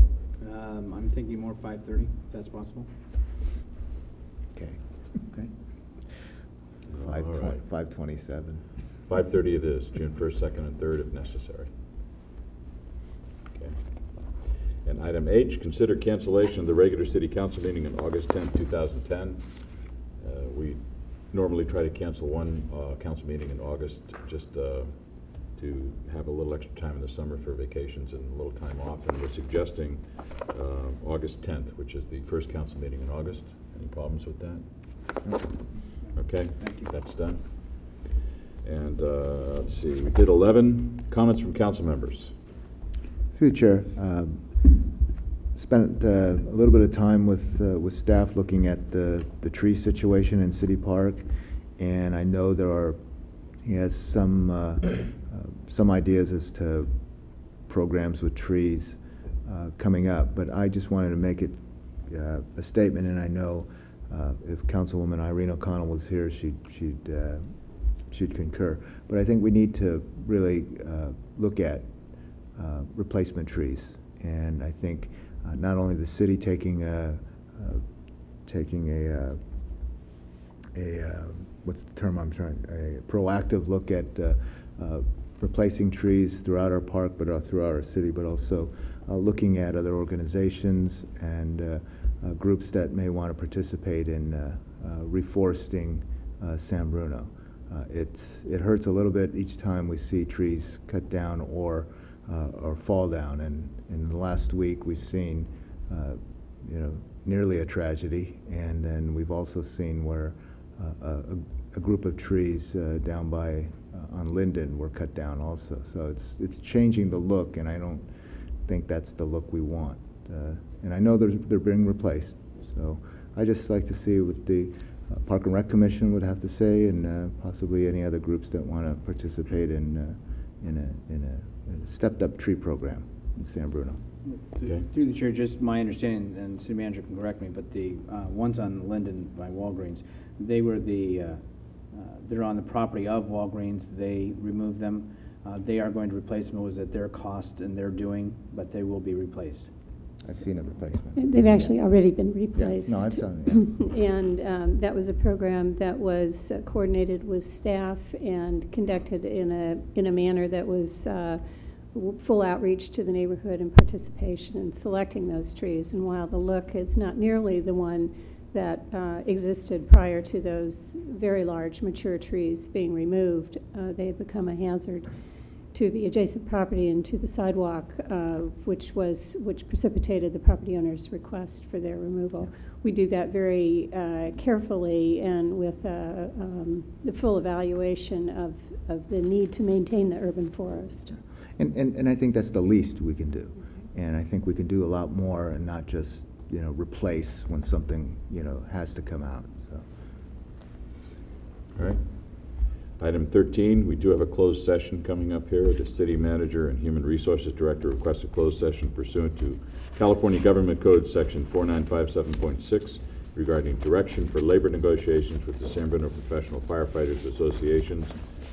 I'm thinking more 5:30, if that's possible. Okay. Okay. All right. 5:27. 5:30 it is, June 1st, 2nd, and 3rd if necessary. Okay. And item H, consider cancellation of the regular city council meeting on August 10th, 2010. We normally try to cancel one council meeting in August just to have a little extra time in the summer for vacations and a little time off. And we're suggesting August 10th, which is the first council meeting in August. Any problems with that? Okay, Thank you. that's done. And let's see, we did 11 comments from council members. Through the chair, spent a little bit of time with staff looking at the tree situation in City Park, and I know he has some ideas as to programs with trees coming up, but I just wanted to make it a statement, and I know if Councilwoman Irene O'Connell was here, she'd concur. But I think we need to really look at replacement trees, and I think not only the city taking a what's the term I'm trying, a proactive look at replacing trees throughout our park, but throughout our city, but also looking at other organizations and groups that may want to participate in reforesting San Bruno. It hurts a little bit each time we see trees cut down or fall down, and in the last week we've seen nearly a tragedy, and then we've also seen where a group of trees down by on Linden were cut down also. So it's changing the look, and I don't think that's the look we want. And I know they're being replaced. So I just like to see what the Park and Rec Commission would have to say, and possibly any other groups that want to participate in a stepped-up tree program in San Bruno. Okay. Through the chair, just my understanding, and city manager can correct me, but the ones on Linden by Walgreens, they were they're on the property of Walgreens. They removed them. They are going to replace them. It was at their cost and their doing, but they will be replaced. I've seen a replacement. They've actually already been replaced. Yeah. No, I've seen it. And that was a program that was coordinated with staff and conducted in a manner that was full outreach to the neighborhood and participation in selecting those trees. And while the look is not nearly the one that existed prior to those very large mature trees being removed, they have become a hazard to the adjacent property and to the sidewalk, which precipitated the property owner's request for their removal. We do that very carefully and with the full evaluation of the need to maintain the urban forest. And I think that's the least we can do. And I think we can do a lot more and not just, replace when something, has to come out. So. All right. Item 13, we do have a closed session coming up here. The City Manager and Human Resources Director requests a closed session pursuant to California Government Code Section 4957.6 regarding direction for labor negotiations with the San Bruno Professional Firefighters Associations,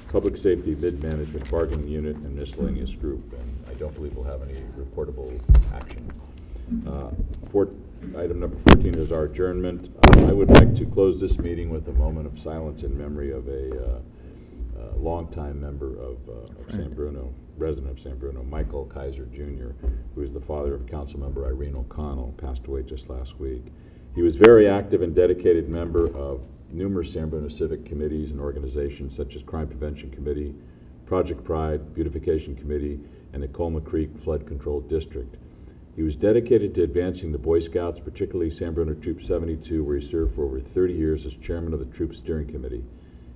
Public Safety Mid-Management Bargaining Unit, and Miscellaneous Group. And I don't believe we'll have any reportable action. Item number 14 is our adjournment. I would like to close this meeting with a moment of silence in memory of a longtime member of San Bruno, resident of San Bruno, Michael Kaiser Jr., who is the father of Councilmember Irene O'Connell, passed away just last week. He was very active and dedicated member of numerous San Bruno civic committees and organizations such as Crime Prevention Committee, Project Pride, Beautification Committee, and the Colma Creek Flood Control District. He was dedicated to advancing the Boy Scouts, particularly San Bruno Troop 72, where he served for over 30 years as chairman of the Troop Steering Committee.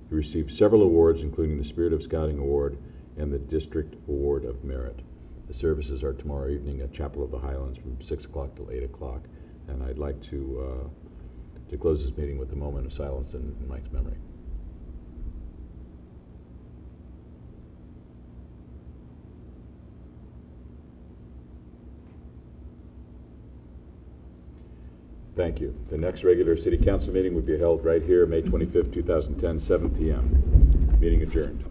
He received several awards, including the Spirit of Scouting Award and the District Award of Merit. The services are tomorrow evening at Chapel of the Highlands from 6 o'clock till 8 o'clock. And I'd like to close this meeting with a moment of silence in Mike's memory. Thank you. The next regular city council meeting will be held right here, May 25th, 2010, 7 p.m. Meeting adjourned.